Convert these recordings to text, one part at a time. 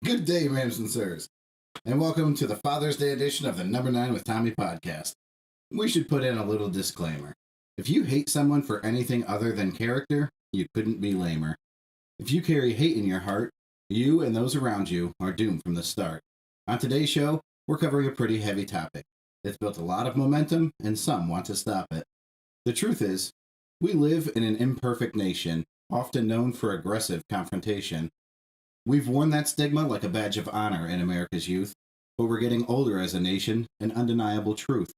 Good day, ma'ams and sirs, and welcome to the Father's Day edition of the Number 9 with Tommy podcast. We should put in a little disclaimer. If you hate someone for anything other than character, you couldn't be lamer. If you carry hate in your heart, you and those around you are doomed from the start. On today's show, we're covering a pretty heavy topic. It's built a lot of momentum, and some want to stop it. The truth is, we live in an imperfect nation, often known for aggressive confrontation. We've worn that stigma like a badge of honor in America's youth, but we're getting older as a nation, an undeniable truth.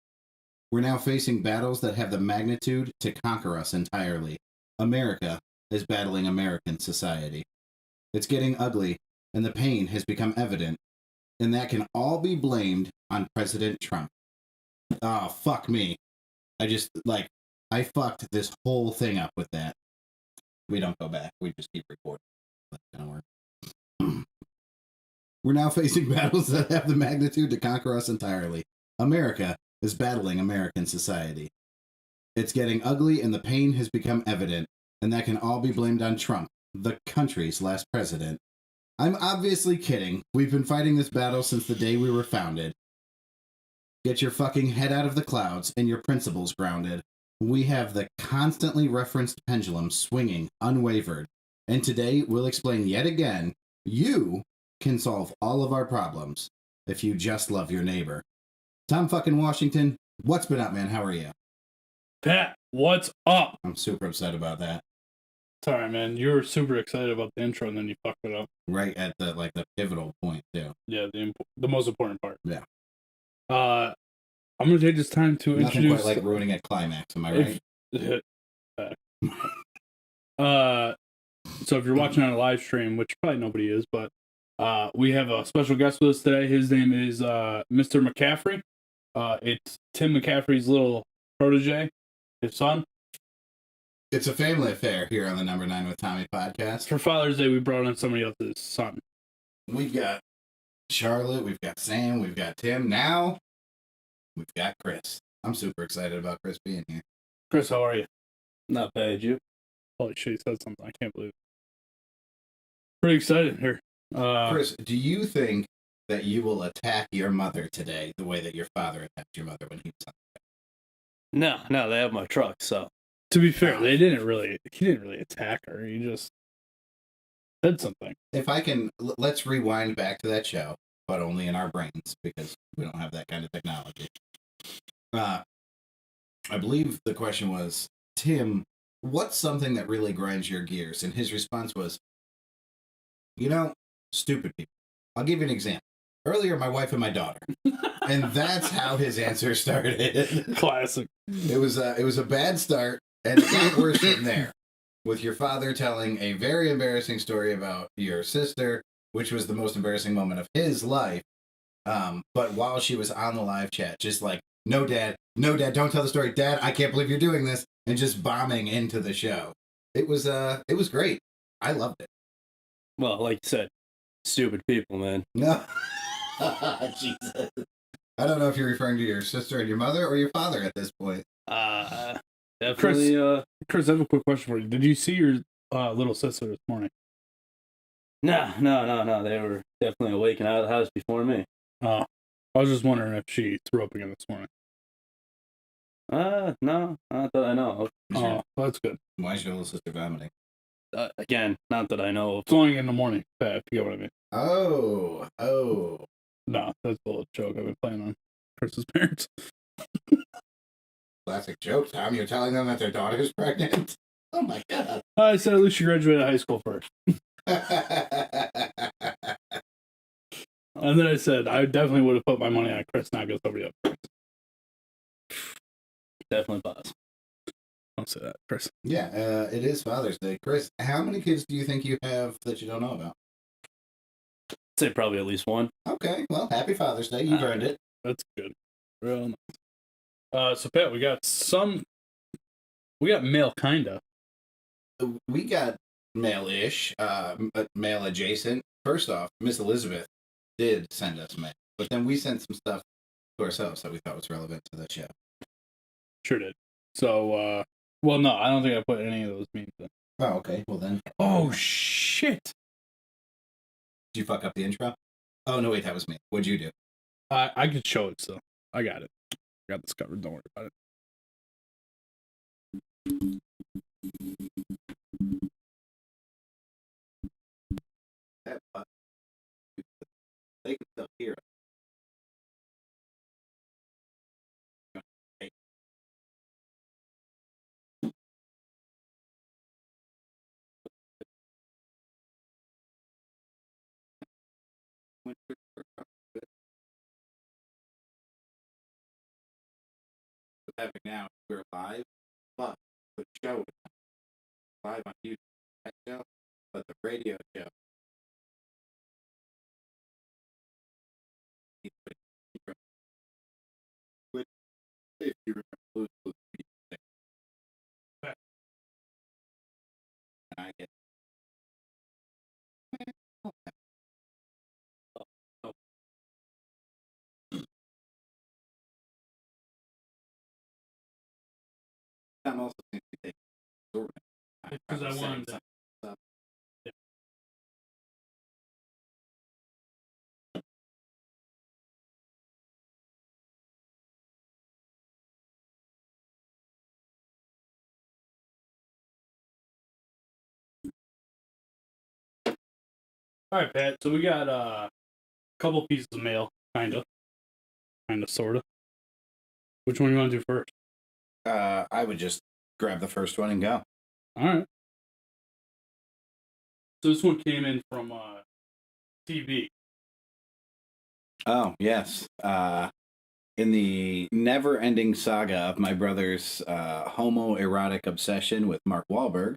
We're now facing battles that have the magnitude to conquer us entirely. America is battling American society. It's getting ugly, and the pain has become evident, and that can all be blamed on President Trump. Oh, fuck me. I fucked this whole thing up with that. We don't go back. We just keep recording. That's gonna work. We're now facing battles that have the magnitude to conquer us entirely. America is battling American society. It's getting ugly and the pain has become evident, and that can all be blamed on Trump, the country's last president. I'm obviously kidding. We've been fighting this battle since the day we were founded. Get your fucking head out of the clouds and your principles grounded. We have the constantly referenced pendulum swinging unwavered, and today we'll explain yet again, you can solve all of our problems if you just love your neighbor. Tom fucking Washington, what's been up, man? How are you? Pat, what's up? I'm super upset about that. Sorry, man. You were super excited about the intro, and then you fucked it up. Right at the pivotal point, too. Yeah, the most important part. Yeah. I'm gonna take this time to Nothing introduce. quite like ruining a climax. Am I right? So if you're watching on a live stream, which probably nobody is, but we have a special guest with us today. His name is Mr. Mcaffery. It's Tim Mcaffery's little protege, his son. It's a family affair here on the Number 9 with Tommy podcast. For Father's Day, we brought in somebody else's son. We've got Charlotte, we've got Sam, we've got Tim. Now, we've got Chris. I'm super excited about Chris being here. Chris, how are you? Not bad, you? Holy shit, he said something. I can't believe it. Pretty excited here. Chris, do you think that you will attack your mother today the way that your father attacked your mother when he was on No, they have my truck, so. To be fair, he didn't really attack her. He just said something. If I can, let's rewind back to that show, but only in our brains, because we don't have that kind of technology. I believe the question was, Tim, what's something that really grinds your gears? And his response was, stupid people. I'll give you an example. Earlier, my wife and my daughter. And that's how his answer started. Classic. It was a bad start, and it got worse from there. With your father telling a very embarrassing story about your sister, which was the most embarrassing moment of his life. But while she was on the live chat, just like, no, Dad, don't tell the story. Dad, I can't believe you're doing this. And just bombing into the show. It was great. I loved it. Well, like you said, stupid people, man. No. Jesus. I don't know if you're referring to your sister and your mother or your father at this point. Definitely. Chris, I have a quick question for you. Did you see your little sister this morning? No. They were definitely awake and out of the house before me. I was just wondering if she threw up again this morning. No, not that I know of. Oh, that's good. Why is your little sister vomiting? Again, not that I know of. It's only in the morning, Pat, if you get what I mean. Oh. No, that's a little joke I've been playing on Chris's parents. Classic joke, Tom. You're telling them that their daughter's pregnant? Oh my God. I said at least she graduated high school first. And then I said I definitely would have put my money on Chris, not go somebody else. Definitely possible. Don't say that, Chris. Yeah, it is Father's Day. Chris, how many kids do you think you have that you don't know about? I'd say probably at least one. Okay, well, happy Father's Day. You've earned it. That's good. Real nice. So, Pat, we got male kinda. We got male-ish, male-adjacent. First off, Miss Elizabeth did send us mail, but then we sent some stuff to ourselves that we thought was relevant to the show. Sure did. So, well, no, I don't think I put any of those memes in. Oh, okay. Well, then. Oh, shit. Did you fuck up the intro? Oh, no, wait, that was me. What'd you do? I could show it still. I got it. I got this covered. Don't worry about it. They can still hear us. What's happening now? We're live, but the show is live on YouTube. That show, but the radio show. If you remember, I get. I'm also going to take Because I wanted to. Yeah. All right, Pat. So we got a couple pieces of mail, kind of, sort of. Which one do you want to do first? I would just grab the first one and go. All right. So this one came in from TV. Oh, yes. In the never-ending saga of my brother's homoerotic obsession with Mark Wahlberg,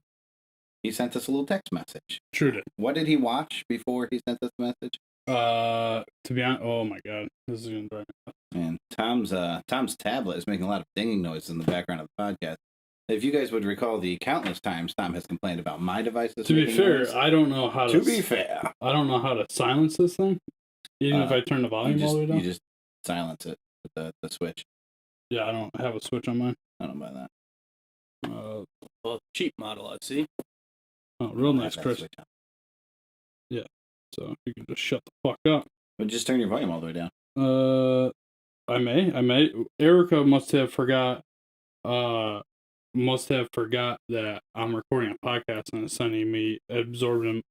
he sent us a little text message. Sure did. What did he watch before he sent us the message? To be honest, oh my god, this is gonna drive me nuts. And Tom's tablet is making a lot of dinging noises in the background of the podcast. If you guys would recall the countless times Tom has complained about my devices. To be fair, noise, I don't know how to. To be fair, I don't know how to silence this thing. Even if I turn the volume all the way down. You just silence it with the switch. Yeah, I don't have a switch on mine. I don't buy that. Well, cheap model, I see. Oh, real nice, Chris. Yeah, so you can just shut the fuck up. But just turn your volume all the way down. I may. Erica must have forgot that I'm recording a podcast and it's sending me an absorbent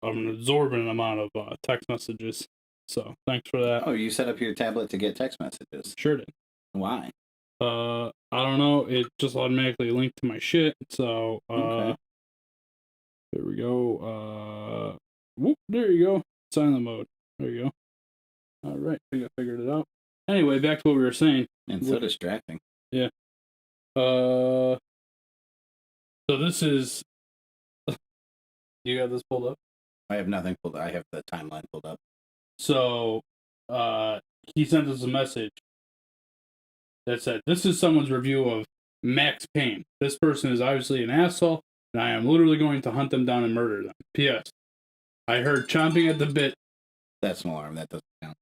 amount of text messages. So thanks for that. Oh, you set up your tablet to get text messages? Sure did. Why? I don't know. It just automatically linked to my shit. So okay. There we go. Whoop, there you go. Silent mode. There you go. All right, I think I figured it out. Anyway, back to what we were saying. And so distracting. Yeah. So this is. You got this pulled up? I have nothing pulled up. I have the timeline pulled up. So, he sent us a message that said, "This is someone's review of Max Payne. This person is obviously an asshole, and I am literally going to hunt them down and murder them. P.S. I heard chomping at the bit." That's an alarm. That doesn't count.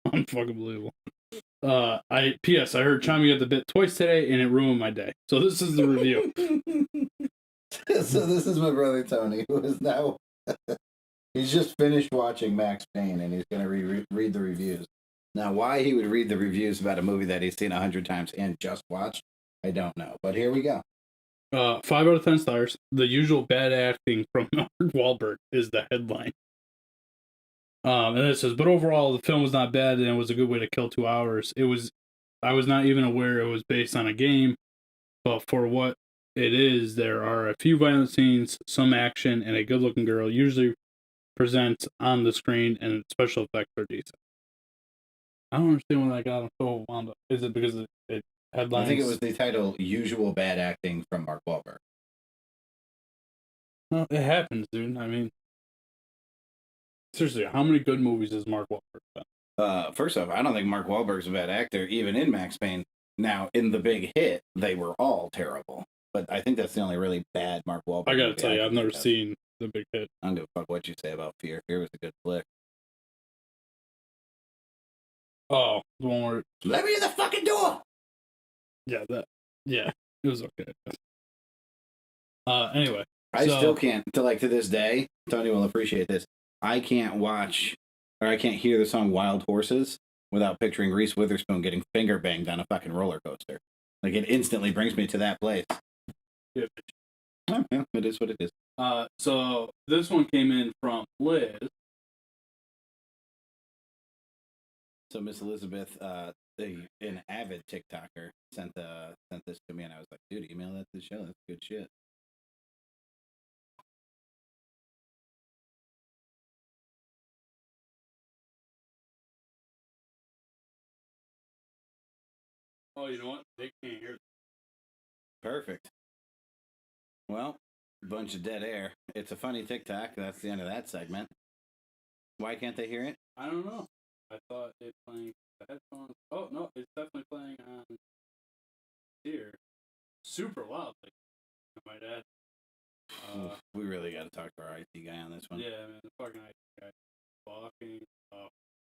Unfucking believable. P.S. I heard chomping at the bit twice today, and it ruined my day. So this is the review. So this is my brother Tony, who is now... He's just finished watching Max Payne, and he's going to read the reviews. Now, why he would read the reviews about a movie that he's seen 100 times and just watched, I don't know. But here we go. 5 out of 10 stars. The usual bad acting from Mark Wahlberg is the headline. And it says, but overall, the film was not bad, and it was a good way to kill 2 hours. I was not even aware it was based on a game, but for what it is, there are a few violent scenes, some action, and a good-looking girl usually presents on the screen, and special effects are decent. I don't understand why that got him so wound up. Is it because it headlines? I think it was the title, Usual Bad Acting from Mark Wahlberg. Well, it happens, dude. I mean, seriously, how many good movies has Mark Wahlberg done? First off, I don't think Mark Wahlberg's a bad actor, even in Max Payne. Now, in The Big Hit, they were all terrible. But I think that's the only really bad Mark Wahlberg I gotta tell you, I've never seen The Big Hit. I don't give a fuck what you say about Fear. Fear was a good flick. Oh, the one where... Let me in the fucking door! Yeah, it was okay. Anyway. I still can't, to this day, Tony will appreciate this, I can't watch or I can't hear the song Wild Horses without picturing Reese Witherspoon getting finger banged on a fucking roller coaster. Like, it instantly brings me to that place. Yeah. Oh, yeah, it is what it is. So this one came in from Liz. So Miss Elizabeth, an avid TikToker, sent this to me, and I was like, dude, email that to the show. That's good shit. Oh, you know what? They can't hear. Perfect. Well, bunch of dead air. It's a funny TikTok. That's the end of that segment. Why can't they hear it? I don't know. I thought it playing the headphones. Oh no, it's definitely playing on here. Super loud, like I might add. We really got to talk to our IT guy on this one. Yeah, man, the fucking IT guy walking.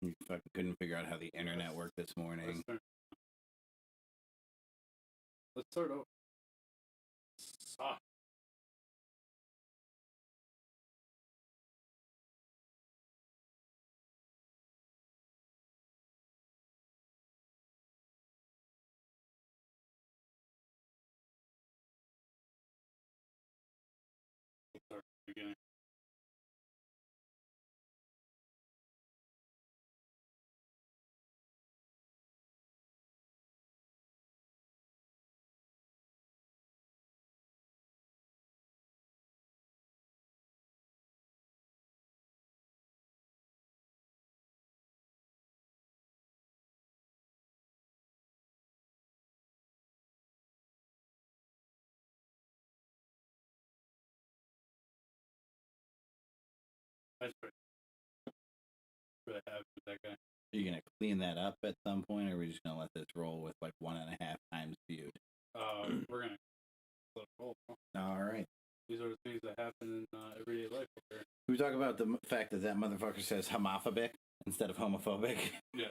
We fucking couldn't figure out how the internet worked this morning. Let's start over. Suck. Start from the beginning. That's pretty. Really happy with that guy. Are you gonna clean that up at some point, or are we just gonna let this roll with like 1.5 times viewed? We're gonna let it roll. All right. These are the things that happen in everyday life. Here. We talk about the fact that motherfucker says homophobic instead of homophobic. Yeah.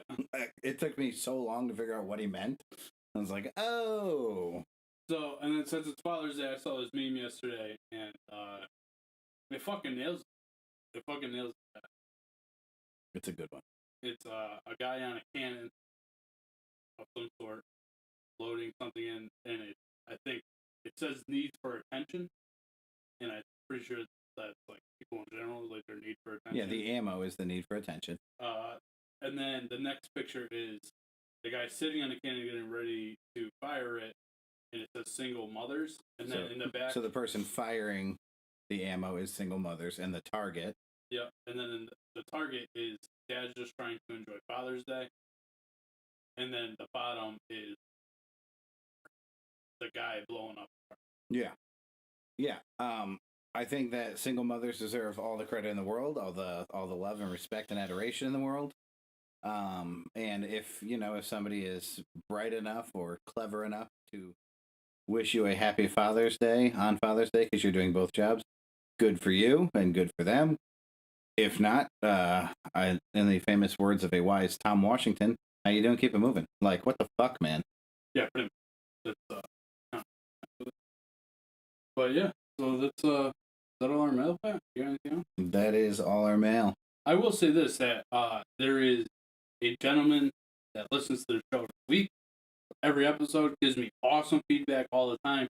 It took me so long to figure out what he meant. I was like, oh. So, and then since it's Father's Day, I saw this meme yesterday, and it fucking nails it. It fucking nails it. It's a good one. It's a guy on a cannon of some sort, loading something in, and I think it says needs for attention, and I'm pretty sure that's like people in general, like their need for attention. Yeah, the ammo is the need for attention. And then the next picture is the guy sitting on the cannon getting ready to fire it, and it says single mothers, and then in the back. So the person firing the ammo is single mothers, and the target. Yeah, and then the target is dad's just trying to enjoy Father's Day, and then the bottom is the guy blowing up. Yeah, yeah. I think that single mothers deserve all the credit in the world, all the love and respect and adoration in the world. And if somebody is bright enough or clever enough to wish you a happy Father's Day on Father's Day because you're doing both jobs, good for you and good for them. If not, in the famous words of a wise Tom Washington, how you doing? Keep it moving. Like, what the fuck, man? Yeah, pretty much. But yeah, so that's is that all our mail, Pat? You got anything else? That is all our mail. I will say this, that there is a gentleman that listens to the show every week. Every episode gives me awesome feedback all the time.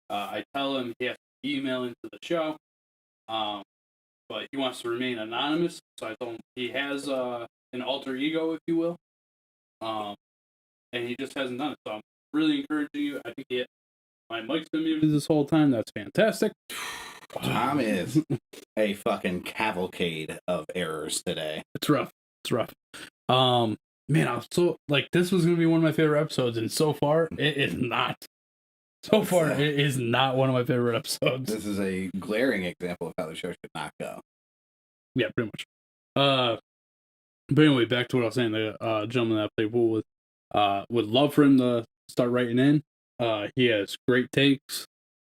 I tell him he has to email into the show, but he wants to remain anonymous. So I told him he has an alter ego, if you will, and he just hasn't done it. So I'm really encouraging you. I think my mic's been muted this whole time. That's fantastic. Tom is a fucking cavalcade of errors today. It's rough. Man, I was so this was gonna be one of my favorite episodes, and so far it is not. So far, it is not one of my favorite episodes. This is a glaring example of how the show should not go. Yeah, pretty much. But anyway, back to what I was saying. The gentleman that I played pool with, would love for him to start writing in. He has great takes.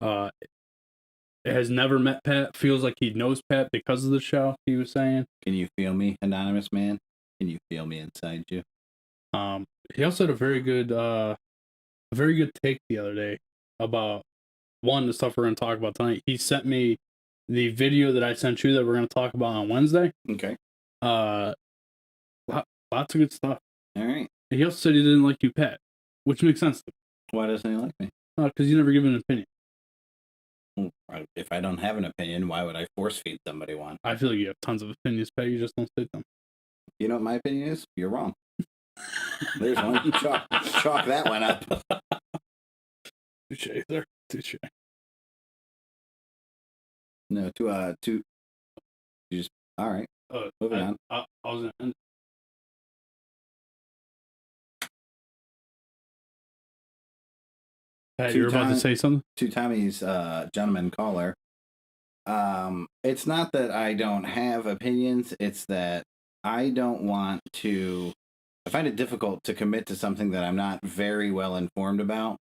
Has never met Pat. Feels like he knows Pat because of the show. He was saying. Can you feel me, anonymous man? Can you feel me inside you? He also had a very good take the other day about the stuff we're going to talk about tonight. He sent me the video that I sent you that we're going to talk about on Wednesday. Okay. Lots of good stuff. All right. And he also said he didn't like you, Pat, which makes sense to me. Why doesn't he like me? Because you never give an opinion. If I don't have an opinion, why would I force feed somebody one? I feel like you have tons of opinions, Pat. You just don't state them. You know what my opinion is? You're wrong. There's one. Chalk that one up. Touche, sir. Touche. No, you just, all right. Moving on. I was going to end. Pat, you're about to say something? To Tommy's gentleman caller. It's not that I don't have opinions, it's that I don't want to. I find it difficult to commit to something that I'm not very well informed about.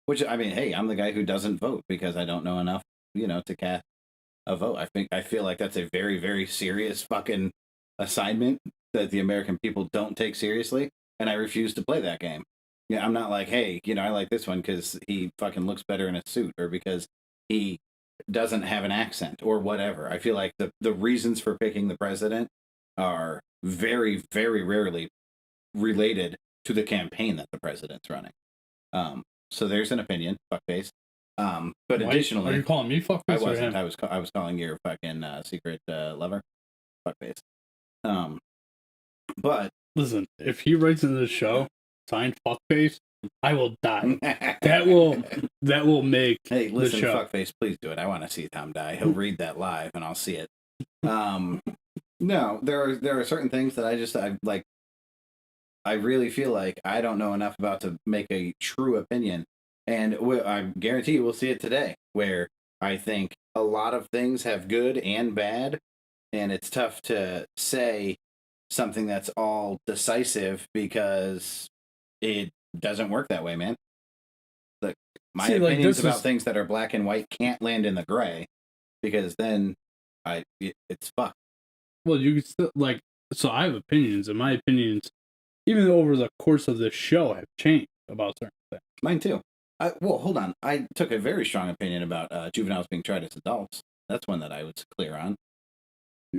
Which, I mean, hey, I'm the guy who doesn't vote because I don't know enough, to cast a vote. I feel like that's a very, very serious fucking assignment that the American people don't take seriously, and I refuse to play that game. Yeah, I'm not like, hey, I like this one because he fucking looks better in a suit, or because he doesn't have an accent, or whatever. I feel like the reasons for picking the president are very, very rarely related to the campaign that the president's running. So there's an opinion, fuckface. But additionally, are you calling me fuckface? I wasn't. I was calling your fucking secret lover fuckface. But listen, if he writes in this show signed fuckface, I will die. that will make hey, listen, the show. Fuckface, please do it. I want to see Tom die. He'll read that live, and I'll see it. No, there are certain things that I really feel like I don't know enough about to make a true opinion, and I guarantee you we'll see it today, where I think a lot of things have good and bad, and it's tough to say something that's all decisive because it doesn't work that way, man. Look, my opinions about things that are black and white can't land in the gray, because then it's fucked. Well, you can still so I have opinions, and my opinions, even over the course of this show, have changed about certain things. Mine too. Well, hold on. I took a very strong opinion about juveniles being tried as adults. That's one that I was clear on.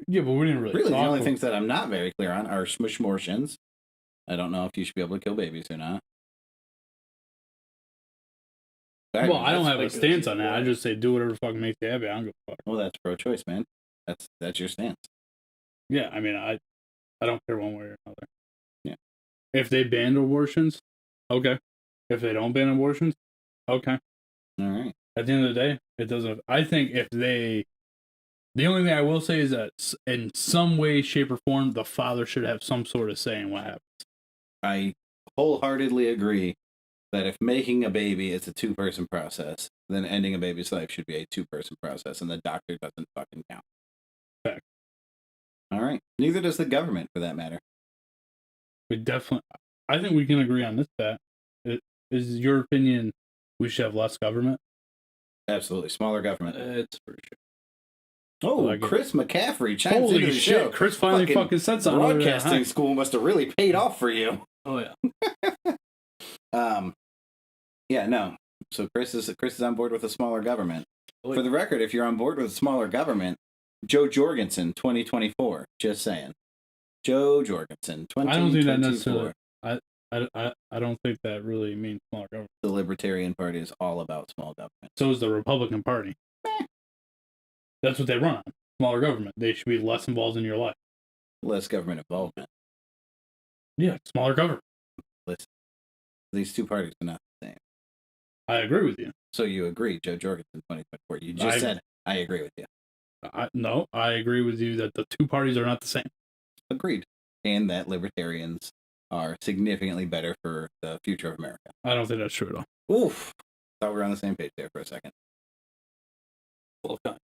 Yeah, but we didn't really the only things that I'm not very clear on are smushmortions. I don't know if you should be able to kill babies or not. Well, I don't have a stance on that. I just say do whatever the fuck makes you happy. I don't give a fuck. Well, that's pro-choice, man. That's your stance. Yeah, I mean, I don't care one way or another. Yeah. If they ban abortions, okay. If they don't ban abortions, okay. All right. At the end of the day, it doesn't. I think the only thing I will say is that in some way, shape, or form, the father should have some sort of say in what happens. I wholeheartedly agree that if making a baby is a two-person process, then ending a baby's life should be a two-person process, and the doctor doesn't fucking count. Fact. All right. Neither does the government, for that matter. I think we can agree on this, Pat. Is your opinion we should have less government? Absolutely. Smaller government. It's for sure. Oh, Chris Mcaffery chimes into the show. Chris finally fucking said something. Broadcasting school must have really paid off for you. Oh, yeah. Yeah, no. So Chris is on board with a smaller government. For the record, if you're on board with a smaller government, Joe Jorgensen, 2024. Just saying. Joe Jorgensen, 2024. I don't think that necessarily. I don't think that really means smaller government. The Libertarian Party is all about small government. So is the Republican Party. That's what they run on. Smaller government. They should be less involved in your life. Less government involvement. Yeah, smaller government. Listen, these two parties are not the same. I agree with you. So you agree, Joe Jorgensen, 2024. You just said, I agree with you. No, I agree with you that the two parties are not the same. Agreed. And that libertarians are significantly better for the future of America. I don't think that's true at all. Oof. Thought we were on the same page there for a second. Well done.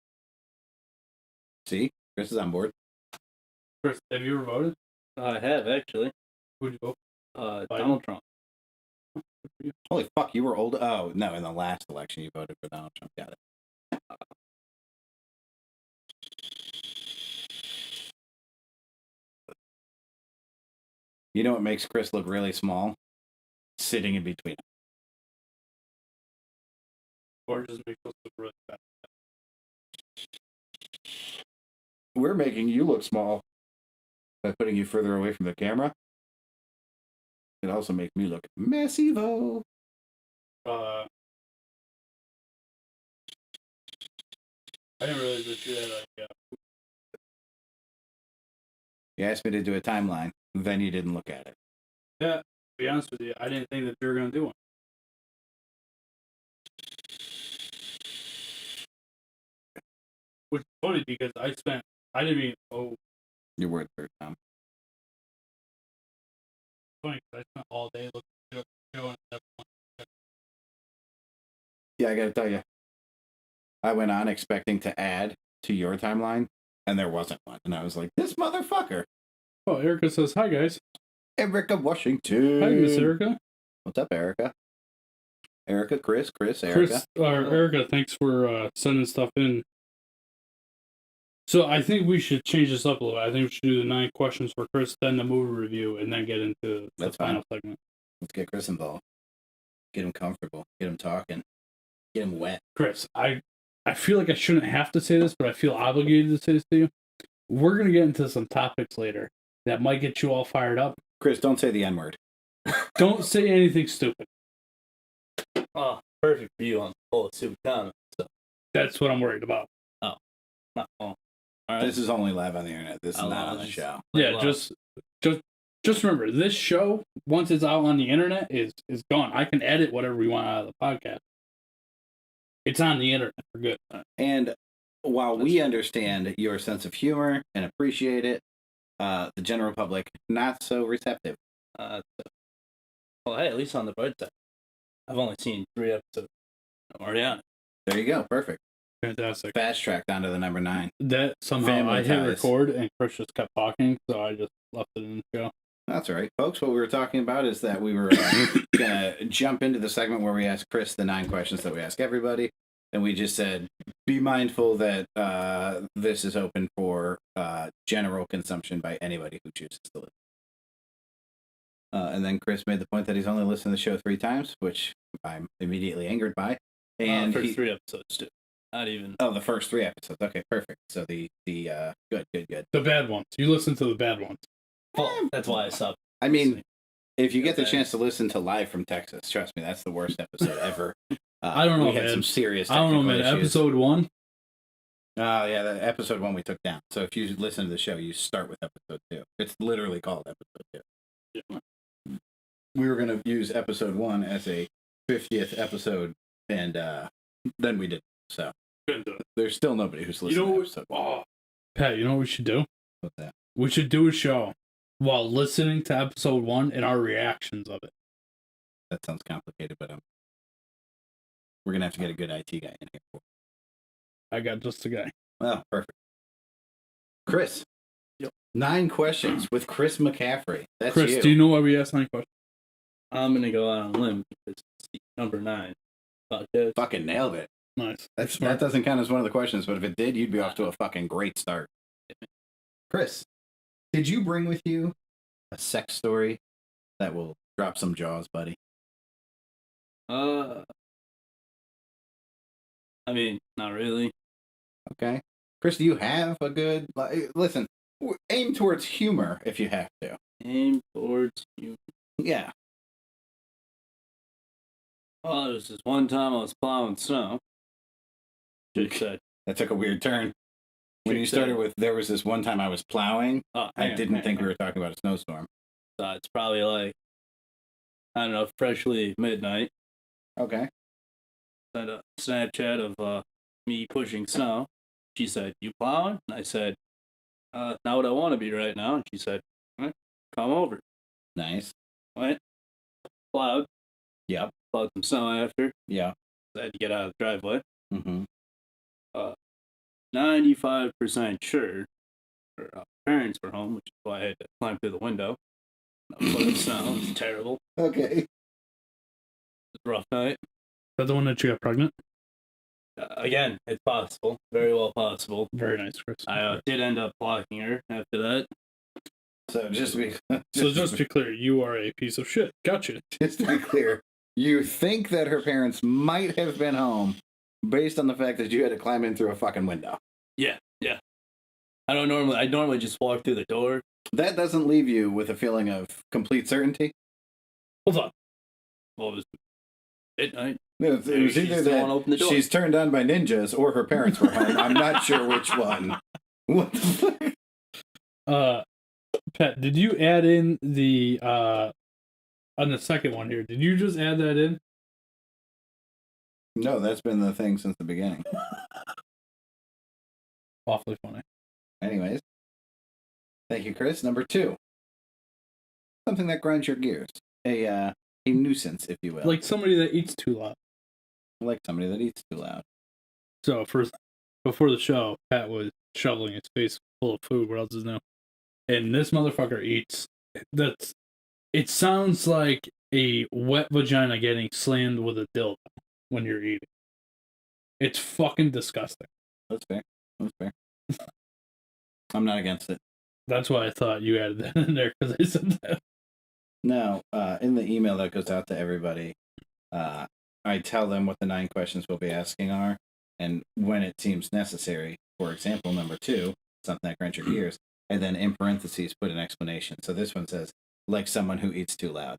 See? Chris is on board. Chris, have you ever voted? I have, actually. Who'd you vote? Donald Trump. Holy fuck, you were old. Oh, no, in the last election you voted for Donald Trump. Got it. You know what makes Chris look really small? Sitting in between them. Or just makes us look really bad. we're making you look small by putting you further away from the camera. It also makes me look massivo. I didn't realize that you had You asked me to do a timeline, then you didn't look at it. Yeah, to be honest with you, I didn't think that you were going to do one. Which is funny because I didn't even, Your word third time. funny because I spent all day looking at the show and never Yeah, I gotta tell you. I went on expecting to add to your timeline, and there wasn't one. And I was like, this motherfucker. Oh, Erica says, hi, guys. Erica Washington. Hi, Miss Erica. What's up, Erica? Erica, Chris, Erica. Erica, thanks for sending stuff in. So I think we should change this up a little. I think we should do the 9 questions for Chris, then the movie review, and then get into the final segment. Let's get Chris involved. Get him comfortable. Get him talking. Get him wet. Chris, I feel like I shouldn't have to say this, but I feel obligated to say this to you. We're going to get into some topics later that might get you all fired up. Chris, don't say the N-word. Don't say anything stupid. Oh, perfect for you on full of stupid comments. So. That's what I'm worried about. Oh. All right. This is only live on the internet. This is not on the show. Yeah, just remember, this show, once it's out on the internet, is gone. I can edit whatever we want out of the podcast. It's on the internet for good. And while we understand your sense of humor and appreciate it, the general public, not so receptive. Well, hey, at least on the bright side, I've only seen 3 episodes. I'm already on it. There you go. Perfect. Fantastic. Fast track down to the number 9. That somehow Family I hit ties. record and Chris just kept talking, so I just left it in the show. That's all right, folks. What we were talking about is that we were going to jump into the segment where we ask Chris the 9 questions that we ask everybody. And we just said, be mindful that this is open for general consumption by anybody who chooses to listen. And then Chris made the point that he's only listened to the show 3 times, which I'm immediately angered by. And the first 3 episodes, too. Not even. Oh, the first 3 episodes. Okay, perfect. So the good. The bad ones. You listen to the bad ones. Well, that's why I stopped. I mean, if you get the chance to listen to Live from Texas, trust me, that's the worst episode ever. I don't know, we had man. some serious I don't know, technical man. issues. Episode 1? Oh, yeah, the episode 1 we took down. So if you listen to the show, you start with episode 2. It's literally called episode 2. Yeah. We were going to use episode 1 as a 50th episode, and then we didn't. So there's still nobody who's listening to episode 1. Pat, you know what we should do? What's that? We should do a show while listening to episode 1 and our reactions of it. That sounds complicated, but we're going to have to get a good IT guy in here. I got just a guy. Well, perfect. Chris. Yep. 9 questions with Chris Mcaffery. That's Chris, you. do you know why we asked 9 questions? I'm going to go out on a limb because it's number 9. Podcast. Fucking nailed it. Nice. That doesn't count as one of the questions, but if it did, you'd be off to a fucking great start. Chris, did you bring with you a sex story that will drop some jaws, buddy? I mean, not really. Okay. Chris, do you have a good... Listen, aim towards humor if you have to. Aim towards you. Yeah. Well, there was this one time I was plowing snow. Jake said. That took a weird turn. When you started with, there was this one time I was plowing, I didn't think we were talking about a snowstorm. So it's probably like, I don't know, freshly midnight. Okay. Sent a Snapchat of me pushing snow. She said, "You plowing?" And I said, "Not what I want to be right now." And she said, "Come over." Nice. Went, plowed. Yep. Plowed some snow after. Yeah. I had to get out of the driveway. Mm-hmm. 95% sure her parents were home, which is why I had to climb through the window. No foot of snow. It was terrible. Okay. It was a rough night. Is that the one that you got pregnant? Again, it's possible. Very well possible. Very nice, Chris. I did end up blocking her after that. So just to be clear, you are a piece of shit. Gotcha. Just to be clear, you think that her parents might have been home based on the fact that you had to climb in through a fucking window. Yeah. I normally just walk through the door. That doesn't leave you with a feeling of complete certainty. Hold on. Well, it was midnight. It was either She's the one open the that door. she's turned on by ninjas or her parents were home. I'm not sure which one. What the fuck? Pat, did you add in the on the second one here? Did you just add that in? No, that's been the thing since the beginning. Awfully funny. Anyways. Thank you, Chris. Number 2. Something that grinds your gears. A nuisance, if you will. Like somebody that eats too loud. Like somebody that eats too loud. So before the show, Pat was shoveling his face full of food. What else is new? And this motherfucker eats. It sounds like a wet vagina getting slammed with a dildo when you're eating. It's fucking disgusting. That's fair. I'm not against it. That's why I thought you added that in there, because I said that. No, in the email that goes out to everybody, I tell them what the 9 questions we'll be asking are, and when it seems necessary, for example, number 2, something that grinds your gears, and then in parentheses put an explanation. So this one says, like someone who eats too loud.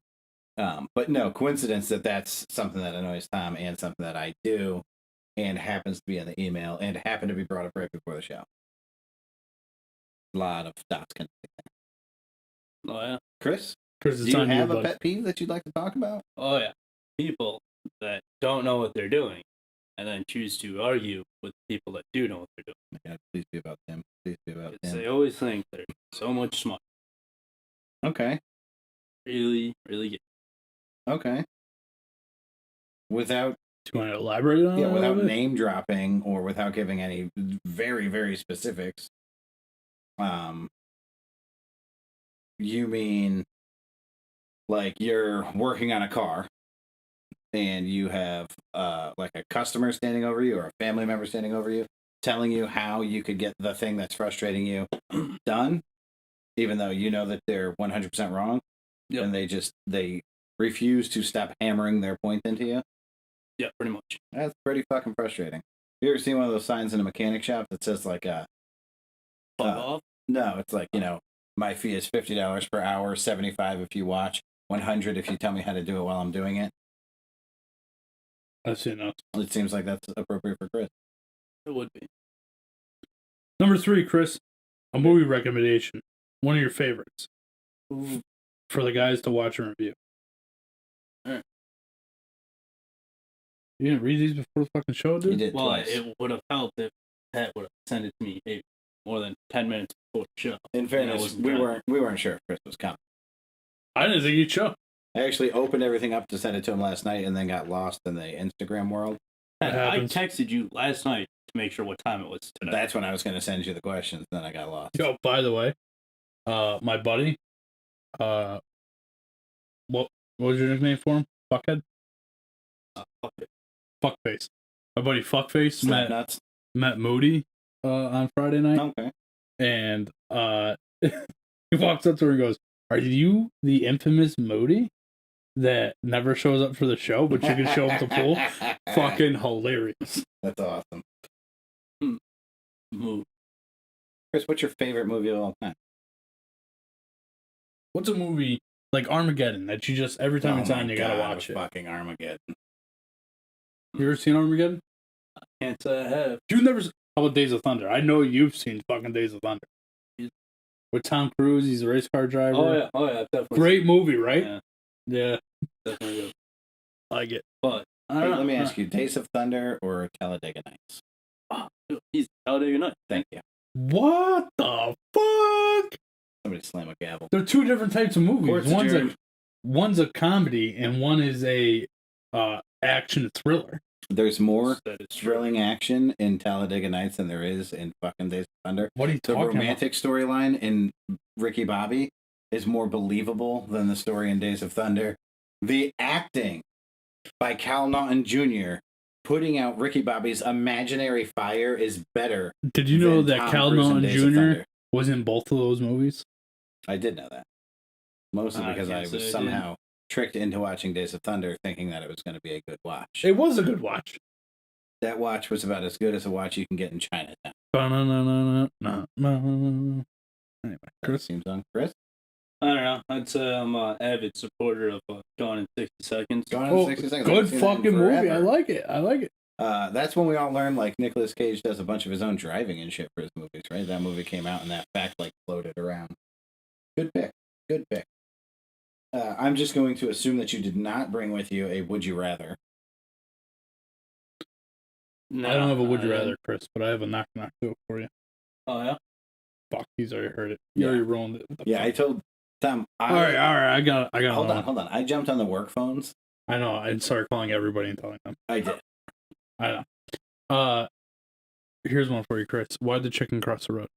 But no, coincidence that that's something that annoys Tom and something that I do, and happens to be in the email, and happened to be brought up right before the show. A lot of dots connected there. Oh, yeah. Chris, Chris, do it's you on have you, a bud. pet peeve that you'd like to talk about? Oh, yeah. People that don't know what they're doing and then choose to argue with people that do know what they're doing. Yeah, please be about them. Please be about They them. always think they're so much smarter. Okay. Really, really good. Okay. Without Do you want to elaborate on that? without a bit? name dropping or without giving any very, very specifics. You mean like you're working on a car and you have like a customer standing over you or a family member standing over you telling you how you could get the thing that's frustrating you done, even though you know that they're 100% wrong. Yep. And they refuse to stop hammering their point into you. Yeah, pretty much. That's pretty fucking frustrating. You ever seen one of those signs in a mechanic shop that says like Fuck off. no, it's like, my fee is $50 per hour, $75 if you watch, $100 if you tell me how to do it while I'm doing it. I've seen those. It seems like that's appropriate for Chris. It would be. Number 3, Chris, a movie recommendation. One of your favorites. Ooh. For the guys to watch and review. Alright. You didn't read these before the fucking show, dude? You did Well, twice. it would have helped if Pat would have sent it to me more than 10 minutes before the show. In fairness, we weren't sure if Chris was coming. I didn't think you'd show. I actually opened everything up to send it to him last night and then got lost in the Instagram world. That I happens. texted you last night to make sure what time it was today. That's when I was going to send you the questions, then I got lost. Yo, by the way, my buddy, what was your nickname for him? Fuckhead? Fuck it. Fuckface. My buddy Fuckface Slap nuts. met Moody on Friday night, Okay. and he walks up to her and goes, "Are you the infamous Moody that never shows up for the show, but you can show up at the pool?" Fucking hilarious. That's awesome. Move. Chris, what's your favorite movie of all time? What's a movie like Armageddon that you just every time it's on you gotta watch it? Fucking Armageddon. You ever seen Armageddon? Can't say I have. You never. How about Days of Thunder? I know you've seen fucking Days of Thunder. With Tom Cruise, he's a race car driver. Oh yeah, definitely. Great movie, right? Yeah, Yeah, definitely good. like it. But I Hey, don't know. let me ask you, Days of Thunder or Talladega Nights? Oh, dude, he's Talladega Nights. Thank you. What the fuck? Somebody slam a gavel. They're two different types of movies. Court's One's adjourned. one's a comedy and one is a action thriller. There's more That is true. thrilling action in Talladega Nights than there is in fucking Days of Thunder. What are you The talking romantic storyline in Ricky Bobby is more believable than the story in Days of Thunder. The acting by Cal Naughton Jr. putting out Ricky Bobby's imaginary fire is better. about? Did you know than that Tom Cal Cruise in Naughton Days of Jr. Thunder. was in both of those movies? I did know that. Mostly I because I can't say I was did. somehow tricked into watching Days of Thunder thinking that it was going to be a good watch. It was a good watch. That watch was about as good as a watch you can get in Chinatown. Anyway, Chris. Seems on Chris. I don't know. I'd say I'm an avid supporter of Gone in 60 Seconds. Gone in 60 Seconds. Good fucking movie. I like it. That's when we all learned, like, Nicolas Cage does a bunch of his own driving and shit for his movies, right? That movie came out and that fact, like, floated around. Good pick. I'm just going to assume that you did not bring with you a Would You Rather. No, I don't have a Would You Rather, Chris, but I have a knock joke for you. Oh, yeah? Fuck, he's already heard it. You already ruined it. Yeah, I told Tom. All right, I got Hold on. I jumped on the work phones. I know. I started calling everybody and telling them. I did. I know. Here's one for you, Chris. Why'd the chicken cross the road?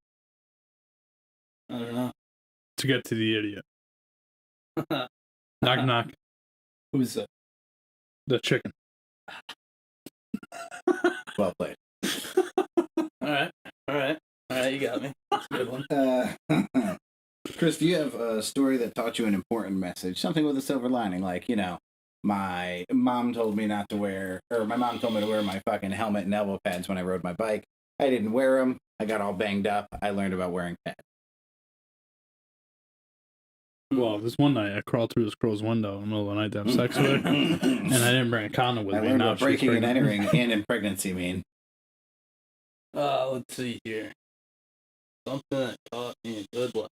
I don't know. To get to the idiot. Knock. Who's that? The chicken. Well played. All right. You got me. That's a good one. Chris, do you have a story that taught you an important message? Something with a silver lining, like, my mom told me not to wear, or my mom told me to wear my fucking helmet and elbow pads when I rode my bike. I didn't wear them. I got all banged up. I learned about wearing pads. Well, this one night I crawled through this girl's window in the middle of the night to have sex with her, and I didn't bring a condom with me. I learned now what breaking and entering and in pregnancy mean. Let's see here. Something that taught me a good lesson.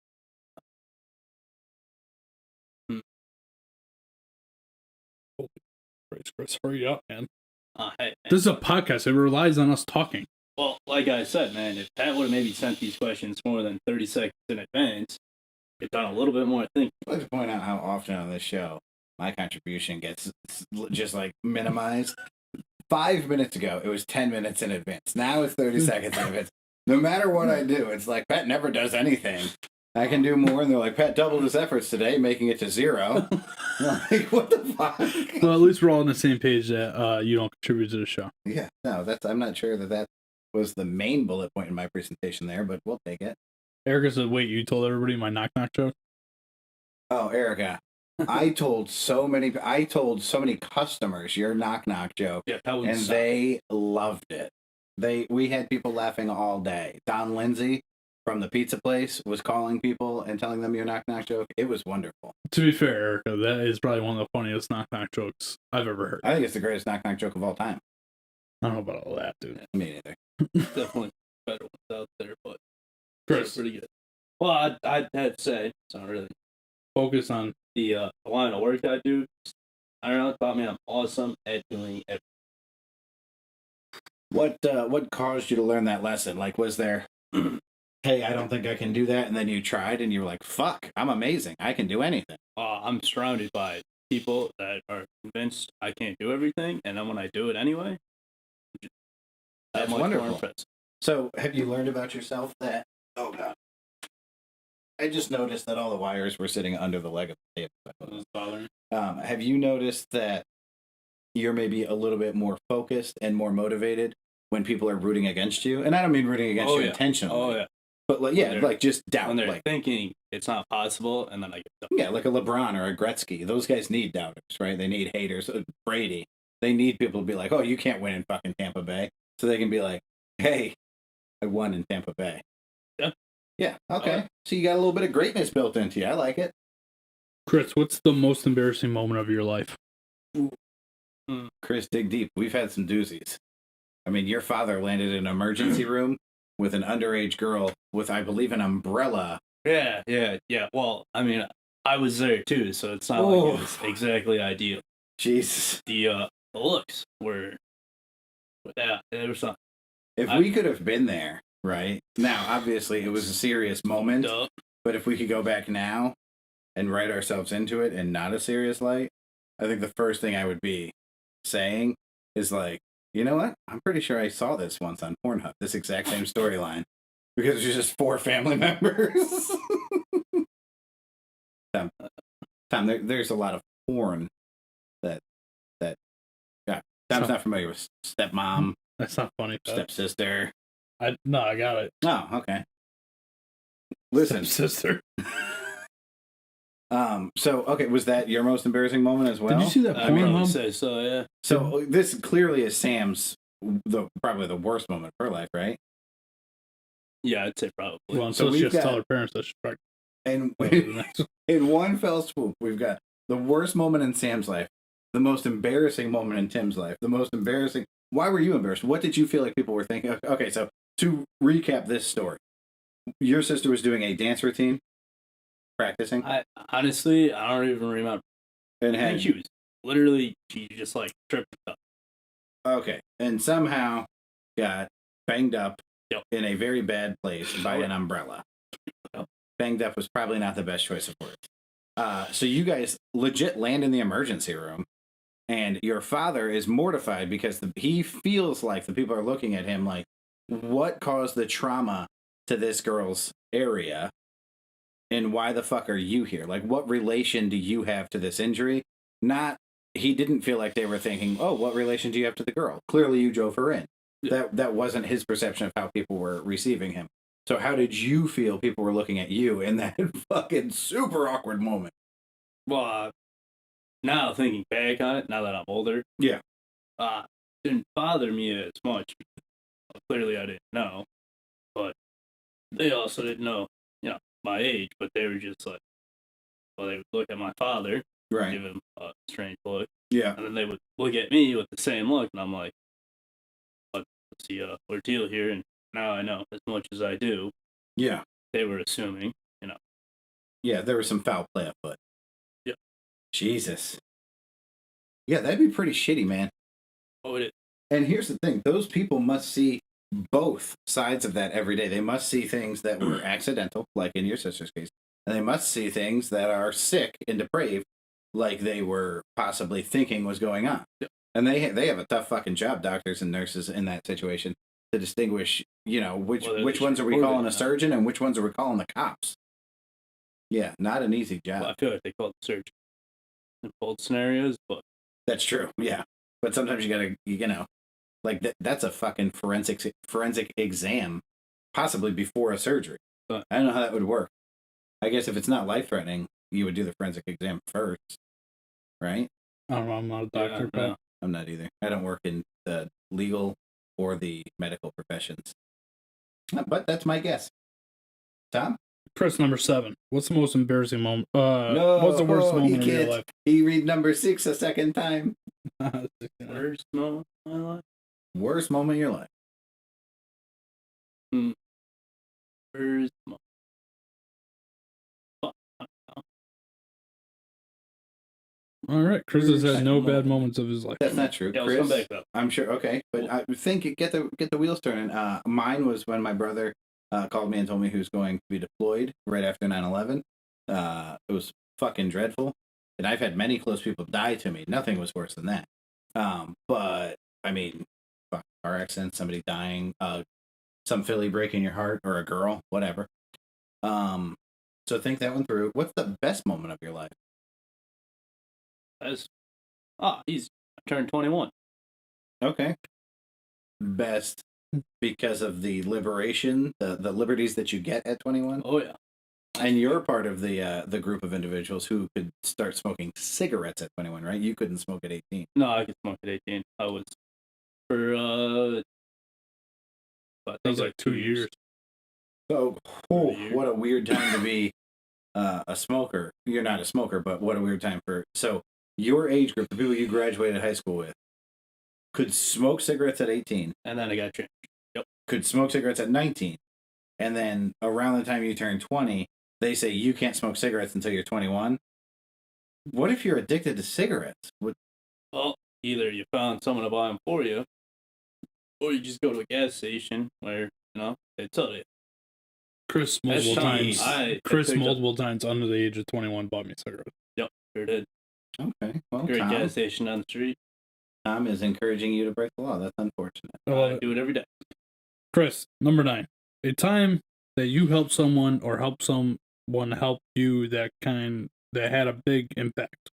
Chris, hurry up, man. Hey, this is a podcast. It relies on us talking. Well, like I said, man, if Pat would have maybe sent these questions more than 30 seconds in advance, you've done a little bit more thinking. I'd like to point out how often on this show my contribution gets just like minimized. 5 minutes ago, it was 10 minutes in advance. Now it's 30 seconds in advance. No matter what I do, it's like Pat never does anything. I can do more, and they're like, Pat doubled his efforts today, making it to 0. Like, what the fuck? Well, at least we're all on the same page that you don't contribute to the show. Yeah, no, I'm not sure that was the main bullet point in my presentation there, but we'll take it. Erica said, wait, you told everybody my knock joke? Oh, Erica, I told so many customers your knock joke, yeah, that and suck. They loved it. We had people laughing all day. Don Lindsay from the pizza place was calling people and telling them your knock joke. It was wonderful. To be fair, Erica, that is probably one of the funniest knock jokes I've ever heard. I think it's the greatest knock joke of all time. I don't know about all that, dude. Me neither. Definitely better ones out there, but Chris, pretty good. Well, I'd have to say, it's not really. Focus on The line of work I do, I don't know, taught me I'm awesome at doing everything. What caused you to learn that lesson? Like, was there, hey, I don't think I can do that, and then you tried, and you were like, fuck, I'm amazing. I can do anything. I'm surrounded by people that are convinced I can't do everything, and then when I do it anyway, That's wonderful. So, have you learned about yourself that, oh God, I just noticed that all the wires were sitting under the leg of the table. Have you noticed that you're maybe a little bit more focused and more motivated when people are rooting against you? And I don't mean rooting against you intentionally. Oh, yeah. But, like just doubt. When they're like, thinking it's not possible, and then I get done. Yeah, like a LeBron or a Gretzky. Those guys need doubters, right? They need haters. Brady. They need people to be like, oh, you can't win in fucking Tampa Bay. So they can be like, hey, I won in Tampa Bay. Yeah. Yeah, okay. So you got a little bit of greatness built into you. I like it. Chris, what's the most embarrassing moment of your life? Chris, dig deep. We've had some doozies. I mean, your father landed in an emergency room with an underage girl with, I believe, an umbrella. Yeah. Well, I mean, I was there too, so it's not like it was exactly ideal. Jesus. The looks were, yeah, there was something. If we could have been there, right? Now, obviously, it was a serious moment, but if we could go back now and write ourselves into it and not a serious light, I think the first thing I would be saying is like, you know what? I'm pretty sure I saw this once on Pornhub, this exact same storyline, because there's just 4 family members. Tom, there's a lot of porn that Tom's not familiar with. Stepmom. That's not funny. Stepsister. I got it. Oh, okay. Listen, sister. So okay, was that your most embarrassing moment as well? Did you see that porn? I would say so, yeah. So this clearly is Sam's probably the worst moment of her life, right? Yeah, I'd say probably. Well, So until she we've has to tell got- her parents that she's pregnant. And That was the next one. in one fell swoop, we've got the worst moment in Sam's life, the most embarrassing moment in Tim's life, the most embarrassing. Why were you embarrassed? What did you feel like people were thinking? Okay, so to recap this story, your sister was doing a dance routine, practicing, I honestly, I don't even remember. and I think she was literally, she just like tripped up. okay, and somehow got banged up Yep. in a very bad place by an umbrella. Yep. Banged up was probably not the best choice of words. So you guys legit land in the emergency room, and your father is mortified because he feels like the people are looking at him like, what caused the trauma to this girl's area? And why the fuck are you here? Like, what relation do you have to this injury? He didn't feel like they were thinking, oh, what relation do you have to the girl? Clearly you drove her in. Yeah. That wasn't his perception of how people were receiving him. So how did you feel people were looking at you in that fucking super awkward moment? Well, now thinking back on it, now that I'm older, Yeah. didn't bother me as much. Clearly, I didn't know, but they also didn't know, my age. But they were just like, well, they would look at my father, Right. give him a strange look, Yeah. and then they would look at me with the same look, and I'm like, what's the ordeal here? And now I know as much as I do. Yeah. They were assuming, Yeah, there was some foul play afoot. Yeah. Jesus. Yeah, that'd be pretty shitty, man. Oh, it is. And here's the thing. Those people must see both sides of that every day. They must see things that were accidental, like in your sister's case. And they must see things that are sick and depraved, like they were possibly thinking was going on. Yeah. And they have a tough fucking job, doctors and nurses, in that situation to distinguish, which ones are we calling a surgeon and which ones are we calling the cops. Yeah, not an easy job. Well, I feel like they call it surgery in both scenarios, but That's true. Yeah, but sometimes you gotta, like that's a fucking forensic exam, possibly before a surgery. I don't know how that would work. I guess if it's not life threatening, you would do the forensic exam first, right? I don't know. I'm not a doctor, no. I'm not either. I don't work in the legal or the medical professions, but that's my guess. Tom? Chris, number 7. What's the most embarrassing moment? No, what's the worst moment in your can't. life? He read number 6 a second time. Worst moment of my life? Worst moment in your life. Worst moment. All right, Chris has had no bad moments of his life. That's not true, Yeah, Chris. let's come back up. I'm sure. Okay, but I think get the wheels turning. Mine was when my brother called me and told me he was going to be deployed right after 9/11. It was fucking dreadful, and I've had many close people die to me. Nothing was worse than that. But I mean, car accident, somebody dying, some filly breaking your heart, or a girl, whatever. So think that one through. What's the best moment of your life? He's turned 21. Okay. Best because of the liberation, the liberties that you get at 21. Oh yeah. And you're part of the group of individuals who could start smoking cigarettes at 21, right? You couldn't smoke at 18. No, I could smoke at 18. I was for That was like 2 years. So, what a weird time to be a smoker. You're not a smoker, but what a weird time for. So, your age group, the people you graduated high school with, could smoke cigarettes at 18. And then I got changed. Yep. Could smoke cigarettes at 19. And then around the time you turn 20, they say you can't smoke cigarettes until you're 21. What if you're addicted to cigarettes? Well, either you found someone to buy them for you, or you just go to a gas station where, they tell you. Chris multiple times. Chris multiple times under the age of 21 bought me cigarettes. Yep, sure did. Okay. Well, You're Tom, a gas station down the street. Tom is encouraging you to break the law. That's unfortunate. I do it every day. Chris, number 9. A time that you helped someone or helped someone help you that had a big impact.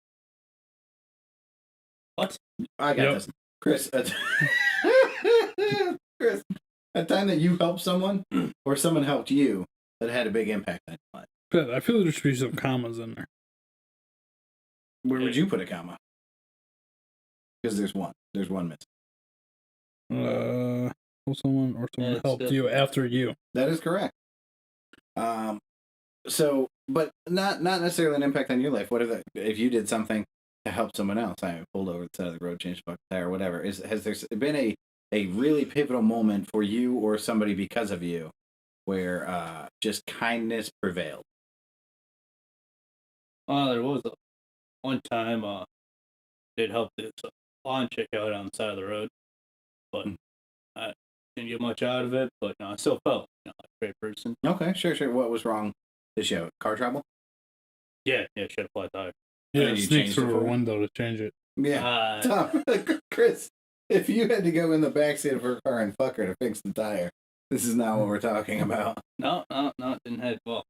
What? I got this. Chris, Chris, a time that you helped someone or someone helped you that had a big impact on your life. Good. I feel like there should be some commas in there. Where would you put a comma? Because there's one. There's one missing. someone or someone Yeah, helped it's you after you. That is correct. So, but not necessarily an impact on your life. What if you did something to help someone else? I pulled over the side of the road, changed the tire, whatever. Has there been a really pivotal moment for you or somebody because of you, where just kindness prevailed? There was one time did help this lawn chick out on the side of the road, but I didn't get much out of it. But I still felt like a great person. Okay, sure. What was wrong? Did she have car trouble? Yeah, she had a flat tire. Yeah, you sneak changed through it her for her? window to change it. Yeah. Tom, Chris, if you had to go in the backseat of her car and fuck her to fix the tire, this is not what we're talking about. No, didn't have. Well,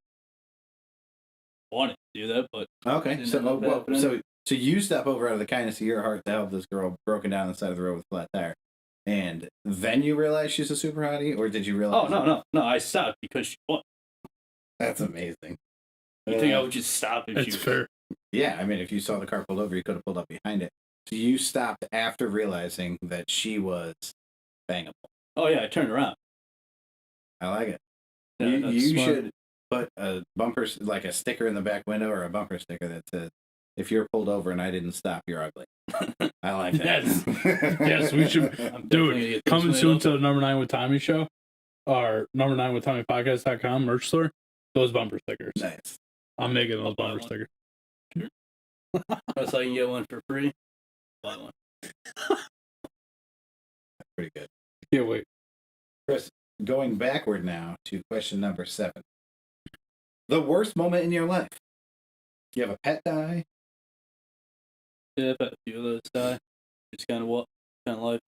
wanted to do that, but Okay, didn't end up happening. so you step over out of the kindness of your heart to help this girl broken down on the side of the road with a flat tire, and then you realize she's a super hottie, or did you realize? Oh no! I stopped because she won. That's amazing. You think I would just stop if That's she was fair. Yeah, I mean, if you saw the car pulled over, you could have pulled up behind it. So you stopped after realizing that she was bangable. Oh yeah, I turned around. I like it. Yeah, you that's you smart. should put a bumper, like a sticker in the back window, or a bumper sticker that says, "If you're pulled over and I didn't stop, you're ugly." I like that. Yes, we should. I'm definitely gonna Dude, get coming this soon made to up. the Number 9 with Tommy show, our Number 9 with Tommy podcast.com merch store. Those bumper stickers. Nice. I'm making those I'll buy bumper one. stickers. Unless I can get one for free, buy one. Pretty good. Can't wait. Chris, going backward now to question number 7. The worst moment in your life. You have a pet die? Yeah, I've had a few of those die. It's kind of life,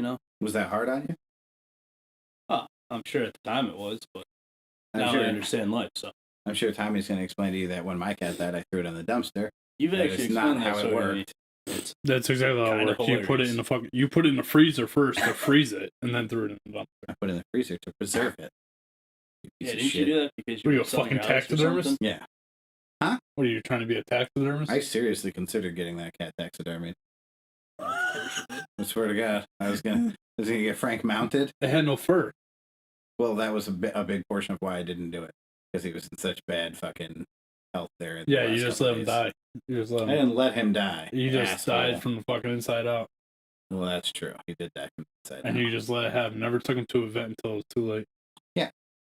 Was that hard on you? I'm sure at the time it was, but I'm now sure. I understand life. So I'm sure Tommy's going to explain to you that when my cat died, I threw it in the dumpster. you've That actually is not explained how that it story to me. worked. It's That's exactly how it Kinda works. You put it in the freezer first to freeze it, and then threw it in the dumpster. I put it in the freezer to preserve it. You piece yeah. of Didn't shit. you do that because Were you you were a selling fucking your house or taxidermist? something? Yeah. What are you trying to be a taxidermist? I seriously considered getting that cat taxidermied. I swear to God, I was gonna get Frank mounted. It had no fur. Well, that was a big portion of why I didn't do it, because he was in such bad fucking health there. Yeah, you just let him die. You just let I him. didn't let him die. He just asshole. died from the fucking inside out, Well, that's true. He did die from the inside and out. you just let it happen. Never took him to a vet until it was too late.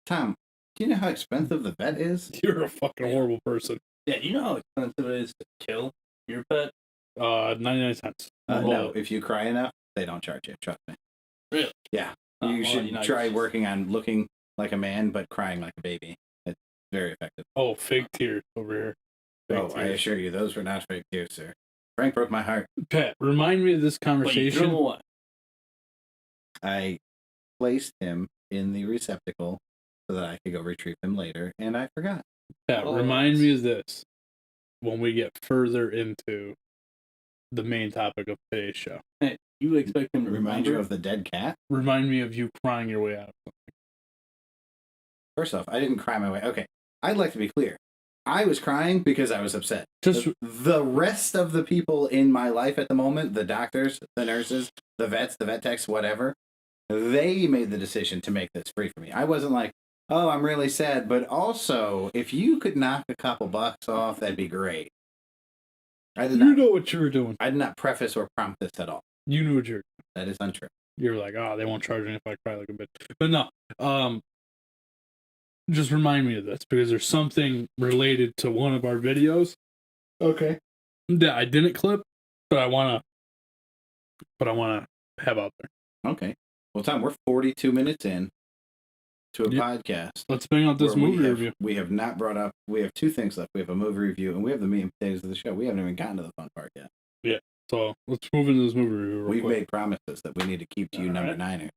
Tom, do you know how expensive the vet is? You're a fucking horrible person. Yeah, do you know how expensive it is to kill your pet? 99 cents. No, if you cry enough, they don't charge you. Trust me. Really? Yeah. Oh, You well, should you know, try it's- working on looking like a man but crying like a baby. It's very effective. Oh, fake tears over here. Fake Oh, I tears. assure you, those were not fake tears, sir. Frank broke my heart. Pat, remind me of this But you threw him conversation. away. I placed him in the receptacle so that I could go retrieve him later, and I forgot. Pat, Oh, remind me of this when we get further into the main topic of today's show. Hey, you expect him to Remind you remember? of the dead cat? Remind me of you crying your way out. First off, I didn't cry my way. Okay, I'd like to be clear. I was crying because I was upset. Just The rest of the people in my life at the moment, the doctors, the nurses, the vets, the vet techs, whatever, they made the decision to make this free for me. I wasn't like, oh, I'm really sad, but also, if you could knock a couple bucks off, that'd be great. I did you not. know what you were doing. I did not preface or prompt this at all. You knew what you were. That is untrue. You were like, oh, they won't charge me if I cry like a bitch. But no, just remind me of this because there's something related to one of our videos. Okay. That I didn't clip, but I wanna have out there. Okay. Well, Tom, we're 42 minutes in to a Yep. podcast. Let's bring out this where movie review. We have not brought up. We have 2 things left. We have a movie review, and we have the meat and potatoes of the show. We haven't even gotten to the fun part yet. So let's move into this movie review. Real We've quick. made promises that we need to keep to you, All number right. niners.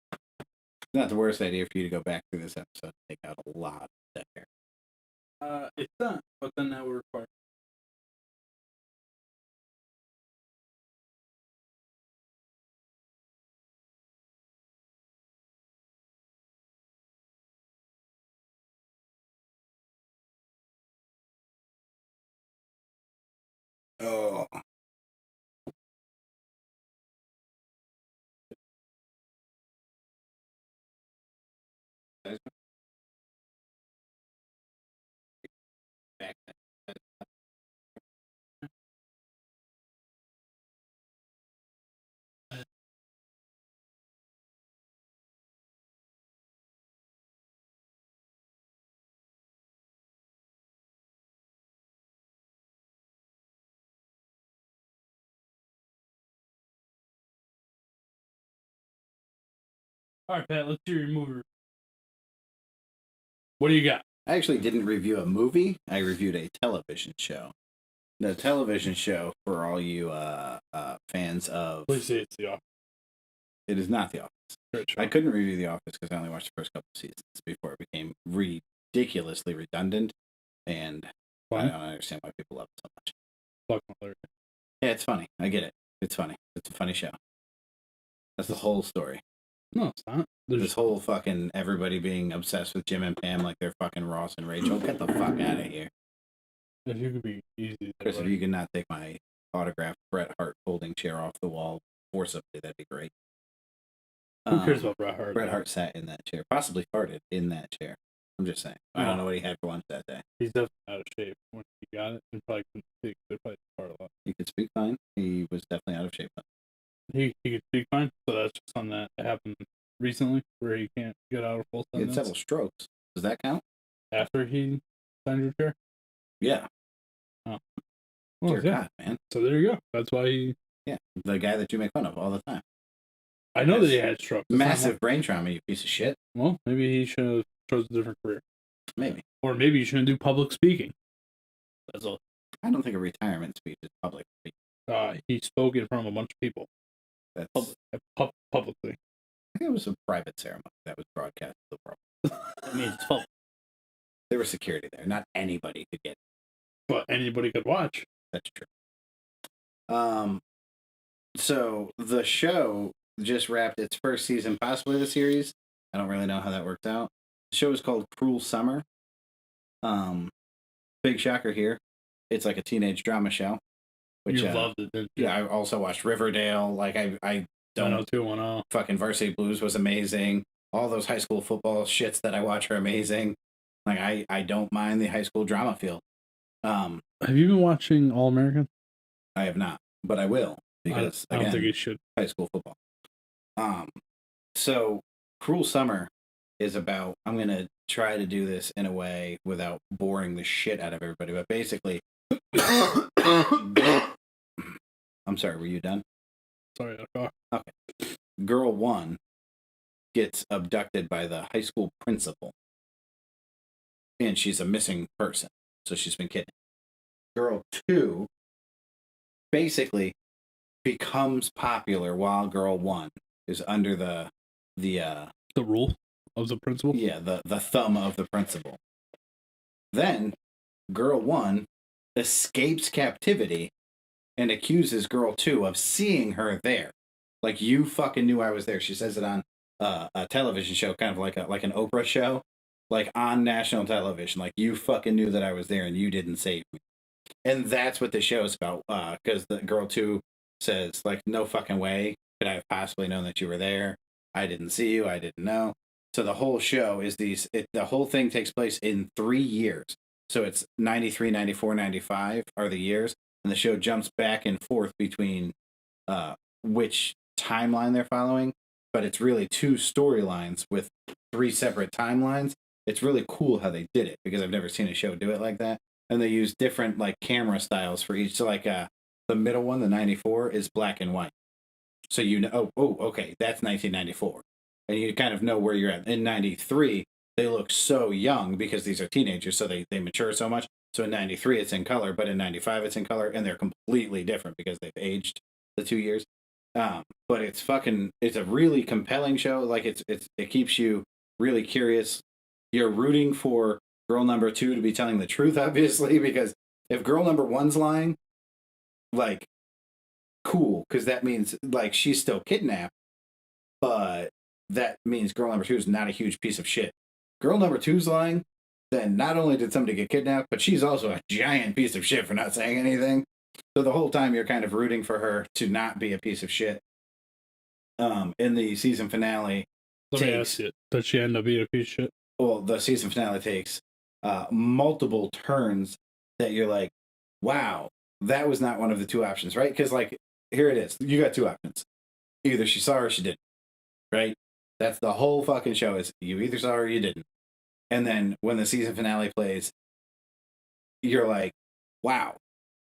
It's not the worst idea for you to go back through this episode and take out a lot of dead air. It's not, but then that would require All right, Pat, let's hear your movie. What do you got? I actually didn't review a movie. I reviewed a television show. The television show, for all you fans of... Please say it's The Office. It is not The Office. Great show. I couldn't review The Office because I only watched the first couple seasons before it became ridiculously redundant, and I don't understand why people love it so much. Fucking hilarious. Yeah, it's funny. I get it. It's funny. It's a funny show. That's the whole story. No, it's not. This whole fucking everybody being obsessed with Jim and Pam like they're fucking Ross and Rachel. Get the fuck out of here. If you could be easy. Chris, if you could not take my autographed Bret Hart folding chair off the wall forcibly, that'd be great. Who cares about Bret Hart? Bret Hart sat in that chair, possibly farted in that chair. I'm just saying. I don't know what he had for lunch that day. He's definitely out of shape. When he got it, he probably couldn't speak. They probably part a lot. He could speak fine. He was definitely out of shape. He could speak fine. So that's just something that happened recently where he can't get out of full He had sentence. several strokes. Does that count? After he signed your chair? Yeah. Oh. Dear Well, yeah. God, man. So there you go. That's why he... Yeah. The guy that you make fun of all the time. I know that he had stroke. Massive brain trauma, you piece of shit. Well, maybe he should have chose a different career. Maybe. Or maybe you shouldn't do public speaking. That's all. I don't think a retirement speech is public speaking. He spoke in front of a bunch of people. That's Publicly. I think it was a private ceremony that was broadcast to the world. That means it's public. There was security there. Not anybody could get it. But anybody could watch. That's true. So the show just wrapped its first season, possibly the series. I don't really know how that worked out. The show is called Cruel Summer. Big shocker here. It's like a teenage drama show. Which, You loved it, didn't you? Yeah, I also watched Riverdale. Like, I don't... 90210. Fucking Varsity Blues was amazing. All those high school football shits that I watch are amazing. Like, I don't mind the high school drama field. Have you been watching All American? I have not, but I will. Because, I don't again, think you should. high school football. So Cruel Summer is about... I'm going to try to do this in a way without boring the shit out of everybody, but basically... I'm sorry, were you done? Sorry, okay. Girl 1 gets abducted by the high school principal. And she's a missing person. So she's been kidnapped. Girl 2 basically becomes popular while Girl 1 is under the rule of the principal? Yeah, the thumb of the principal. Then Girl 1 escapes captivity and accuses Girl 2 of seeing her there. Like, you fucking knew I was there. She says it on a television show, kind of like an Oprah show, like on national television. Like, you fucking knew that I was there and you didn't save me. And that's what the show's about, because the Girl 2 says, like, no fucking way could I have possibly known that you were there. I didn't see you. I didn't know. So the whole show is the whole thing takes place in 3 years. So it's 93, 94, 95 are the years. And the show jumps back and forth between which timeline they're following. But it's really 2 storylines with 3 separate timelines. It's really cool how they did it, because I've never seen a show do it like that. And they use different, like, camera styles for each. So, like, the middle one, the 94, is black and white. So you know, okay, that's 1994. And you kind of know where you're at. In 93, they look so young because these are teenagers, so they mature so much. So in 93, it's in color, but in 95, it's in color, and they're completely different because they've aged the 2 years. But it's a really compelling show. Like, it keeps you really curious. You're rooting for girl number 2 to be telling the truth, obviously, because if girl number 1's lying, like, cool, because that means, like, she's still kidnapped, but that means girl number 2 is not a huge piece of shit. Girl number 2's lying, then not only did somebody get kidnapped, but she's also a giant piece of shit for not saying anything. So the whole time you're kind of rooting for her to not be a piece of shit. In the season finale, Let me ask you, does she end up being a piece of shit? Well, the season finale takes multiple turns that you're like, wow, that was not one of the 2 options, right? Because, like, here it is. You got 2 options. Either she saw her or she didn't, right? That's the whole fucking show, is you either saw her or you didn't. And then when the season finale plays, you're like, wow,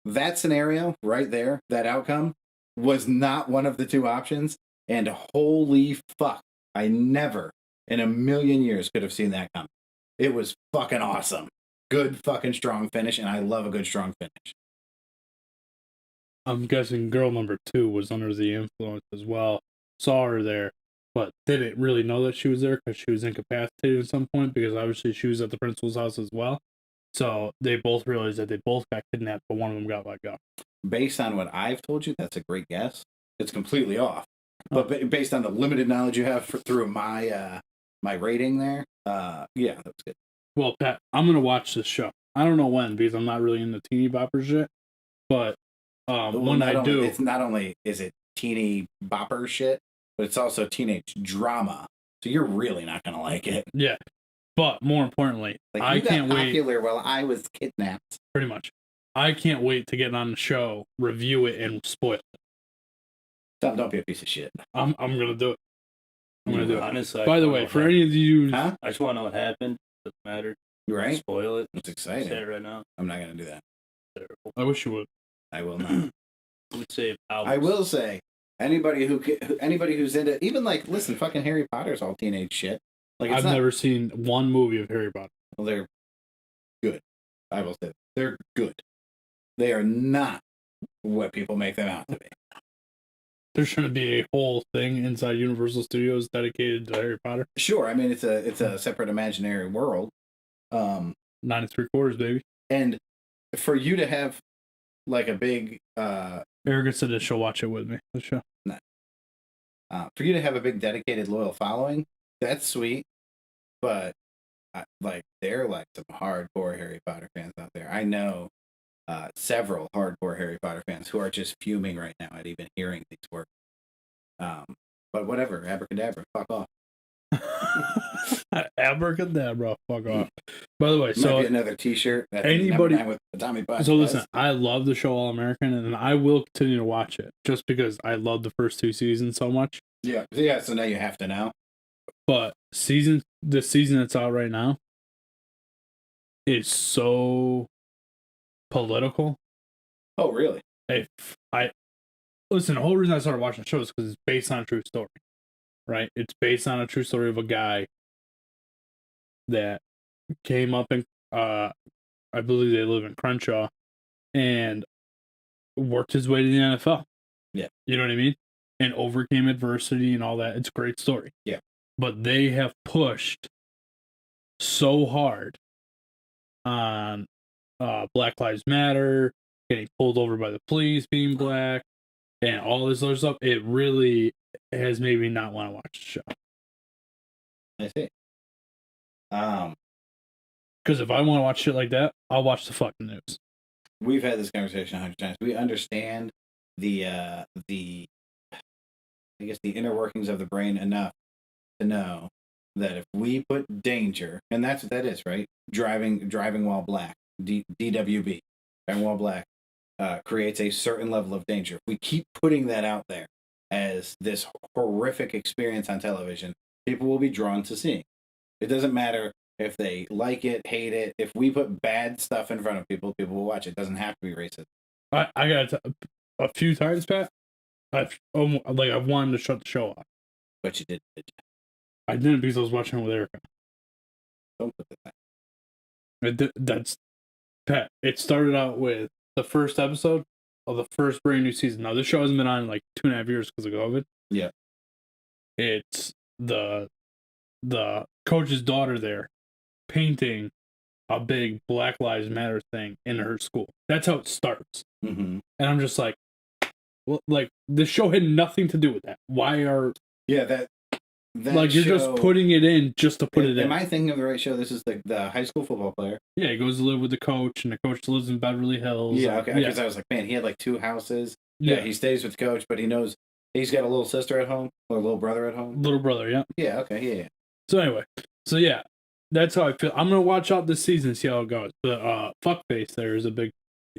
that scenario right there, that outcome, was not one of the 2 options. And holy fuck, I never in a million years could have seen that coming. It was fucking awesome. Good fucking strong finish, and I love a good strong finish. I'm guessing girl number 2 was under the influence as well. Saw her there, but didn't really know that she was there because she was incapacitated at some point, because obviously she was at the principal's house as well. So they both realized that they both got kidnapped, but one of them got let go. Based on what I've told you, that's a great guess. It's completely off. But based on the limited knowledge you have through my my rating there, yeah, that was good. Well, Pat, I'm going to watch this show. I don't know when, because I'm not really into teeny boppers yet. But when I do... It's not only is it teeny bopper shit, but it's also teenage drama. So you're really not going to like it. Yeah. But more importantly, like, I can't wait... popular while I was kidnapped. Pretty much. I can't wait to get on the show, review it, and spoil it. Don't be a piece of shit. I'm going to do it. I'm going to do it. Honestly, by the way, for any of you... I just want to know what happened. Doesn't matter. Right? Spoil it. It's exciting. Say it right now. I'm not going to do that. Terrible. I wish you would. I will not. I would say hours. I will say, anybody who's into, even like, listen, fucking Harry Potter's all teenage shit. Like, I've never seen one movie of Harry Potter. Well, they're good. I will say they're good. They are not what people make them out to be. There shouldn't be a whole thing inside Universal Studios dedicated to Harry Potter. Sure, I mean it's a separate imaginary world. 9 3/4, baby. And for you to have like a big Erica said that she'll watch it with me. The show. No. For you to have a big dedicated loyal following, that's sweet. But like there are like some hardcore Harry Potter fans out there. I know several hardcore Harry Potter fans who are just fuming right now at even hearing these words. But whatever, abracadabra, fuck off. Abracadabra, fuck off. By the way, Might so be another T-shirt. Anybody with the Tommy Podcast. So listen, I love the show All American, and I will continue to watch it just because I love the first 2 seasons so much. Yeah. So now you have to know. But the season that's out right now is so political. Oh, really? Listen, the whole reason I started watching the show is because it's based on a true story, right? It's based on a true story of a guy that came up in, I believe they live in Crenshaw, and worked his way to the NFL. Yeah. You know what I mean? And overcame adversity and all that. It's a great story. Yeah. But they have pushed so hard on Black Lives Matter, getting pulled over by the police, being black, and all this other stuff. It really has made me not want to watch the show. I see. Because if I want to watch shit like that, I'll watch the fucking news. We've had this conversation 100 times. We understand the I guess the inner workings of the brain enough to know that if we put danger, and that's what that is, right? Driving while black, DWB, driving while black, creates a certain level of danger. If we keep putting that out there as this horrific experience on television, people will be drawn to seeing. It doesn't matter if they like it, hate it. If we put bad stuff in front of people, people will watch it. It doesn't have to be racist. I got a few times, Pat. I've wanted to shut the show off. But you did you? I didn't because I was watching it with Erica. Don't put that. That's Pat. It started out with the first episode of the first brand new season. Now this show hasn't been on like 2.5 years because of COVID. Yeah. It's the coach's daughter there painting a big Black Lives Matter thing in her school. That's how it starts. Mm-hmm. And I'm just like, well, like the show had nothing to do with that. Why are that like you're just putting it in just to put it in? Am I thinking of the right show? This is the high school football player. Yeah, he goes to live with the coach, and the coach lives in Beverly Hills. Yeah, okay. Because I was like, man, he had like 2 houses. Yeah, he stays with the coach, but he knows he's got a little sister at home or a little brother at home. Little brother, yeah. Yeah, okay, yeah. So anyway, that's how I feel. I'm gonna watch out this season and see how it goes. But Fuckface there is a big.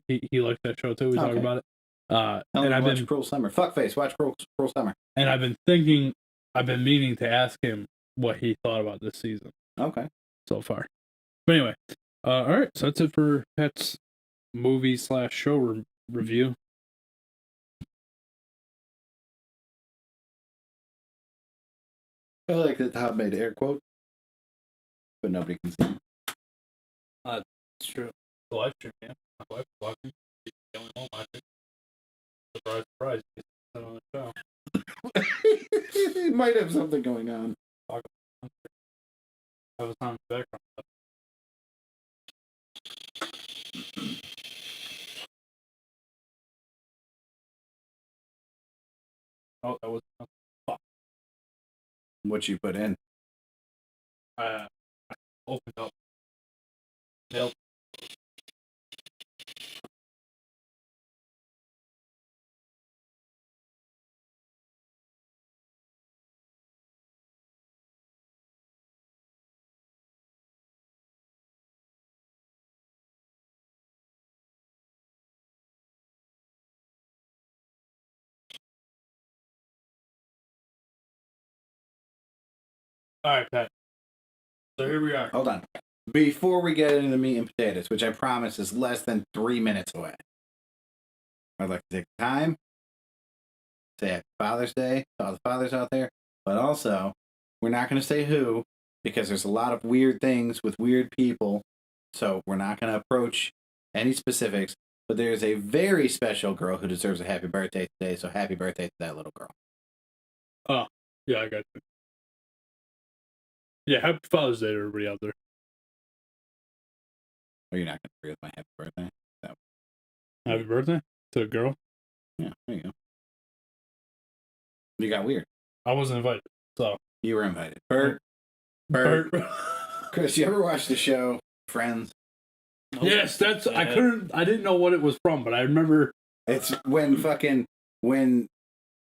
He likes that show too. We talk about it. And I've been Cruel Summer. Fuckface, watch Cruel Summer. And I've been meaning to ask him what he thought about this season. Okay. So far, but anyway, all right. So that's it for Pet's movie/show review. I like that Tom made air quote, but nobody can see. It's true. The live stream, yeah. My wife was watching. She's the only one watching. Surprise, surprise. He's on the show. He might have something going on. I was on the background. Oh, that was fuck. What you put in? I opened up. Nailed. All right, Pat. So here we are. Hold on. Before we get into the meat and potatoes, which I promise is less than 3 minutes away, I'd like to take time, say Happy Father's Day to all the fathers out there, but also, we're not going to say who, because there's a lot of weird things with weird people, so we're not going to approach any specifics, but there's a very special girl who deserves a happy birthday today, so happy birthday to that little girl. Oh, yeah, I got you. Yeah, happy Father's Day to everybody out there. Are you not going to agree with my happy birthday? Happy birthday to the girl. Yeah, there you go. You got weird. I wasn't invited, so. You were invited. Bert. Chris, you ever watch the show Friends? Nope. Yes, that's. I didn't know what it was from, but I remember. It's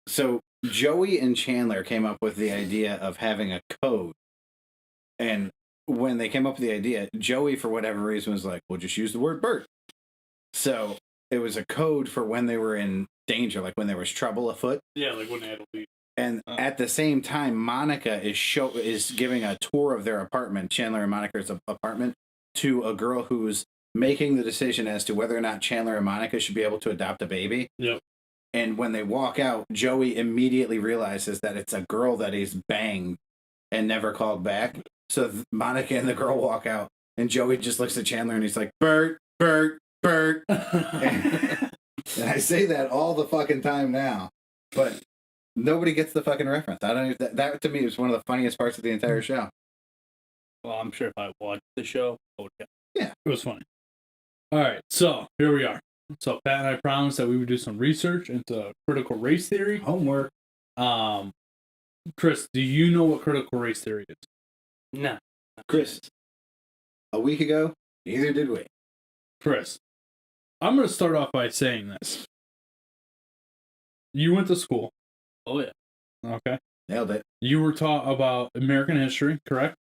so Joey and Chandler came up with the idea of having a code. And when they came up with the idea, Joey, for whatever reason, was like, well, just use the word Bert. So it was a code for when they were in danger, like when there was trouble afoot. Yeah, like when they had to leave. And at the same time, Monica is giving a tour of their apartment, Chandler and Monica's apartment, to a girl who's making the decision as to whether or not Chandler and Monica should be able to adopt a baby. Yep. And when they walk out, Joey immediately realizes that it's a girl that he's banged and never called back. So Monica and the girl walk out, and Joey just looks at Chandler and he's like, Bert, Bert, Bert. And I say that all the fucking time now, but nobody gets the fucking reference. I don't even, that to me was one of the funniest parts of the entire show. Well, I'm sure if I watched the show, I would. Yeah, it was funny. All right, so here we are. So Pat and I promised that we would do some research into critical race theory. Homework. Chris, do you know what critical race theory is? No. Chris, a week ago, neither did we. Chris, I'm going to start off by saying this. You went to school. Oh, yeah. Okay. Nailed it. You were taught about American history, correct?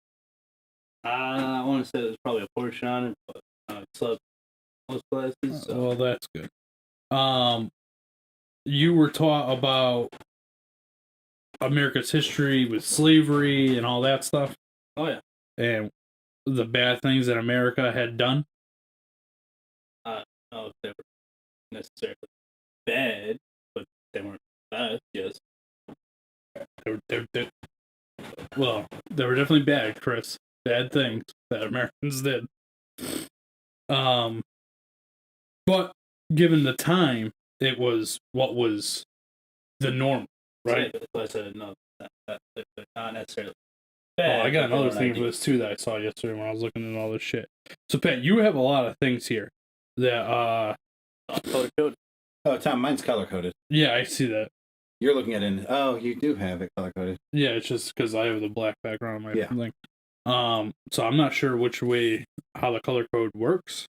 I want to say there's probably a portion on it, but I slept most classes. So. Well, that's good. You were taught about America's history with slavery and all that stuff. Oh, yeah. And the bad things that America had done. I don't know if they were necessarily bad, but they weren't bad, yes. Well, they were definitely bad, Chris. Bad things that Americans did. But given the time, it was what was the norm, right? So I said no, not necessarily bad. Oh, I got another thing for this too that I saw yesterday when I was looking at all this shit. So Pat, you have a lot of things here that color coded. Oh, Tom, mine's color coded. Yeah, I see that. You're looking at it. Oh, you do have it color coded. Yeah, it's just because I have the black background on my thing. So I'm not sure how the color code works,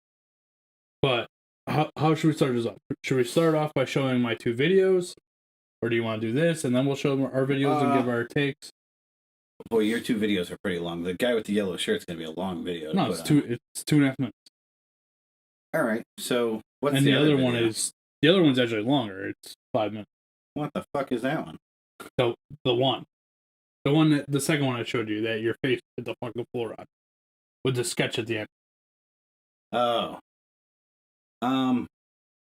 but how should we start this off? Should we start off by showing my 2 videos, or do you want to do this and then we'll show our videos and give our takes? Boy, your 2 videos are pretty long. The guy with the yellow shirt's gonna be a long video. No, it's 2.5 minutes. All right. So what's and the other video? one is the other one's actually longer. It's 5 minutes. What the fuck is that one? The second one I showed you that your face hit the fucking floor on, with the sketch at the end. Oh.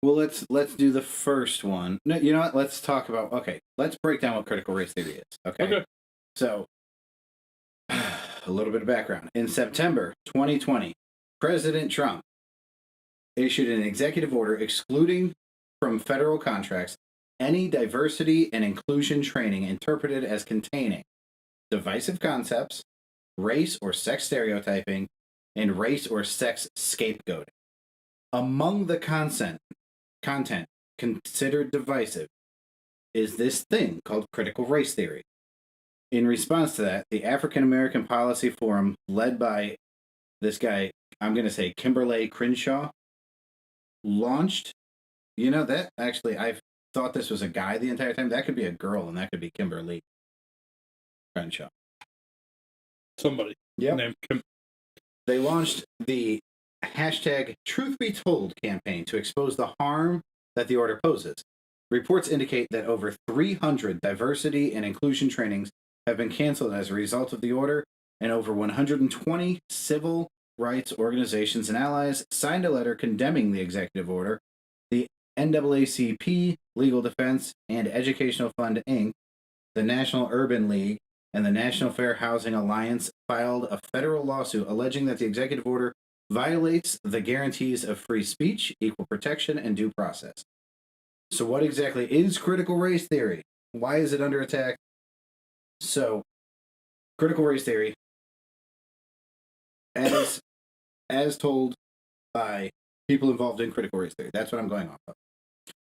Well, let's do the first one. No, you know what? Let's talk about. Okay, let's break down what critical race theory is. Okay. So a little bit of background. In September 2020, President Trump issued an executive order excluding from federal contracts any diversity and inclusion training interpreted as containing divisive concepts, race or sex stereotyping, and race or sex scapegoating. Among the content considered divisive is this thing called critical race theory. In response to that, the African American Policy Forum, led by this guy, I'm going to say Kimberly Crenshaw, launched, that actually, I've thought this was a guy the entire time. That could be a girl, and that could be Kimberly Crenshaw. Somebody. Yep. Named Kim. They launched the hashtag Truth Be Told campaign to expose the harm that the order poses. Reports indicate that over 300 diversity and inclusion trainings have been canceled as a result of the order, and over 120 civil rights organizations and allies signed a letter condemning the executive order. The NAACP, Legal Defense and Educational Fund, Inc., the National Urban League, and the National Fair Housing Alliance filed a federal lawsuit alleging that the executive order violates the guarantees of free speech, equal protection, and due process. So what exactly is critical race theory? Why is it under attack? So, critical race theory, as told by people involved in critical race theory, that's what I'm going off of.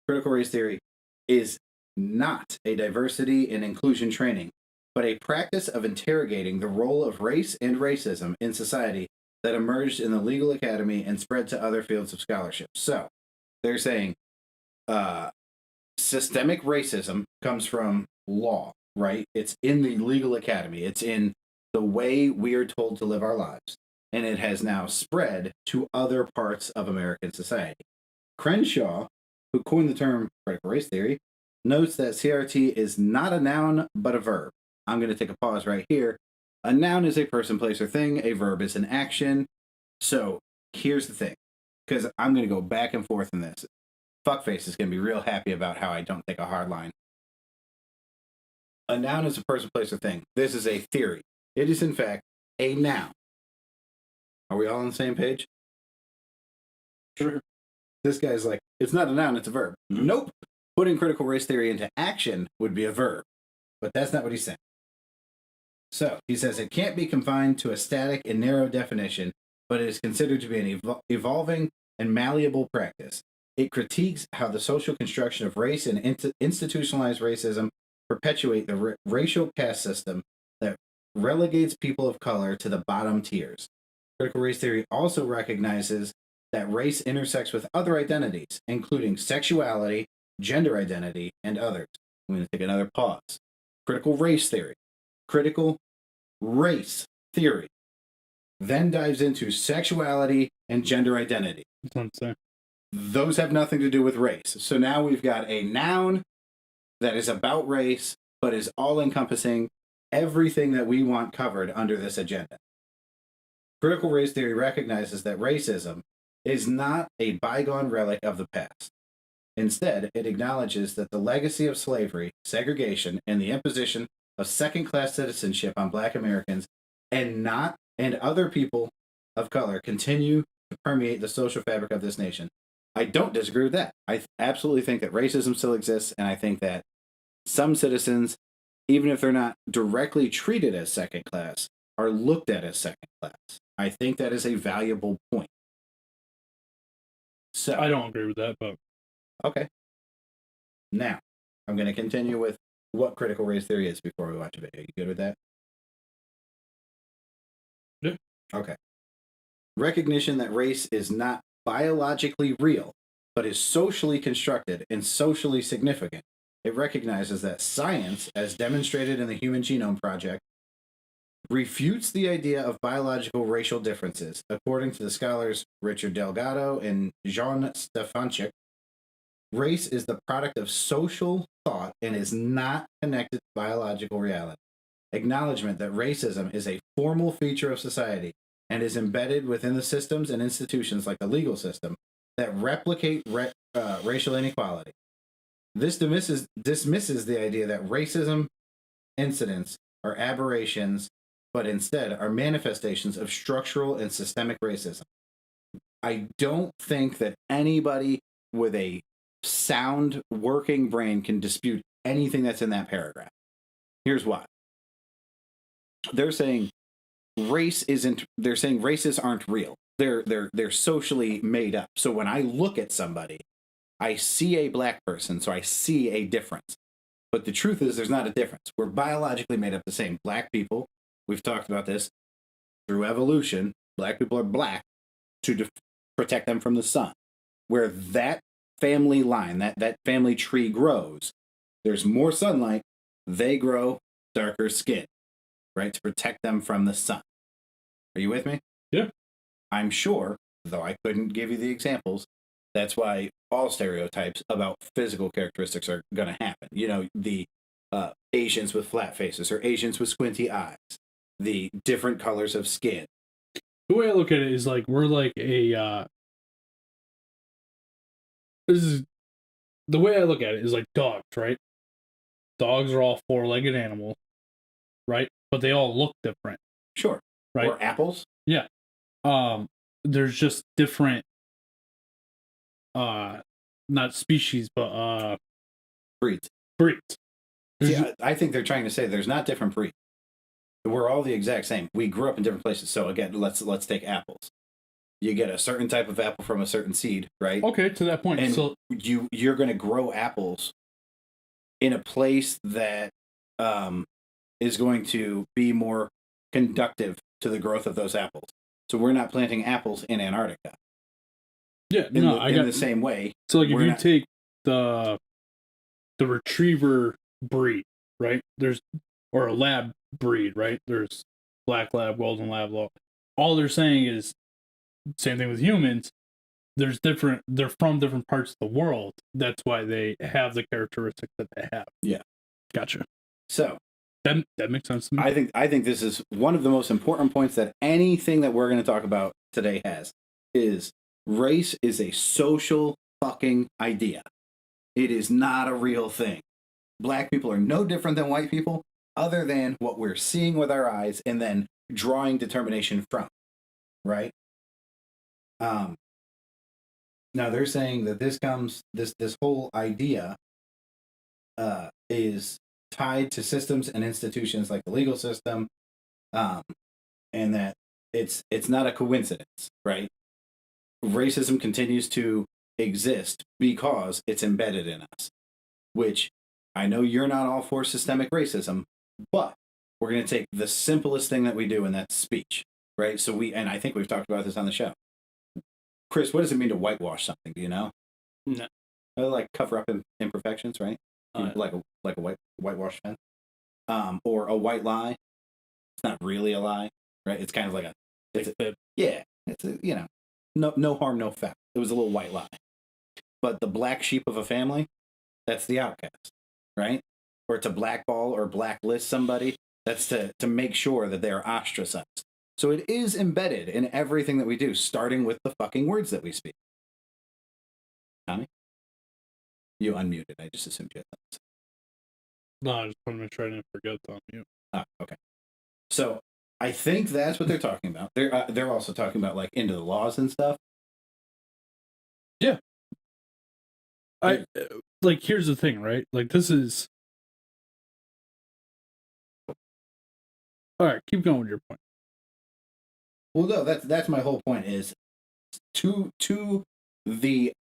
Critical race theory is not a diversity and inclusion training, but a practice of interrogating the role of race and racism in society that emerged in the legal academy and spread to other fields of scholarship. So, they're saying systemic racism comes from law, right? It's in the legal academy. It's in the way we are told to live our lives. And it has now spread to other parts of American society. Crenshaw, who coined the term critical race theory, notes that CRT is not a noun, but a verb. I'm going to take a pause right here. A noun is a person, place, or thing. A verb is an action. So here's the thing, because I'm going to go back and forth in this. Fuckface is going to be real happy about how I don't take a hard line. A noun is a person, place, or thing. This is a theory. It is, in fact, a noun. Are we all on the same page? Sure. This guy's like, it's not a noun, it's a verb. Nope. Putting critical race theory into action would be a verb. But that's not what he's saying. So, he says it can't be confined to a static and narrow definition, but it is considered to be an evolving and malleable practice. It critiques how the social construction of race and institutionalized racism perpetuate the racial caste system that relegates people of color to the bottom tiers. Critical race theory also recognizes that race intersects with other identities, including sexuality, gender identity, and others. I'm going to take another pause. Critical race theory. Critical race theory then dives into sexuality and gender identity. That's what I'm saying. Those have nothing to do with race. So now we've got a noun that is about race, but is all-encompassing everything that we want covered under this agenda. Critical race theory recognizes that racism is not a bygone relic of the past. Instead, it acknowledges that the legacy of slavery, segregation, and the imposition of second-class citizenship on Black Americans and other people of color continue to permeate the social fabric of this nation. I don't disagree with that. I absolutely think that racism still exists, and I think that some citizens, even if they're not directly treated as second class, are looked at as second class. I think that is a valuable point. So I don't agree with that, but okay. Now, I'm going to continue with what critical race theory is before we watch a video. You good with that? Yeah. Okay. Recognition that race is not biologically real, but is socially constructed and socially significant. It recognizes that science, as demonstrated in the Human Genome Project, refutes the idea of biological racial differences. According to the scholars Richard Delgado and Jean Stefanchik, race is the product of social thought and is not connected to biological reality. Acknowledgement that racism is a formal feature of society and is embedded within the systems and institutions like the legal system that replicate racial inequality. This dismisses the idea that racism incidents are aberrations, but instead are manifestations of structural and systemic racism. I don't think that anybody with a sound working brain can dispute anything that's in that paragraph. Here's why. They're saying races aren't real. They're socially made up. So when I look at somebody, I see a black person, so I see a difference. But the truth is there's not a difference. We're biologically made up the same. Black people, we've talked about this, through evolution, black people are black to protect them from the sun. Where that family line, that family tree grows, there's more sunlight, they grow darker skin, right, to protect them from the sun. Are you with me? Yeah. I'm sure, though I couldn't give you the examples, that's why all stereotypes about physical characteristics are going to happen. You know, the Asians with flat faces or Asians with squinty eyes, the different colors of skin. The way I look at it is like we're like a this is the way I look at it is like dogs, right? Dogs are all four-legged animals, right? But they all look different. Sure. Right? Or apples. Yeah. There's just different not species, but breeds. There's See, I think they're trying to say there's not different breeds. We're all the exact same. We grew up in different places. So again, let's take apples. You get a certain type of apple from a certain seed, right? Okay, to that point. And so you're going to grow apples in a place that is going to be more conductive to the growth of those apples. So we're not planting apples in Antarctica. Yeah, in the same way. So like if you take the retriever breed, right? Or a lab breed, right? There's black lab, golden lab. All they're saying is same thing with humans. They're from different parts of the world. That's why they have the characteristics that they have. Yeah. Gotcha. So that makes sense to me. I think this is one of the most important points that anything that we're going to talk about today has is race is a social fucking idea. It is not a real thing. Black people are no different than white people, other than what we're seeing with our eyes and then drawing determination from, right? Now they're saying that this whole idea is tied to systems and institutions like the legal system, and that it's not a coincidence, right? Racism continues to exist because it's embedded in us, which I know you're not all for systemic racism, but we're going to take the simplest thing that we do, and that's speech, right? So and I think we've talked about this on the show. Chris, what does it mean to whitewash something? Do you know? No. Like cover up imperfections, right? Like a whitewash fence, or a white lie. It's not really a lie, right? It's kind of like it's a no harm, no foul. It was a little white lie. But the black sheep of a family, that's the outcast, right? Or to blackball or blacklist somebody, that's to make sure that they're ostracized. So it is embedded in everything that we do, starting with the fucking words that we speak. Tommy? You unmuted. I just assumed you had thoughts. No, I just want to make sure I didn't forget to unmute. Ah, okay. So I think that's what they're talking about. They're also talking about like into the laws and stuff. Yeah. Here's the thing, right? Like this is. All right, keep going with your point. Well, no, that's my whole point. Is to the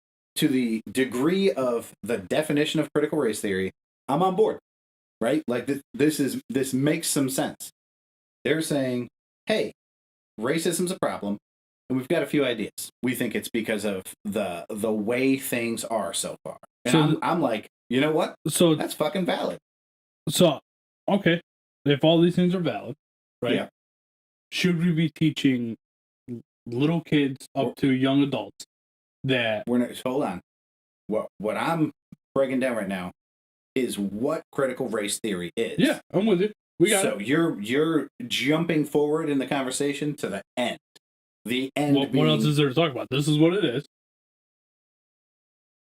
degree of the definition of critical race theory, I'm on board, right? Like this makes some sense. They're saying, hey, racism's a problem, and we've got a few ideas. We think it's because of the way things are so far. And so I'm like, you know what? So that's fucking valid. So, okay, if all these things are valid, right? Yeah. Should we be teaching little kids up to young adults that hold on. What I'm breaking down right now is what critical race theory is. Yeah, I'm with you. We got it. So you're jumping forward in the conversation to the end. The end. What else is there to talk about? This is what it is.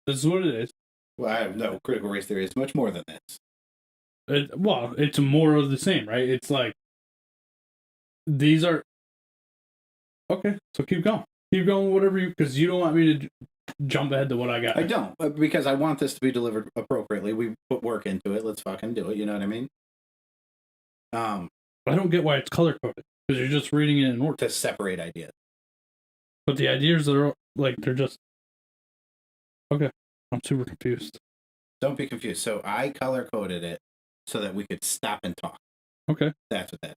This is what it is. Well, I know critical race theory is much more than this. It's more of the same, right? It's like these are okay. So keep going. Keep going. Whatever you, because you don't want me to jump ahead to what I got. I don't, because I want this to be delivered appropriately. We put work into it. Let's fucking do it. You know what I mean? I don't get why it's color coded, because you're just reading it in order to separate ideas. But the ideas are like they're just okay. I'm super confused. Don't be confused. So I color coded it so that we could stop and talk. Okay. That's what that is.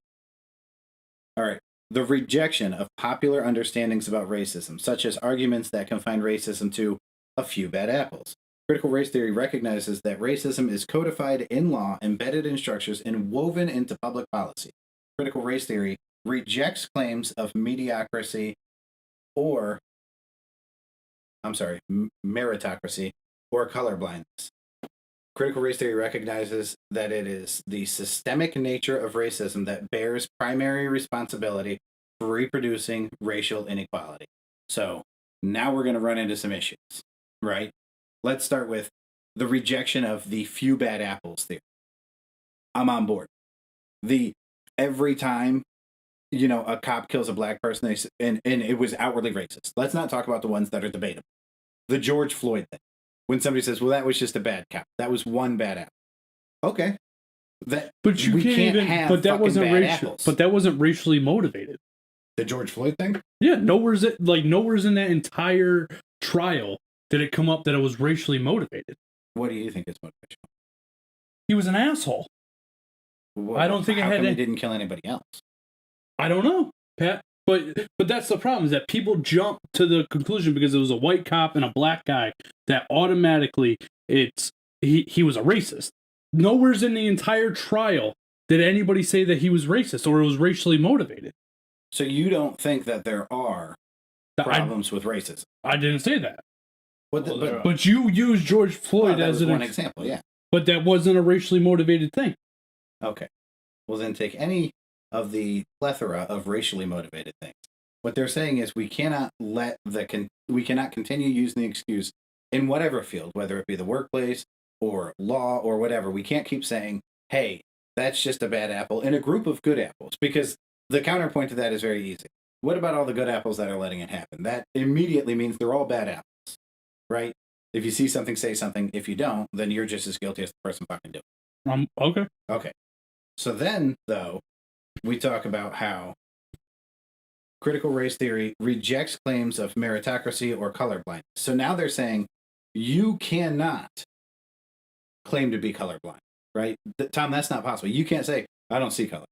All right. The rejection of popular understandings about racism, such as arguments that confine racism to a few bad apples. Critical race theory recognizes that racism is codified in law, embedded in structures, and woven into public policy. Critical race theory rejects claims of meritocracy or colorblindness. Critical race theory recognizes that it is the systemic nature of racism that bears primary responsibility for reproducing racial inequality. So now we're going to run into some issues, right? Let's start with the rejection of the few bad apples theory. I'm on board. Every time, a cop kills a black person and it was outwardly racist. Let's not talk about the ones that are debatable. The George Floyd thing. When somebody says, well, that was just a bad cop. That was one bad apple. Okay. But you can't even have but that wasn't racial. But that wasn't racially motivated. The George Floyd thing? Yeah, nowhere's in that entire trial did it come up that it was racially motivated. What do you think is motivational? He was an asshole. Well, I don't think he didn't kill anybody else. I don't know, Pat. But that's the problem, is that people jump to the conclusion because it was a white cop and a black guy that automatically he was a racist. Nowhere's in the entire trial did anybody say that he was racist or it was racially motivated. So you don't think that there are problems with racism? I didn't say that. But you used George Floyd as one example, yeah. But that wasn't a racially motivated thing. Okay. Well, then take any of the plethora of racially motivated things. What they're saying is we cannot continue using the excuse in whatever field, whether it be the workplace or law or whatever. We can't keep saying, hey, that's just a bad apple in a group of good apples, because the counterpoint to that is very easy. What about all the good apples that are letting it happen? That immediately means they're all bad apples, right? If you see something, say something. If you don't, then you're just as guilty as the person fucking doing it. Okay. Okay. So then, though, we talk about how critical race theory rejects claims of meritocracy or colorblindness. So now they're saying you cannot claim to be colorblind, right? Tom, that's not possible. You can't say, I don't see color.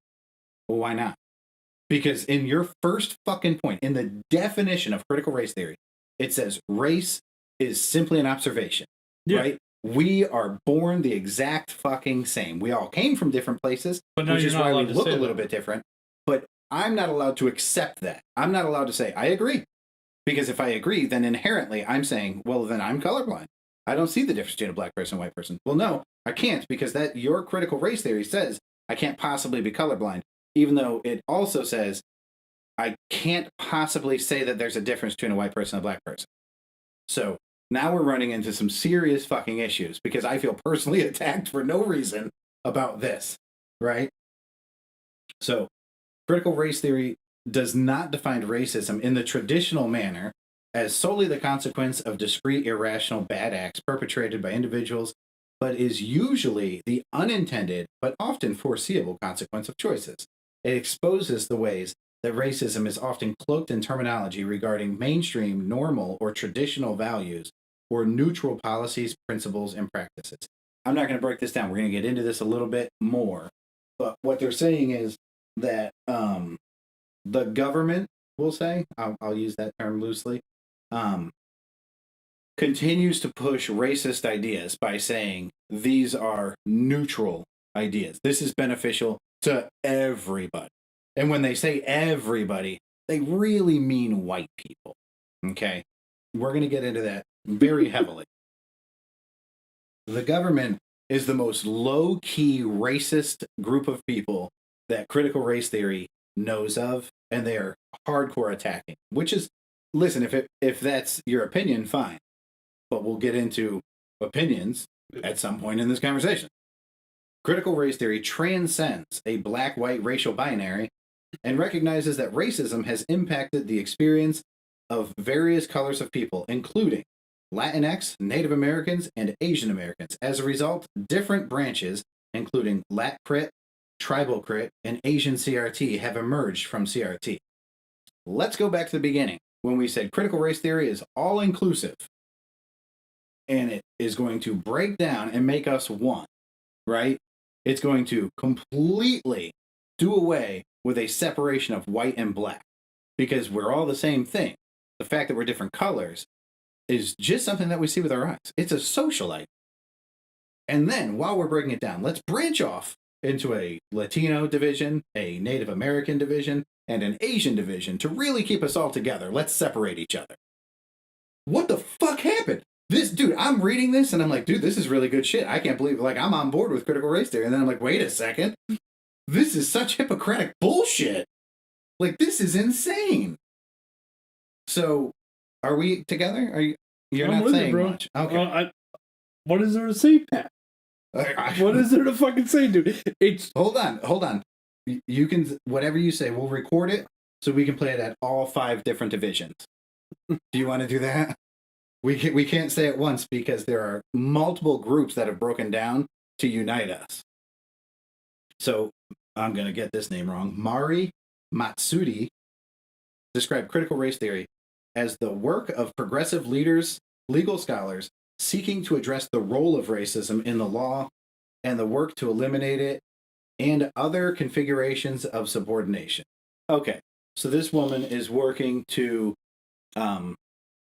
Well, why not? Because in your first fucking point, in the definition of critical race theory, it says race is simply an observation, right? We are born the exact fucking same. We all came from different places, which is why we look a little bit different. But I'm not allowed to accept that. I'm not allowed to say, I agree. Because if I agree, then inherently I'm saying, well, then I'm colorblind. I don't see the difference between a black person and a white person. Well, no, I can't, because that your critical race theory says I can't possibly be colorblind, even though it also says I can't possibly say that there's a difference between a white person and a black person. So now we're running into some serious fucking issues because I feel personally attacked for no reason about this, right? So critical race theory does not define racism in the traditional manner as solely the consequence of discrete, irrational bad acts perpetrated by individuals, but is usually the unintended but often foreseeable consequence of choices. It exposes the ways that racism is often cloaked in terminology regarding mainstream, normal, or traditional values, or neutral policies, principles, and practices. I'm not going to break this down. We're going to get into this a little bit more. But what they're saying is that the government, we'll say, I'll use that term loosely, continues to push racist ideas by saying these are neutral ideas. This is beneficial to everybody. And when they say everybody, they really mean white people. Okay? We're going to get into that very heavily. The government is the most low-key racist group of people that critical race theory knows of, and they're hardcore attacking. Which is, listen, if that's your opinion, fine. But we'll get into opinions at some point in this conversation. Critical race theory transcends a black-white racial binary and recognizes that racism has impacted the experience of various colors of people, including Latinx, Native Americans, and Asian Americans. As a result, different branches, including Lat Crit, Tribal Crit, and Asian CRT, have emerged from CRT. Let's go back to the beginning when we said critical race theory is all inclusive, and it is going to break down and make us one, right? It's going to completely do away with a separation of white and black because we're all the same thing. The fact that we're different colors is just something that we see with our eyes. It's a social item. And then while we're breaking it down, let's branch off into a Latino division, a Native American division, and an Asian division to really keep us all together. Let's separate each other. What the fuck happened? This dude, I'm reading this and I'm like, dude, this is really good shit. I can't believe, like, I'm on board with critical race theory. And then I'm like, wait a second. This is such Hippocratic bullshit. Like, this is insane. So, are we together? Are you? You're I'm not with saying it, bro. much. Okay. What is there to say, Pat? What is there to fucking say, dude? It's Hold on. You can, whatever you say, we'll record it so we can play it at all 5 different divisions. Do you want to do that? We can't say it once because there are multiple groups that have broken down to unite us. So I'm going to get this name wrong. Mari Matsudi described critical race theory as the work of progressive leaders, legal scholars, seeking to address the role of racism in the law and the work to eliminate it and other configurations of subordination. Okay, so this woman is working to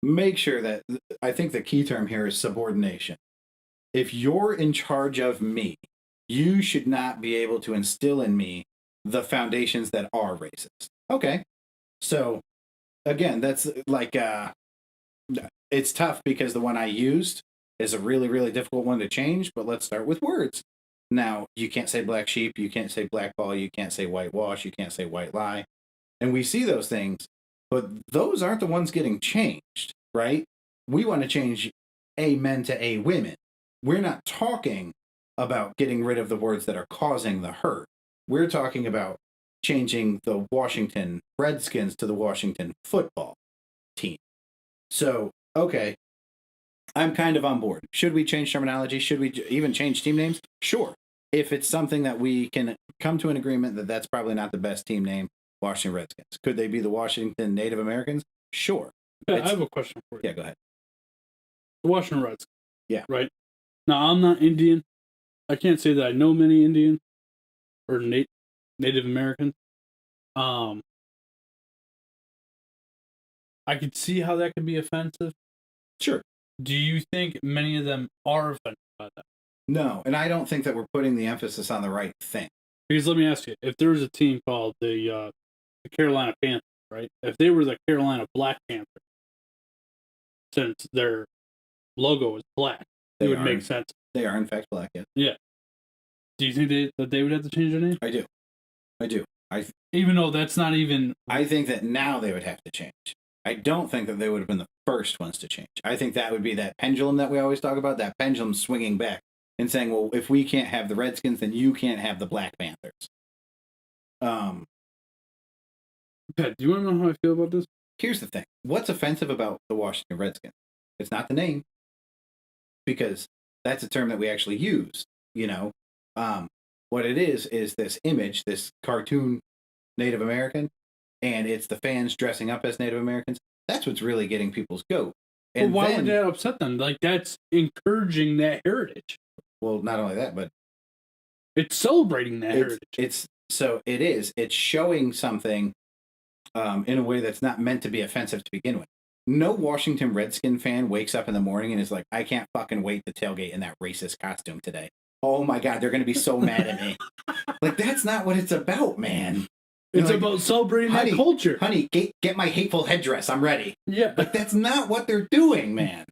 make sure that, I think the key term here is subordination. If you're in charge of me, you should not be able to instill in me the foundations that are racist. Okay, so again, that's like, it's tough because the one I used is a really, really difficult one to change, but let's start with words. Now, you can't say black sheep, you can't say blackball, you can't say whitewash, you can't say white lie. And we see those things, but those aren't the ones getting changed, right? We want to change A men to A women. We're not talking about getting rid of the words that are causing the hurt. We're talking about changing the Washington Redskins to the Washington football team. So, okay, I'm kind of on board. Should we change terminology? Should we even change team names? Sure. If it's something that we can come to an agreement that that's probably not the best team name, Washington Redskins. Could they be the Washington Native Americans? Sure. I have a question for you. Yeah, go ahead. The Washington Redskins. Yeah. Right? Now, I'm not Indian. I can't say that I know many Indians or Native Americans. I could see how that could be offensive. Sure. Do you think many of them are offended by that? No, and I don't think that we're putting the emphasis on the right thing. Because let me ask you, if there was a team called the Carolina Panthers, right? If they were the Carolina Black Panthers, since their logo is black, it would make sense. They are, in fact, black, yes. Yeah. Do you think that they would have to change their name? I do. Even though that's not even... I think that now they would have to change. I don't think that they would have been the first ones to change. I think that would be that pendulum that we always talk about, that pendulum swinging back and saying, well, if we can't have the Redskins, then you can't have the Black Panthers. Pat, do you want to know how I feel about this? Here's the thing. What's offensive about the Washington Redskins? It's not the name, because that's a term that we actually use, you know. What it is this image, this cartoon Native American, and it's the fans dressing up as Native Americans. That's what's really getting people's goat. And why would that upset them? Like, that's encouraging that heritage. Well, not only that, but it's celebrating that heritage. It's showing something in a way that's not meant to be offensive to begin with. No Washington Redskin fan wakes up in the morning and is like, I can't fucking wait to tailgate in that racist costume today. Oh my God, they're going to be so mad at me. Like, that's not what it's about, man. It's like, about celebrating that culture. Honey, get my hateful headdress. I'm ready. Yeah. But that's not what they're doing, man.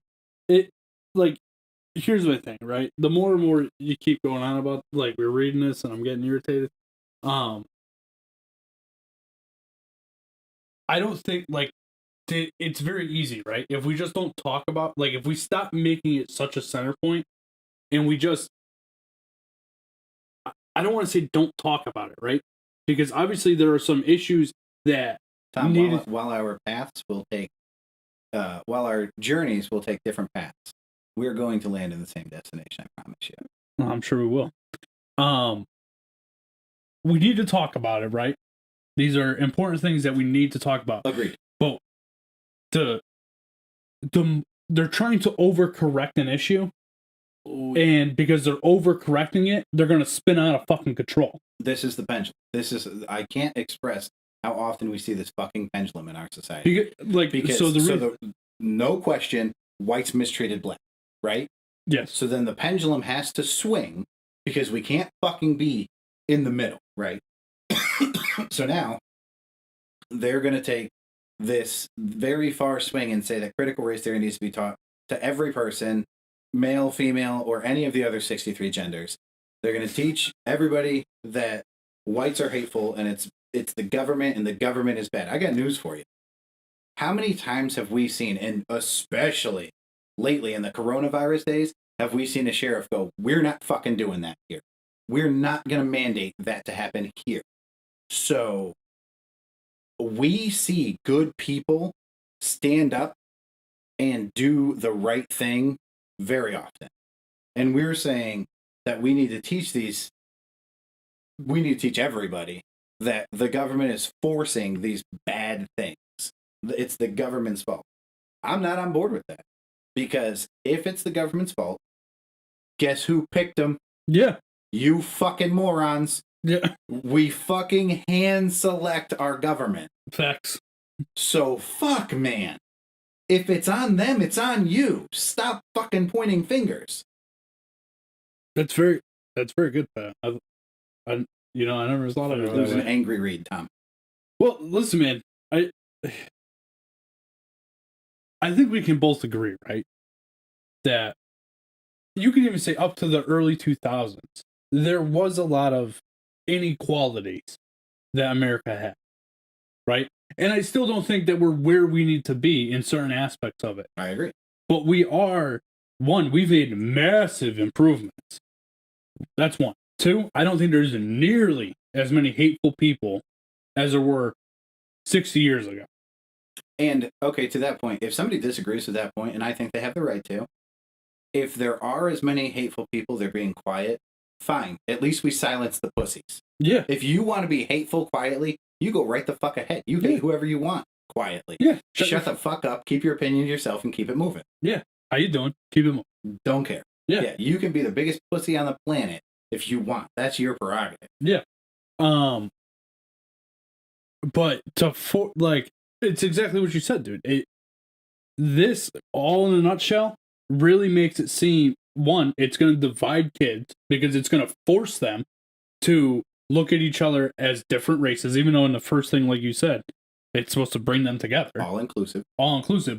Here's my thing, right? The more and more you keep going on about, like, we're reading this and I'm getting irritated. I don't think, like, it's very easy, right? If we just don't talk about, like, if we stop making it such a center point and we just, I don't want to say don't talk about it, right? because obviously there are some issues that Tom, needed. while our paths will take, while our journeys will take different paths, we're going to land in the same destination. I promise you. I'm sure we will. We need to talk about it, right? These are important things that we need to talk about. Agreed. But they're trying to overcorrect an issue, and because they're overcorrecting it, they're going to spin out of fucking control. This is the pendulum. I can't express how often we see this fucking pendulum in our society. No question, whites mistreated black, right? Yes. So then the pendulum has to swing because we can't fucking be in the middle, right? So now they're going to take this very far swing and say that critical race theory needs to be taught to every person, male, female, or any of the other 63 genders. They're going to teach everybody that whites are hateful and it's the government and the government is bad. I got news for you. How many times have we seen, and especially lately in the coronavirus days, have we seen a sheriff go, we're not fucking doing that here. We're not going to mandate that to happen here. So we see good people stand up and do the right thing very often. And we're saying that we need to teach everybody that the government is forcing these bad things. It's the government's fault. I'm not on board with that. Because if it's the government's fault, guess who picked them? Yeah. You fucking morons. Yeah. We fucking hand select our government. Facts. So fuck, man. If it's on them, it's on you. Stop fucking pointing fingers. That's very good, Pat. I never thought of it. It was an angry read, Tom. Well, listen, man. I think we can both agree, right? That you can even say up to the early 2000s, there was a lot of inequalities that America had, right? And I still don't think that we're where we need to be in certain aspects of it. I agree. But we've made massive improvements. That's one. Two, I don't think there's nearly as many hateful people as there were 60 years ago. And, okay, to that point, if somebody disagrees with that point, and I think they have the right to, if there are as many hateful people, they're being quiet, fine. At least we silence the pussies. Yeah. If you want to be hateful quietly, you go right the fuck ahead. You hate whoever you want quietly. Yeah. Shut the fuck up, keep your opinion to yourself, and keep it moving. Yeah. How you doing? Keep it moving. Don't care. Yeah. You can be the biggest pussy on the planet if you want. That's your prerogative. Yeah. But it's exactly what you said, dude. This, all in a nutshell, really makes it seem, one, it's going to divide kids because it's going to force them to look at each other as different races, even though in the first thing, like you said, it's supposed to bring them together. All inclusive.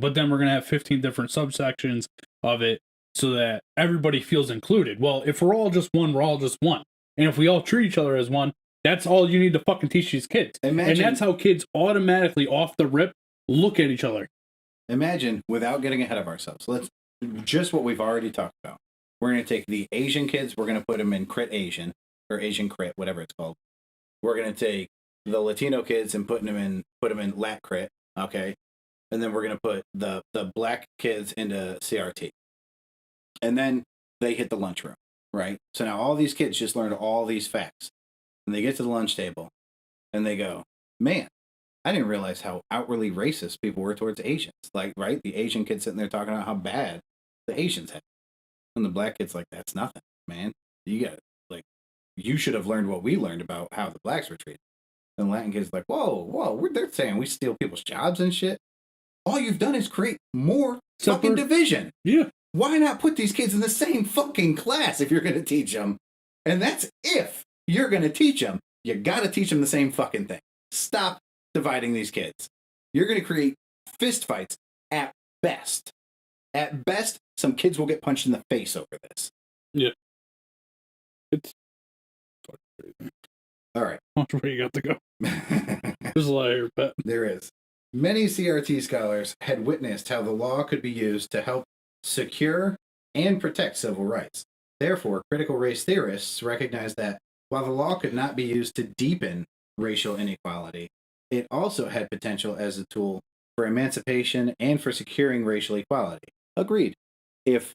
But then we're going to have 15 different subsections of it so that everybody feels included. Well, if we're all just one, we're all just one. And if we all treat each other as one, that's all you need to fucking teach these kids. And that's how kids automatically, off the rip, look at each other. Imagine, without getting ahead of ourselves, just what we've already talked about. We're going to take the Asian kids, we're going to put them in Crit Asian, or Asian Crit, whatever it's called. We're going to take the Latino kids and put them in Lat Crit, okay? And then we're going to put the black kids into CRT. And then they hit the lunchroom, right? So now all these kids just learned all these facts. And they get to the lunch table, and they go, man, I didn't realize how outwardly racist people were towards Asians. Like, right? The Asian kid sitting there talking about how bad the Asians had. And the black kid's like, that's nothing, man. You should have learned what we learned about how the blacks were treated. And the Latin kid's like, whoa, they're saying we steal people's jobs and shit. All you've done is create more fucking division. Yeah. Why not put these kids in the same fucking class if you're going to teach them? And that's if you're going to teach them. You got to teach them the same fucking thing. Stop dividing these kids. You're going to create fist fights at best. At best, some kids will get punched in the face over this. Yeah. It's all right. Where you got to go? There's a lot here, but there is. Many CRT scholars had witnessed how the law could be used to help secure and protect civil rights. Therefore, critical race theorists recognized that while the law could not be used to deepen racial inequality, it also had potential as a tool for emancipation and for securing racial equality. Agreed. If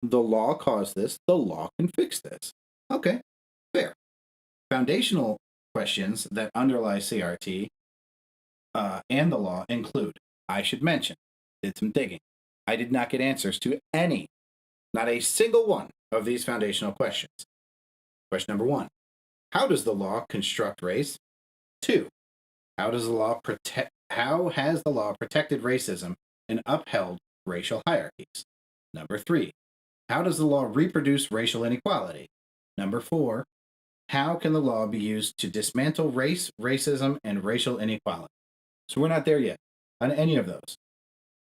the law caused this, the law can fix this. Okay, fair. Foundational questions that underlie CRT and the law include, I should mention, did some digging. I did not get answers to any, not a single one of these foundational questions. Question number 1, how does the law construct race? 2, how has the law protected racism and upheld racial hierarchies? Number 3, how does the law reproduce racial inequality? Number 4, how can the law be used to dismantle race, racism, and racial inequality? So we're not there yet on any of those.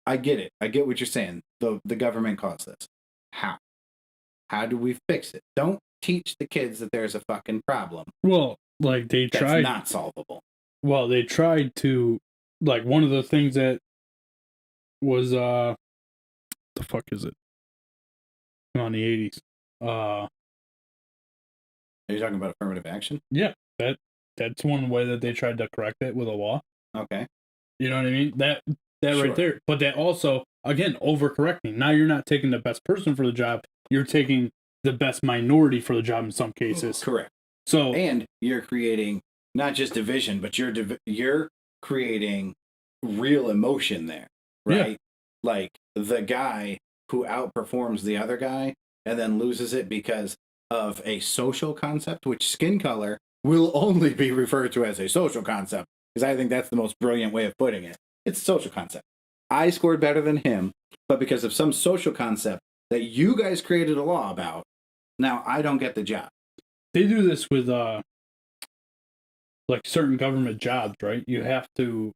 I get it. I get what you're saying. The government caused this. How? How do we fix it? Don't teach the kids that there's a fucking problem. Well, like they That's tried. not solvable. Well, they tried to, like, one of the things that was the fuck is it? On the 80s. Are you talking about affirmative action? Yeah, that's one way that they tried to correct it with a law. Okay. You know what I mean? That Sure. right there. But that also, again, overcorrecting. Now you're not taking the best person for the job. You're taking the best minority for the job in some cases. Correct. So and you're creating not just division, but you're creating real emotion there, right? Yeah. Like the guy who outperforms the other guy and then loses it because of a social concept, which skin color will only be referred to as a social concept, because I think that's the most brilliant way of putting it. It's a social concept. I scored better than him, but because of some social concept that you guys created a law about, now I don't get the job. They do this with like certain government jobs, right? You have to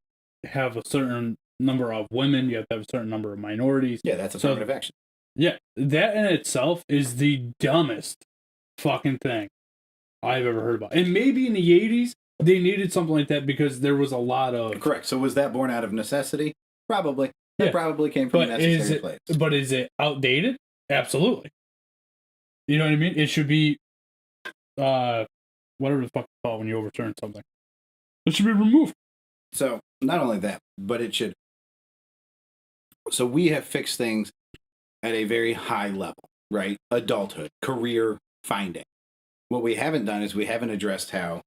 have a certain number of women, you have to have a certain number of minorities. Yeah, that's affirmative action. Yeah, that in itself is the dumbest fucking thing I've ever heard about. And maybe in the 80s, they needed something like that because there was a lot of... Correct. So was that born out of necessity? Probably. That probably came from a necessary place. But is it outdated? Absolutely. You know what I mean? It should be... whatever the fuck it's called when you overturn something. It should be removed. So, not only that, but it should... So we have fixed things at a very high level, right? Adulthood, career finding. What we haven't done is we haven't addressed how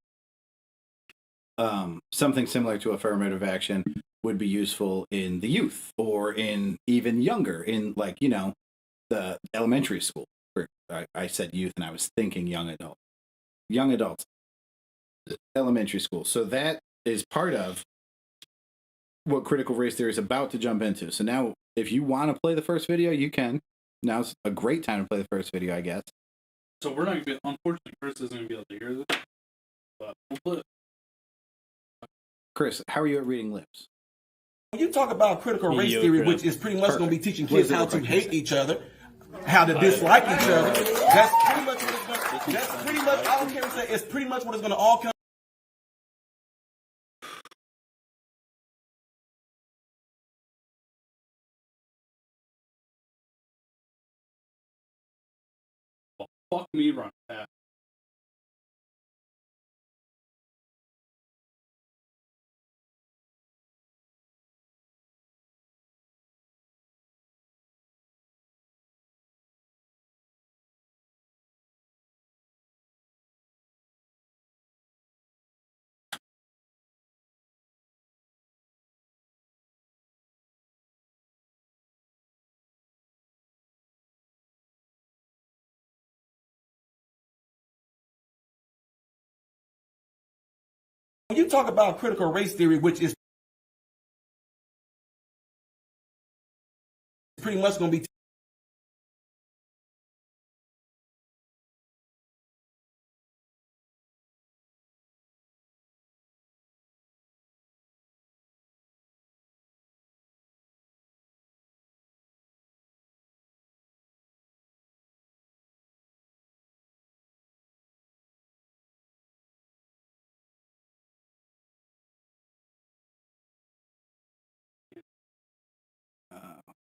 something similar to affirmative action would be useful in the youth or in even younger, in like, you know, the elementary school. I said youth and I was thinking young adult. Young adults, elementary school. So that is part of what critical race theory is about to jump into. So now, if you want to play the first video, you can. Now's a great time to play the first video, I guess. So we're not going to be, unfortunately, Chris isn't going to be able to hear this, but we'll put it. Chris, how are you at reading lips? When you talk about critical race theory, which is pretty much going to be teaching kids how to hate each other, how to dislike each other, that's pretty much what it's going to, that's pretty much, I don't care what you say, it's pretty much what it's going to all come. Well, fuck me, run fast. When you talk about critical race theory, which is pretty much going to be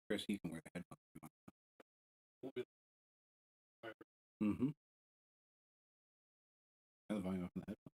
Chris, you can wear the headphones if you want. Mm-hmm. Turn the volume up on the headphones.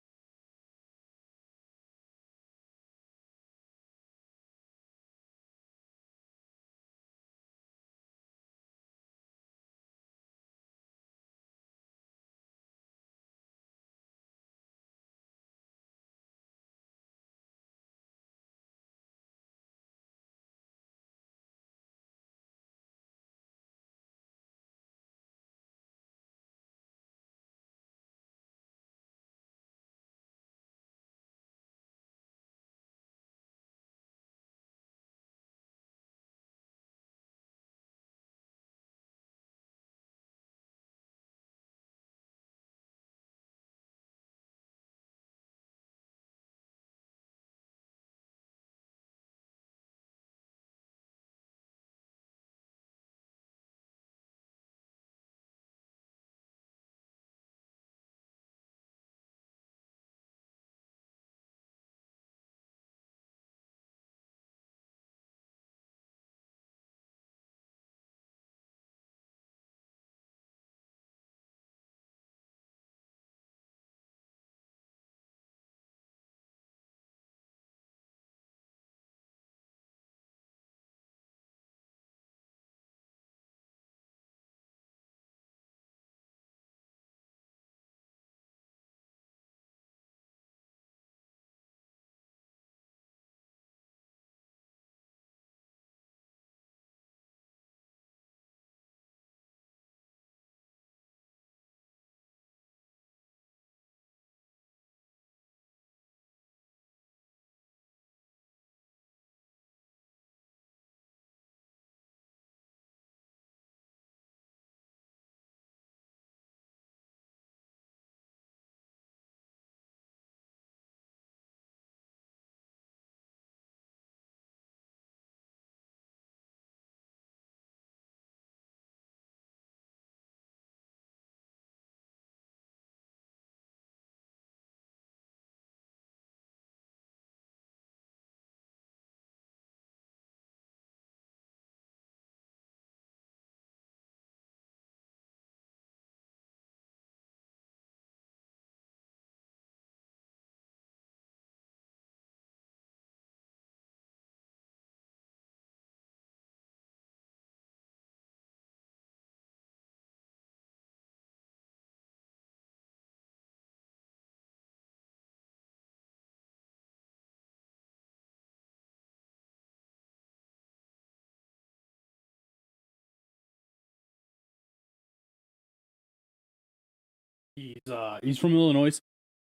He's from Illinois.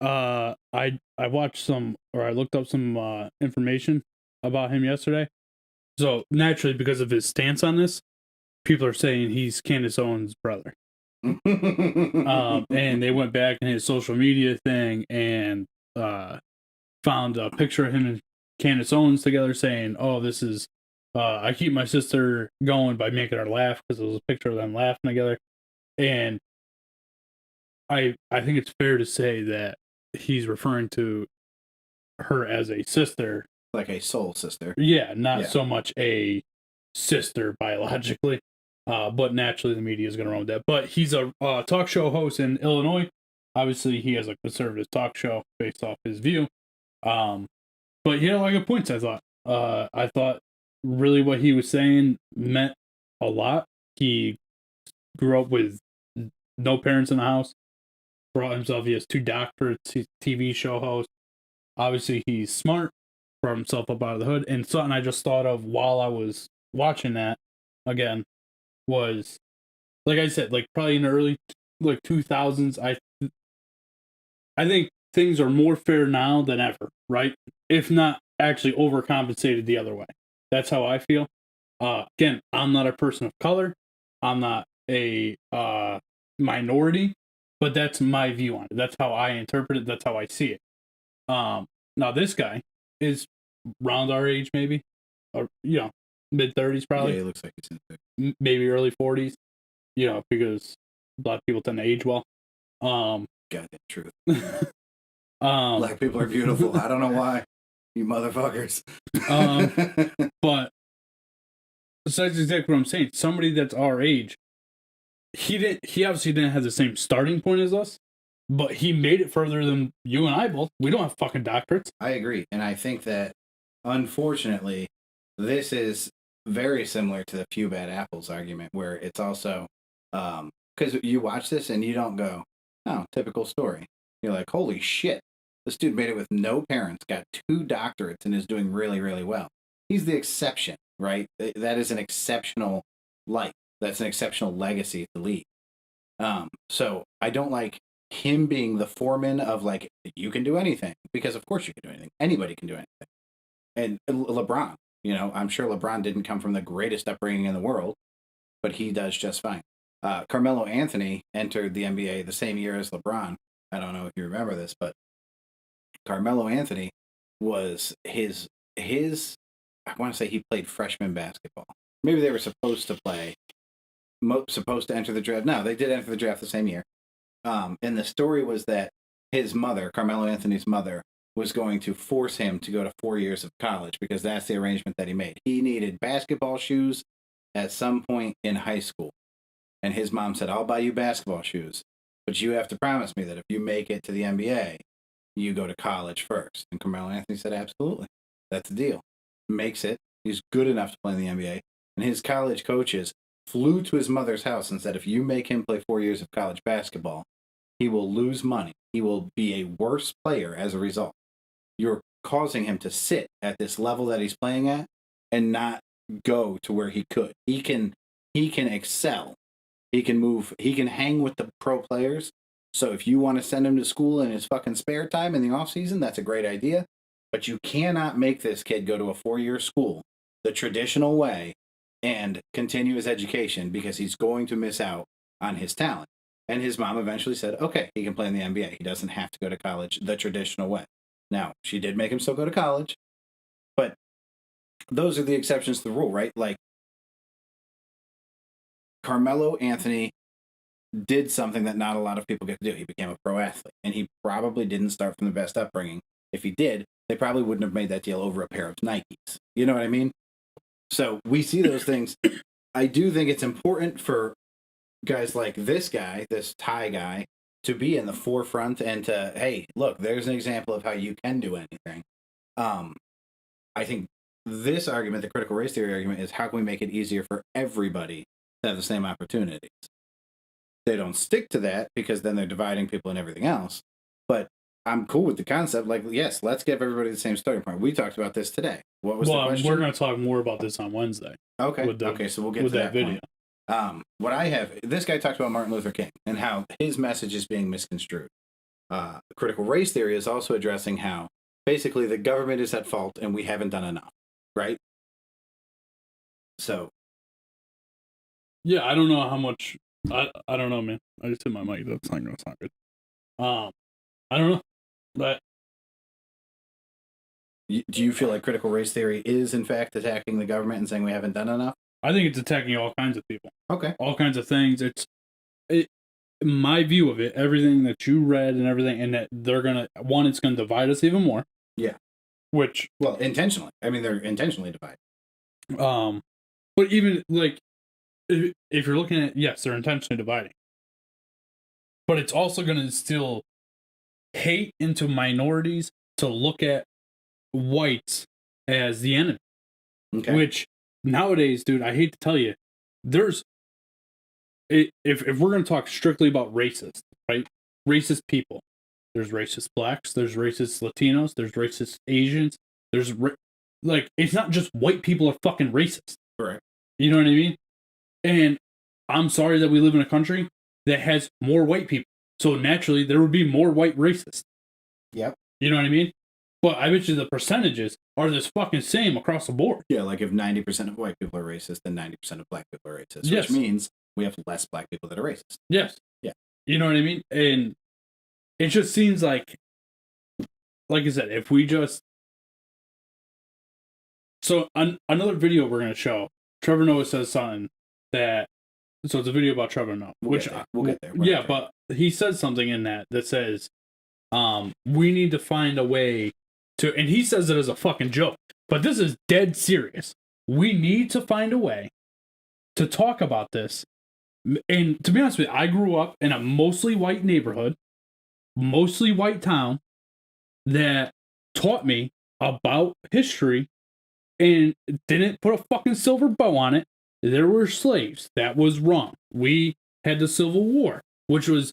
I watched I looked up some information about him yesterday. So naturally, because of his stance on this, people are saying he's Candace Owens' brother. And they went back in his social media thing and found a picture of him and Candace Owens together, saying, "Oh, this is I keep my sister going by making her laugh," because it was a picture of them laughing together. And I think it's fair to say that he's referring to her as a sister, like a soul sister. Yeah, not so much a sister biologically, but naturally the media is going to run with that. But he's a talk show host in Illinois. Obviously, he has a conservative talk show based off his view. But he had a lot of good points, I thought. I thought really what he was saying meant a lot. He grew up with no parents in the house. Brought himself, he has 2 doctorates, he's a TV show host. Obviously, he's smart, brought himself up out of the hood. And something I just thought of while I was watching that, again, was, like I said, like probably in the early 2000s, I think things are more fair now than ever, right? If not actually overcompensated the other way. That's how I feel. Again, I'm not a person of color. I'm not a minority. But that's my view on it. That's how I interpret it. That's how I see it. Now this guy is around our age, maybe, or mid-30s probably. Yeah, he looks like he's in maybe early 40s. Because a lot of people tend to age well. Goddamn truth. Black people are beautiful. I don't know why, you motherfuckers. But so that's exactly what I'm saying. Somebody that's our age. He obviously didn't have the same starting point as us, but he made it further than you and I both. We don't have fucking doctorates. I agree. And I think that, unfortunately, this is very similar to the few bad apples argument, where it's also, because you watch this and you don't go, oh, typical story. You're like, holy shit, this dude made it with no parents, got 2 doctorates, and is doing really, really well. He's the exception, right? That is an exceptional life. That's an exceptional legacy to leave. So I don't like him being the foreman of like, you can do anything, because of course you can do anything. Anybody can do anything. And LeBron, I'm sure LeBron didn't come from the greatest upbringing in the world, but he does just fine. Carmelo Anthony entered the NBA the same year as LeBron. I don't know if you remember this, but Carmelo Anthony was his I want to say he played freshman basketball. Maybe they were supposed to enter the draft. No, they did enter the draft the same year. And the story was that his mother, Carmelo Anthony's mother, was going to force him to go to 4 years of college because that's the arrangement that he made. He needed basketball shoes at some point in high school. And his mom said, I'll buy you basketball shoes, but you have to promise me that if you make it to the NBA, you go to college first. And Carmelo Anthony said, absolutely. That's the deal. Makes it. He's good enough to play in the NBA. And his college coaches flew to his mother's house and said, if you make him play 4 years of college basketball, he will lose money. He will be a worse player as a result. You're causing him to sit at this level that he's playing at and not go to where he could. He can excel. He can move. He can hang with the pro players. So if you want to send him to school in his fucking spare time in the off season, that's a great idea. But you cannot make this kid go to a 4-year school the traditional way and continue his education, because he's going to miss out on his talent. And his mom eventually said, okay, he can play in the NBA. He doesn't have to go to college the traditional way. Now, she did make him still go to college, but those are the exceptions to the rule, right? Like, Carmelo Anthony did something that not a lot of people get to do. He became a pro athlete, and he probably didn't start from the best upbringing. If he did, they probably wouldn't have made that deal over a pair of Nikes. You know what I mean? So we see those things. I do think it's important for guys like this guy, this Thai guy, to be in the forefront and to, hey, look, there's an example of how you can do anything. I think this argument, the critical race theory argument, is how can we make it easier for everybody to have the same opportunities? They don't stick to that because then they're dividing people and everything else. But I'm cool with the concept. Like, yes, let's give everybody the same starting point. We talked about this today. What was the question? We're going to talk more about this on Wednesday. Okay. So we'll get to that video. point. What I have, this guy talks about Martin Luther King and how his message is being misconstrued. Critical race theory is also addressing how basically the government is at fault and we haven't done enough, right? So. Yeah, I don't know how much. I don't know, man. I just hit my mic. That's not going to sound good. I don't know, but. Do you feel like critical race theory is, in fact, attacking the government and saying we haven't done enough? I think it's attacking all kinds of people. Okay. All kinds of things. My view of it, everything that you read and everything, and that it's going to divide us even more. Yeah. Which. Well, intentionally. I mean, they're intentionally divided. But even, like, if you're looking at, yes, they're intentionally dividing. But it's also going to instill hate into minorities to look at whites as the enemy. Okay. Which nowadays, dude, I hate to tell you, if we're going to talk strictly about racist, right? Racist people. There's racist blacks, there's racist Latinos, there's racist Asians, it's not just white people are fucking racist. Correct. You know what I mean? And I'm sorry that we live in a country that has more white people. So naturally, there would be more white racists. Yep. You know what I mean? But I bet you the percentages are this fucking same across the board. Yeah, like if 90% of white people are racist, then 90% of black people are racist. Yes. Which means we have less black people that are racist. Yes. Yeah. You know what I mean? And it just seems like I said, if we just... So, another video we're going to show, Trevor Noah says something that... So, it's a video about Trevor Noah. We'll get there. Yeah, but he says something in that says, we need to find a way to... And he says it as a fucking joke. But this is dead serious. We need to find a way to talk about this. And to be honest with you, I grew up in a mostly white neighborhood, mostly white town, that taught me about history and didn't put a fucking silver bow on it. There were slaves. That was wrong. We had the Civil War, which was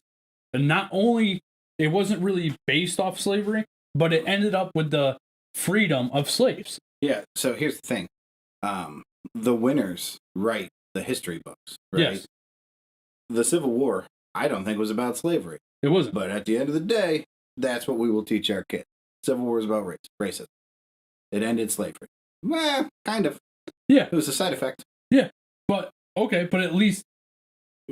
not only, it wasn't really based off slavery, but it ended up with the freedom of slaves. Yeah, so here's the thing. The winners write the history books, right? Yes. The Civil War, I don't think was about slavery. It wasn't. But at the end of the day, that's what we will teach our kids. Civil War is about racism. It ended slavery. Well, kind of. Yeah. It was a side effect. Yeah. But, okay, but at least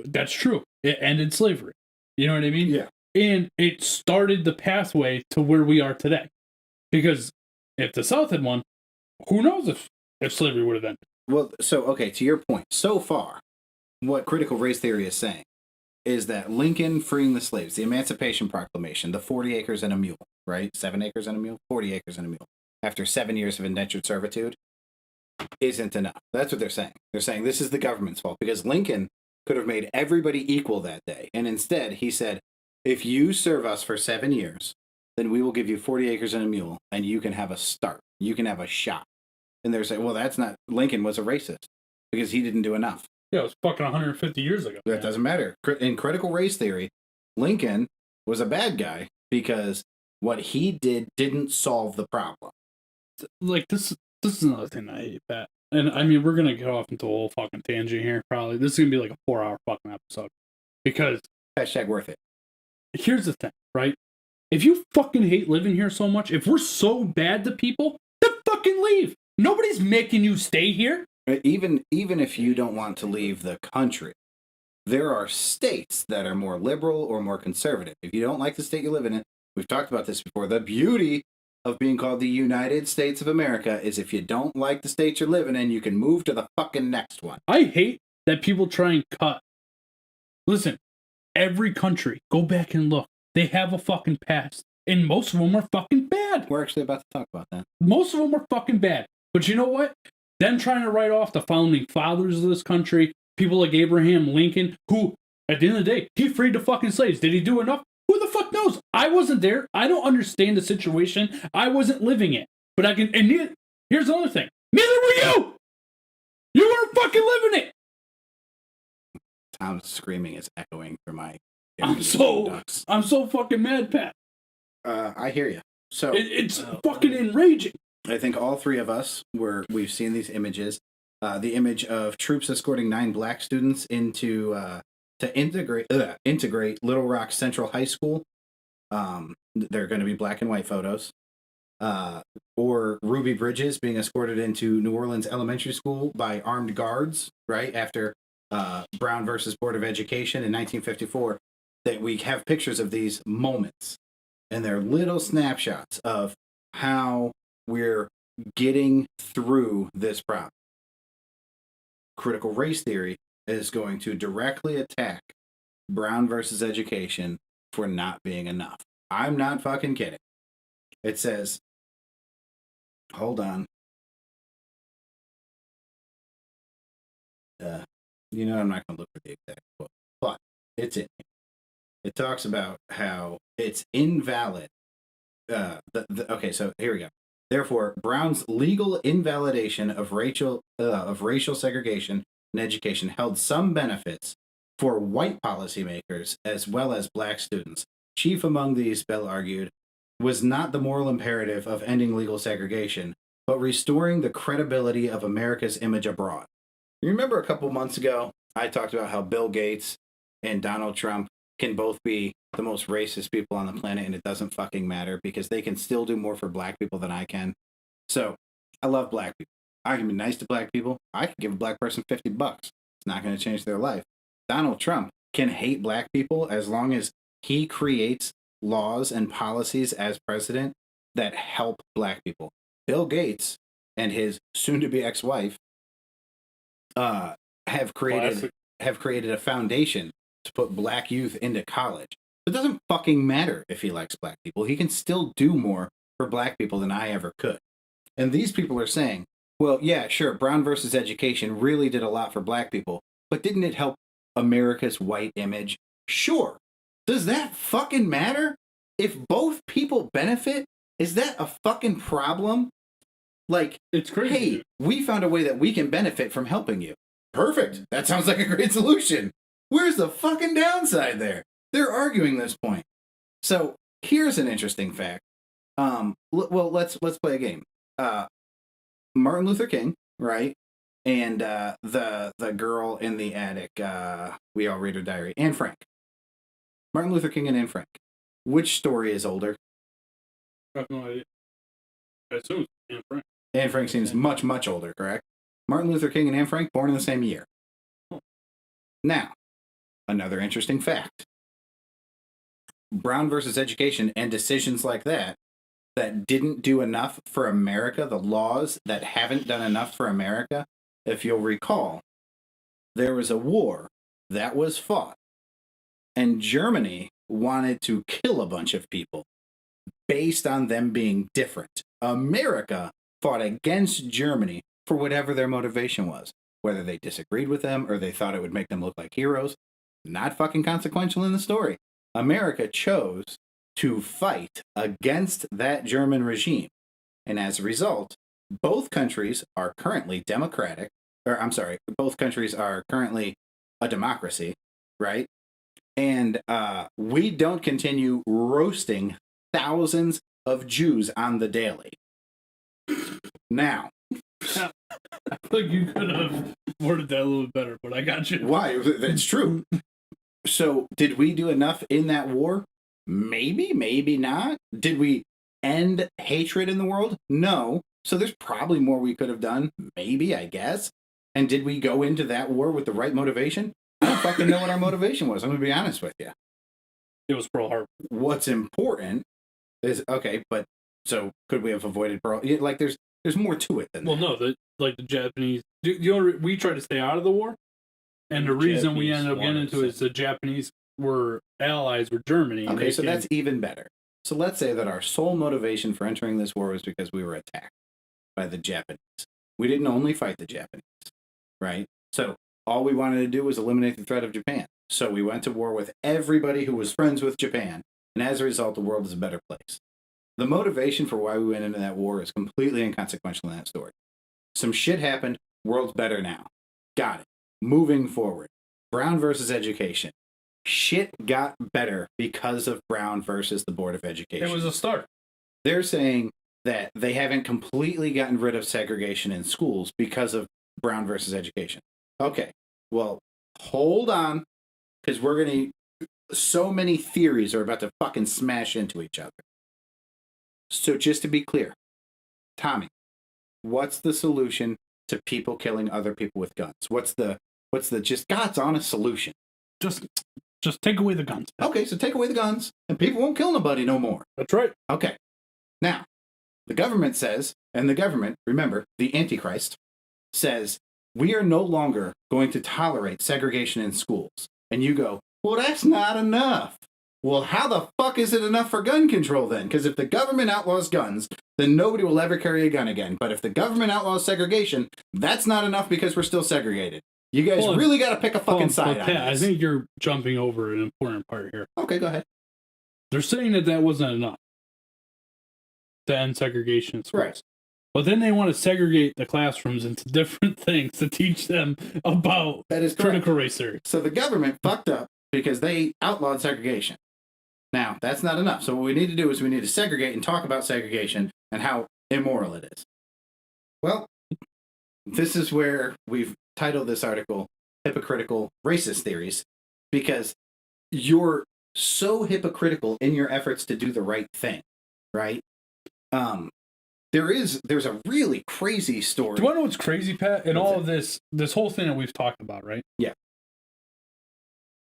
that's true. It ended slavery. You know what I mean? Yeah. And it started the pathway to where we are today. Because if the South had won, who knows if slavery would have ended. Well, so, okay, to your point, so far, what critical race theory is saying is that Lincoln freeing the slaves, the Emancipation Proclamation, the 40 acres and a mule, right? 7 acres and a mule? 40 acres and a mule. After 7 years of indentured servitude, isn't enough. That's what they're saying. They're saying this is the government's fault because Lincoln could have made everybody equal that day. And instead, he said, if you serve us for 7 years, then we will give you 40 acres and a mule, and you can have a start. You can have a shot. And they're saying, well, that's not... Lincoln was a racist because he didn't do enough. Yeah, it was fucking 150 years ago. That doesn't matter. In critical race theory, Lincoln was a bad guy because what he did didn't solve the problem. Like, this is another thing I hate, Pat. And, I mean, we're going to get off into a whole fucking tangent here, probably. This is going to be like a 4-hour fucking episode. Because... Hashtag worth it. Here's the thing, right? If you fucking hate living here so much, if we're so bad to people, then fucking leave. Nobody's making you stay here. Even if you don't want to leave the country, there are states that are more liberal or more conservative. If you don't like the state you live in, we've talked about this before. The beauty of being called the United States of America is if you don't like the state you're living in, you can move to the fucking next one. I hate that people try and cut. Listen, every country, go back and look. They have a fucking past. And most of them are fucking bad. We're actually about to talk about that. Most of them are fucking bad. But you know what? Them trying to write off the founding fathers of this country, people like Abraham Lincoln, who, at the end of the day, he freed the fucking slaves. Did he do enough? Who the fuck knows? I wasn't there. I don't understand the situation. I wasn't living it. But I can, and here's another thing. Neither were you! You weren't fucking living it! Tom's screaming is echoing through my... I'm so fucking mad, Pat. I hear you. So it's fucking enraging. I think all three of us we've seen these images. the image of troops escorting 9 black students into to integrate Little Rock Central High School. They're going to be black and white photos. Or Ruby Bridges being escorted into New Orleans Elementary School by armed guards, right after Brown versus Board of Education in 1954. That we have pictures of these moments, and they're little snapshots of how we're getting through this problem. Critical race theory is going to directly attack Brown versus Education for not being enough. I'm not fucking kidding. It says, hold on. I'm not going to look for the exact quote, but it's in here. It talks about how it's invalid. Okay, so here we go. Therefore, Brown's legal invalidation of racial segregation in education held some benefits for white policymakers as well as black students. Chief among these, Bell argued, was not the moral imperative of ending legal segregation, but restoring the credibility of America's image abroad. You remember a couple months ago, I talked about how Bill Gates and Donald Trump can both be the most racist people on the planet, and it doesn't fucking matter because they can still do more for black people than I can. So I love black people. I can be nice to black people. I can give a black person $50. It's not going to change their life. Donald Trump can hate black people as long as he creates laws and policies as president that help black people. Bill Gates and his soon-to-be ex-wife have created a foundation to put black youth into college. It doesn't fucking matter if he likes black people. He can still do more for black people than I ever could. And these people are saying, well, yeah, sure, Brown versus Education really did a lot for black people, but didn't it help America's white image? Sure. Does that fucking matter? If both people benefit, is that a fucking problem? Like, it's crazy. Hey, we found a way that we can benefit from helping you. Perfect. That sounds like a great solution. Where's the fucking downside there? They're arguing this point. So here's an interesting fact. Let's play a game. Martin Luther King, right? And the girl in the attic. We all read her diary. Anne Frank. Martin Luther King and Anne Frank. Which story is older? I have no idea. I assume it's Anne Frank. Anne Frank seems much, much older, correct? Martin Luther King and Anne Frank born in the same year. Now, another interesting fact. Brown versus Education and decisions like that didn't do enough for America, the laws that haven't done enough for America, if you'll recall, there was a war that was fought, and Germany wanted to kill a bunch of people based on them being different. America fought against Germany for whatever their motivation was, whether they disagreed with them or they thought it would make them look like heroes. Not fucking consequential in the story. America chose to fight against that German regime. And as a result, both countries are currently both countries are currently a democracy, right? And we don't continue roasting thousands of Jews on the daily. Now, I think you could have worded that a little bit better, but I got you. Why? That's true. So, did we do enough in that war? Maybe, maybe not. Did we end hatred in the world? No. So there's probably more we could have done. Maybe, I guess. And did we go into that war with the right motivation? I don't fucking know what our motivation was. I'm going to be honest with you. It was Pearl Harbor. What's important is, okay, but so could we have avoided Pearl? Like, there's more to it than that. Well, no, the Japanese. We tried to stay out of the war, and the reason we ended up getting into it is the Japanese were allies with Germany. Okay, so that's even better. So let's say that our sole motivation for entering this war was because we were attacked by the Japanese. We didn't only fight the Japanese, right? So all we wanted to do was eliminate the threat of Japan. So we went to war with everybody who was friends with Japan, and as a result, the world is a better place. The motivation for why we went into that war is completely inconsequential in that story. Some shit happened, world's better now. Got it. Moving forward. Brown versus Education. Shit got better because of Brown versus the Board of Education. It was a start. They're saying that they haven't completely gotten rid of segregation in schools because of Brown versus education. Okay, well, hold on, because we're going to... So many theories are about to fucking smash into each other. So just to be clear, Tommy, what's the solution to people killing other people with guns? What's the just God's honest solution? Just take away the guns. Okay, so take away the guns, and people won't kill nobody no more. That's right. Okay. Now, the government says, and the government, remember, the Antichrist, says, we are no longer going to tolerate segregation in schools. And you go, well, that's not enough. Well, how the fuck is it enough for gun control then? Because if the government outlaws guns, then nobody will ever carry a gun again. But if the government outlaws segregation, that's not enough because we're still segregated. You guys really got to pick a fucking side on this. I think you're jumping over an important part here. Okay, go ahead. They're saying that wasn't enough to end segregation in schools. Right. But then they want to segregate the classrooms into different things to teach them about critical race theory. So the government fucked up because they outlawed segregation. Now, that's not enough. So what we need to do is we need to segregate and talk about segregation and how immoral it is. Well, this is where we've titled this article, Hypocritical Racist Theories, because you're so hypocritical in your efforts to do the right thing, right? There's a really crazy story. Do you want to know what's crazy, Pat? In all of this whole thing that we've talked about, right? Yeah.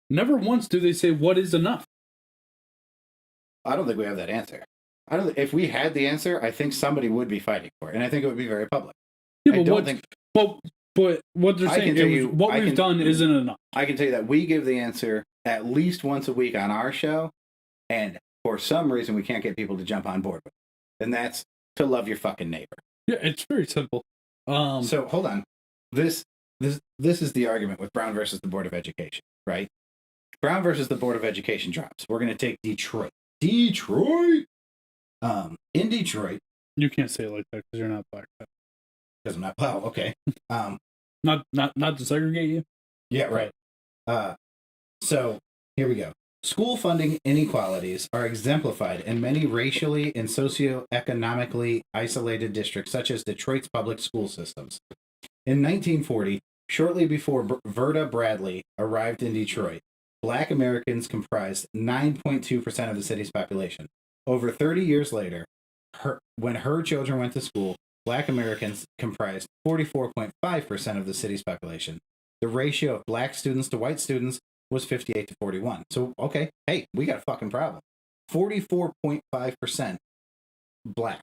Never once do they say what is enough. I don't think we have that answer. If we had the answer, I think somebody would be fighting for it, and I think it would be very public. Yeah, but what they're saying is what we've done isn't enough. I can tell you that we give the answer at least once a week on our show, and for some reason we can't get people to jump on board with it. And that's to love your fucking neighbor. Yeah, it's very simple. So hold on. This is the argument with Brown versus the Board of Education, right? Brown versus the Board of Education drops. We're going to take Detroit. In Detroit. You can't say it like that because you're not black. Because I'm not. Wow. Okay. Not to segregate you. Yeah. Right. So here we go. School funding inequalities are exemplified in many racially and socioeconomically isolated districts, such as Detroit's public school systems. In 1940, shortly before Verda Bradley arrived in Detroit, Black Americans comprised 9.2% of the city's population. Over 30 years later, when her children went to school, Black Americans comprised 44.5% of the city's population. The ratio of Black students to white students was 58 to 41. So, okay, hey, we got a fucking problem. 44.5% Black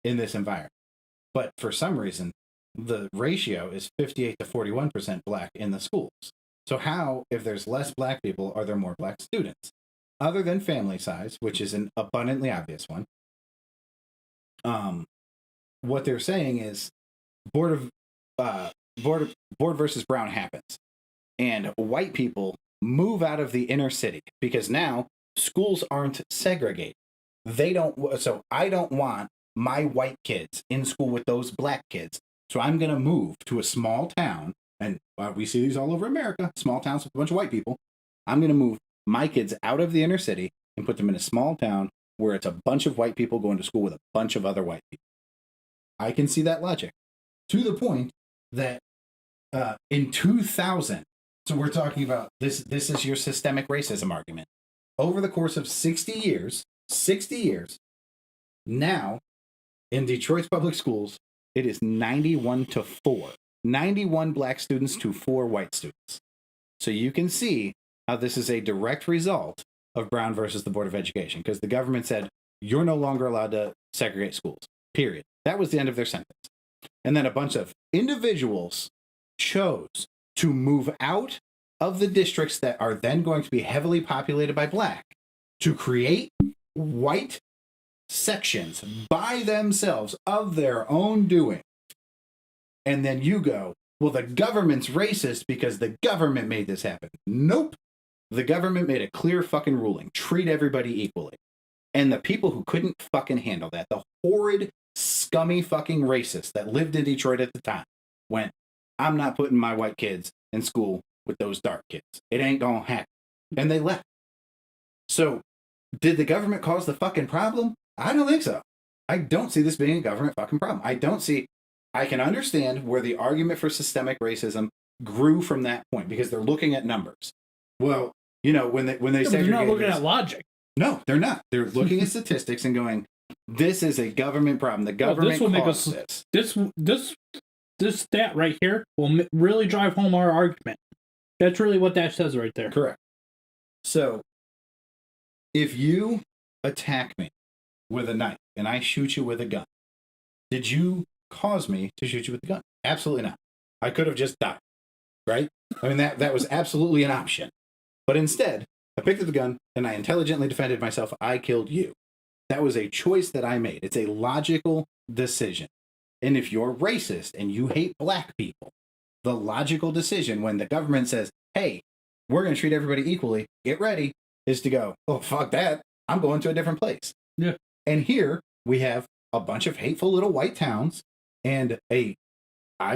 in this environment. But for some reason, the ratio is 58 to 41% Black in the schools. So how, if there's less Black people, are there more Black students? Other than family size, which is an abundantly obvious one, what they're saying is Board versus Brown happens. And white people move out of the inner city because now schools aren't segregated. So I don't want my white kids in school with those Black kids. So I'm going to move to a small town. And we see these all over America, small towns with a bunch of white people. I'm going to move my kids out of the inner city and put them in a small town where it's a bunch of white people going to school with a bunch of other white people. I can see that logic. To the point that in 2000, so we're talking about this is your systemic racism argument. Over the course of 60 years, now in Detroit's public schools, it is 91 to 4. 91 Black students to 4 white students. So you can see how this is a direct result of Brown versus the Board of Education, because the government said, you're no longer allowed to segregate schools, period. That was the end of their sentence. And then a bunch of individuals chose to move out of the districts that are then going to be heavily populated by Black to create white sections by themselves of their own doing. And then you go, well, the government's racist because the government made this happen. Nope. The government made a clear fucking ruling. Treat everybody equally. And the people who couldn't fucking handle that, the horrid, scummy fucking racists that lived in Detroit at the time, went, I'm not putting my white kids in school with those dark kids. It ain't gonna happen. And they left. So, did the government cause the fucking problem? I don't think so. I don't see this being a government fucking problem. I don't see I can understand where the argument for systemic racism grew from that point because they're looking at numbers. Well, when they say they're not looking at logic. No, they're not. They're looking at statistics and going, "This is a government problem. The government caused this." This stat right here will really drive home our argument. That's really what that says right there. Correct. So, if you attack me with a knife and I shoot you with a gun, did you cause me to shoot you with a gun? Absolutely not. I could have just died, right? I mean, that was absolutely an option. But instead, I picked up the gun and I intelligently defended myself. I killed you. That was a choice that I made. It's a logical decision. And if you're racist and you hate black people, the logical decision when the government says, hey, we're going to treat everybody equally, get ready, is to go, oh, fuck that. I'm going to a different place. Yeah. And here we have a bunch of hateful little white towns and I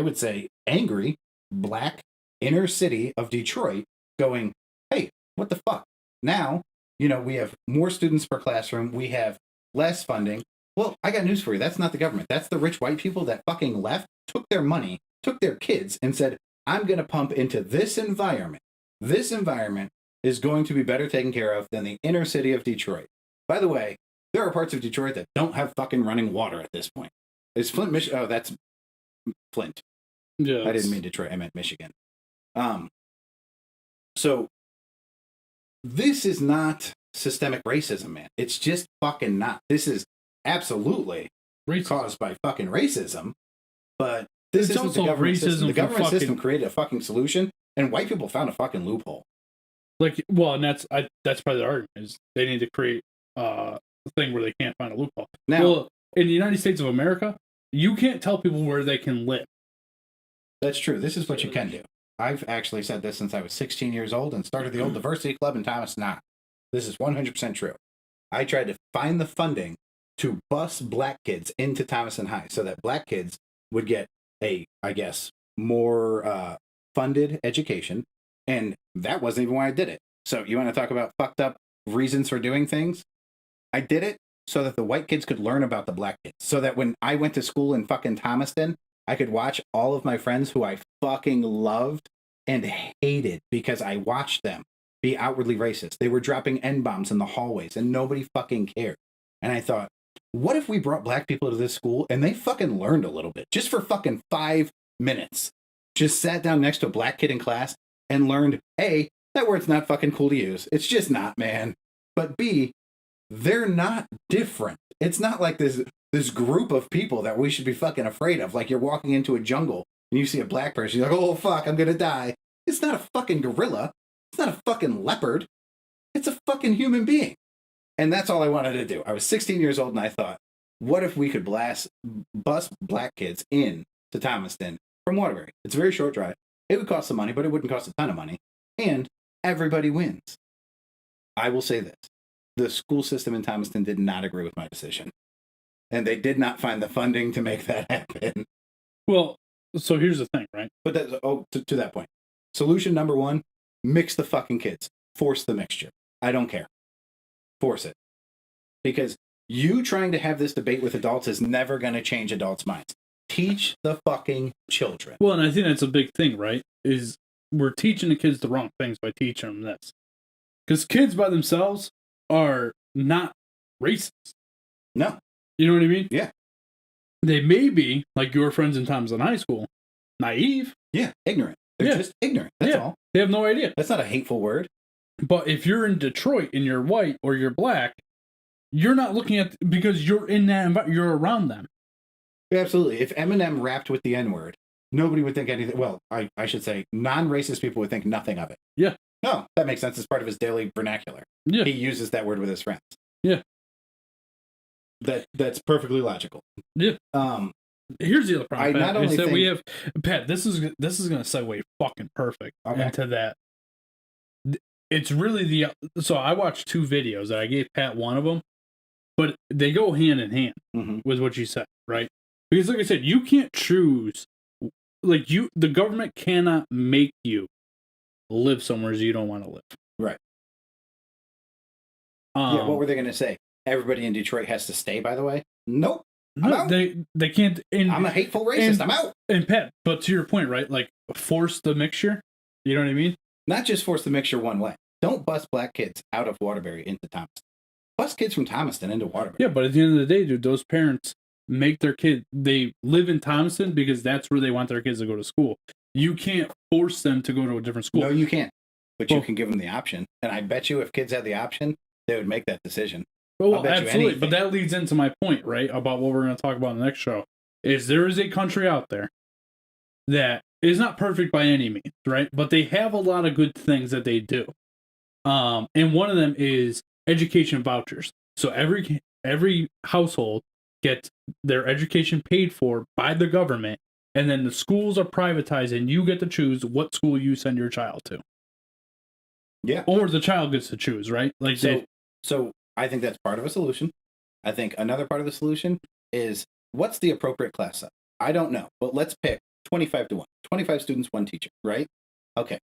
would say, angry black inner city of Detroit going, hey, what the fuck? Now, we have more students per classroom. We have less funding. Well, I got news for you. That's not the government. That's the rich white people that fucking left, took their money, took their kids, and said, I'm going to pump into this environment. This environment is going to be better taken care of than the inner city of Detroit. By the way, there are parts of Detroit that don't have fucking running water at this point. Is Flint, Michigan? Oh, that's Flint. Yeah, I didn't mean Detroit. I meant Michigan. So this is not systemic racism, man. It's just fucking not. This is absolutely caused by fucking racism, but this isn't the government system. The government system created a fucking solution, and white people found a fucking loophole. And that's probably the argument is they need to create a thing where they can't find a loophole. Now, in the United States of America, you can't tell people where they can live. That's true. This is what you can do. I've actually said this since I was 16 years old and started the old diversity club in Thomas Knott. This is 100% true. I tried to find the funding to bus black kids into Thomason High so that black kids would get a, I guess, more funded education. And that wasn't even why I did it. So you want to talk about fucked up reasons for doing things? I did it so that the white kids could learn about the black kids. So that when I went to school in fucking Thomaston, I could watch all of my friends who I fucking loved and hated because I watched them be outwardly racist. They were dropping N-bombs in the hallways and nobody fucking cared. And I thought, what if we brought black people to this school and they fucking learned a little bit just for fucking 5 minutes? Just sat down next to a black kid in class and learned, A, that word's not fucking cool to use. It's just not, man. But B, they're not different. It's not like this group of people that we should be fucking afraid of. Like you're walking into a jungle and you see a black person, you're like, oh fuck, I'm gonna die. It's not a fucking gorilla. It's not a fucking leopard. It's a fucking human being. And that's all I wanted to do. I was 16 years old and I thought, what if we could bus black kids in to Thomaston from Waterbury? It's a very short drive. It would cost some money, but it wouldn't cost a ton of money. And everybody wins. I will say this. The school system in Thomaston did not agree with my decision. And they did not find the funding to make that happen. Well, so here's the thing, right? But to that point. Solution number 1, mix the fucking kids. Force the mixture. I don't care. Force it. Because you trying to have this debate with adults is never going to change adults' minds. Teach the fucking children. Well, and I think that's a big thing, right? Is we're teaching the kids the wrong things by teaching them this. Because kids by themselves are not racist. No. You know what I mean? Yeah. They may be, like your friends in Thompson High School, naive. Yeah, ignorant. They're just ignorant. That's all. They have no idea. That's not a hateful word. But if you're in Detroit and you're white or you're black, you're not looking at, because you're in that environment, you're around them. Yeah, absolutely. If Eminem rapped with the N-word, nobody would think anything. Well, I should say non-racist people would think nothing of it. Yeah. No, that makes sense. It's part of his daily vernacular. Yeah. He uses that word with his friends. Yeah. That's perfectly logical. Yeah. Here's the other problem. I not only think we have Pat. This is going to segue fucking perfect into that. It's really so I watched 2 videos that I gave Pat one of them, but they go hand in hand with what you said, right? Because like I said, you can't choose. The government cannot make you live somewhere you don't want to live. Right. Yeah. What were they going to say? Everybody in Detroit has to stay. By the way, nope. I'm out. They can't. I'm a hateful racist. I'm out. And Pat, but to your point, right? Like force the mixture. You know what I mean? Not just force the mixture one way. Don't bus black kids out of Waterbury into Thomaston. Bus kids from Thomaston into Waterbury. Yeah, but at the end of the day, dude, those parents make their kid. They live in Thomaston because that's where they want their kids to go to school. You can't force them to go to a different school. No, you can't. But you can give them the option. And I bet you if kids had the option, they would make that decision. Oh, absolutely. But that leads into my point, right? About what we're going to talk about in the next show. Is there is a country out there that is not perfect by any means, right? But they have a lot of good things that they do. And one of them is education vouchers. So every household gets their education paid for by the government, and then the schools are privatized, and you get to choose what school you send your child to. Yeah. Or the child gets to choose, right? Like so I think that's part of a solution. I think another part of the solution is what's the appropriate class size? I don't know, but let's pick 25 to 1. 25 students, 1 teacher, right? Okay.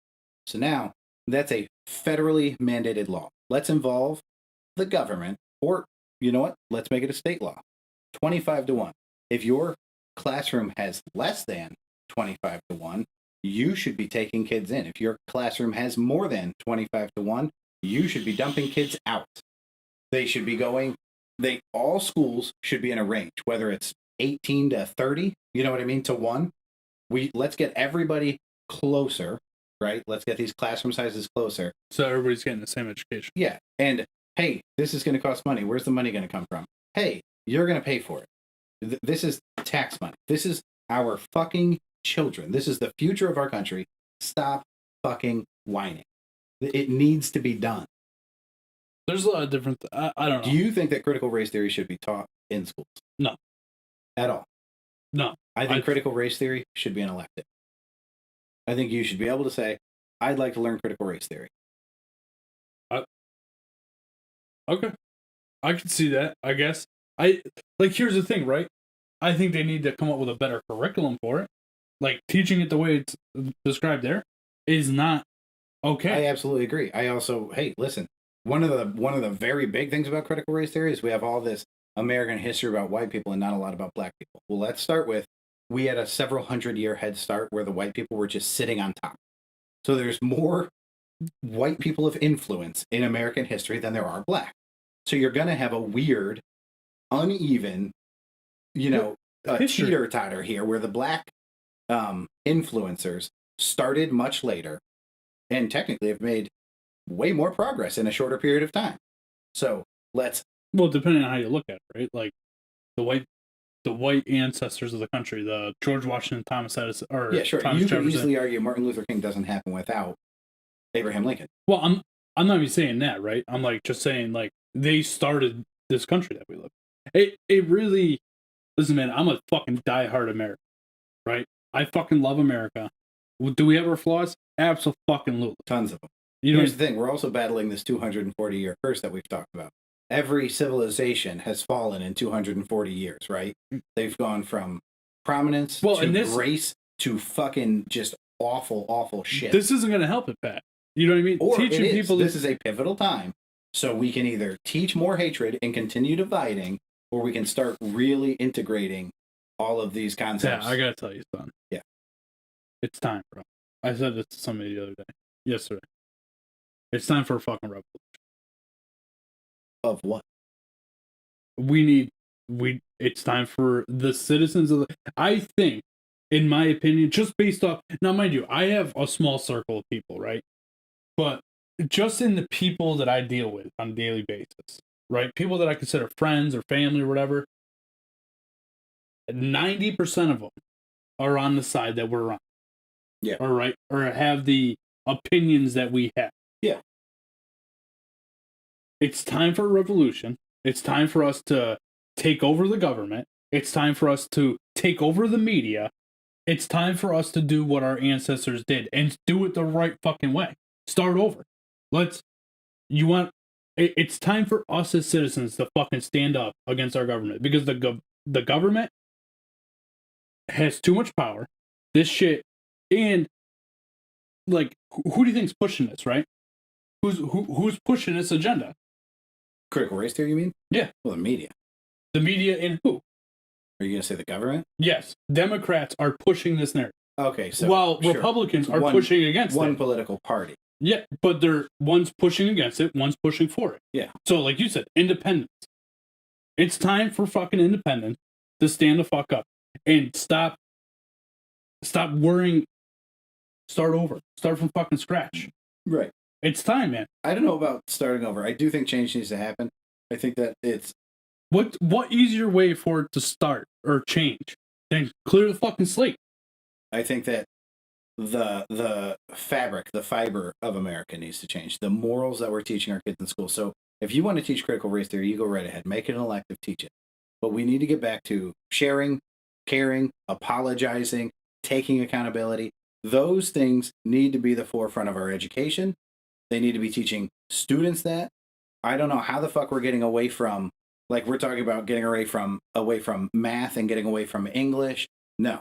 So now that's a federally mandated law. Let's involve the government, or you know what? Let's make it a state law. 25 to 1. If your classroom has less than 25 to 1, you should be taking kids in. If your classroom has more than 25 to 1, you should be dumping kids out. They should be going, all schools should be in a range, whether it's 18 to 30, you know what I mean, to 1. Let's get everybody closer, right? Let's get these classroom sizes closer. So everybody's getting the same education. Yeah. And hey, this is going to cost money. Where's the money going to come from? Hey, you're going to pay for it. This is tax money. This is our fucking children. This is the future of our country. Stop fucking whining. It needs to be done. There's a lot of different... I don't know. Do you think that critical race theory should be taught in schools? No. At all? No. I think critical race theory should be an elective. I think you should be able to say, I'd like to learn critical race theory. Okay. I can see that, I guess. Here's the thing, right? I think they need to come up with a better curriculum for it. Like, teaching it the way it's described there is not okay. I absolutely agree. I also, hey, listen, one of the very big things about critical race theory is we have all this American history about white people and not a lot about black people. Well, let's start with, we had a several 100-year head start where the white people were just sitting on top. So there's more white people of influence in American history than there are black. So you're going to have a weird, uneven, teeter-totter here where the black influencers started much later and technically have made way more progress in a shorter period of time. So well, depending on how you look at it, right? Like the white ancestors of the country, the George Washington, Thomas Edison, or yeah, sure. Thomas You Jefferson. could easily argue Martin Luther King doesn't happen without Abraham Lincoln. Well, I'm not even saying that, right? I'm just saying they started this country that we live in. It really, listen, man, I'm a fucking diehard American, right? I fucking love America. Do we have our flaws? Absolutely. Tons of them. Here's the thing. We're also battling this 240-year curse that we've talked about. Every civilization has fallen in 240 years, right? They've gone from prominence to grace to fucking just awful, awful shit. This isn't going to help it, Pat. You know what I mean? Or teaching people. This is a pivotal time. So we can either teach more hatred and continue dividing, or we can start really integrating all of these concepts. Yeah, I got to tell you, son. Yeah. It's time, bro. I said this to somebody the other day. Yesterday. It's time for a fucking revolution. Of what? It's time for the citizens of I think, in my opinion, just based off, now mind you, I have a small circle of people, right? But just in the people that I deal with on a daily basis, right? People that I consider friends or family or whatever, 90% of them are on the side that we're on. Yeah. All right. Or have the opinions that we have. Yeah. It's time for a revolution. It's time for us to take over the government. It's time for us to take over the media. It's time for us to do what our ancestors did and do it the right fucking way. Start over. It's time for us as citizens to fucking stand up against our government because the government has too much power. This shit, and who do you think's pushing this, right? Who's pushing this agenda? Critical race theory, you mean? Yeah. Well, the media. The media and who? Are you going to say the government? Yes. Democrats are pushing this narrative. Okay, so while Republicans are pushing against one it. political party. Yeah, but one's pushing against it, one's pushing for it. Yeah. So, like you said, independence. It's time for fucking independence to stand the fuck up and stop worrying. Start over. Start from fucking scratch. Right. It's time, man. I don't know about starting over. I do think change needs to happen. I think that it's... What easier way for it to start or change than clear the fucking slate? I think that the fabric, the fiber of America needs to change. The morals that we're teaching our kids in school. So if you want to teach critical race theory, you go right ahead. Make it an elective, teach it. But we need to get back to sharing, caring, apologizing, taking accountability. Those things need to be the forefront of our education. They need to be teaching students that. I don't know how the fuck we're getting away from, like we're talking about getting away from math and getting away from English. No.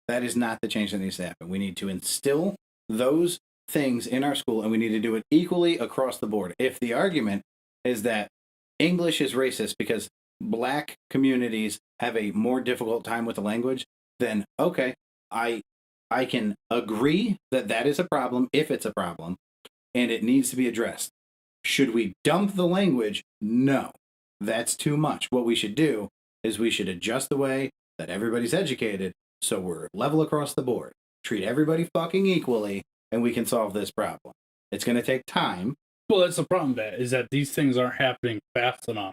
That is not the change that needs to happen. We need to instill those things in our school, and we need to do it equally across the board. If the argument is that English is racist because black communities have a more difficult time with the language, then okay, I can agree that that is a problem if it's a problem, and it needs to be addressed. Should we dump the language? No, that's too much. What we should do is we should adjust the way that everybody's educated. So we're level across the board. Treat everybody fucking equally, and we can solve this problem. It's going to take time. Well, that's the problem, is that these things aren't happening fast enough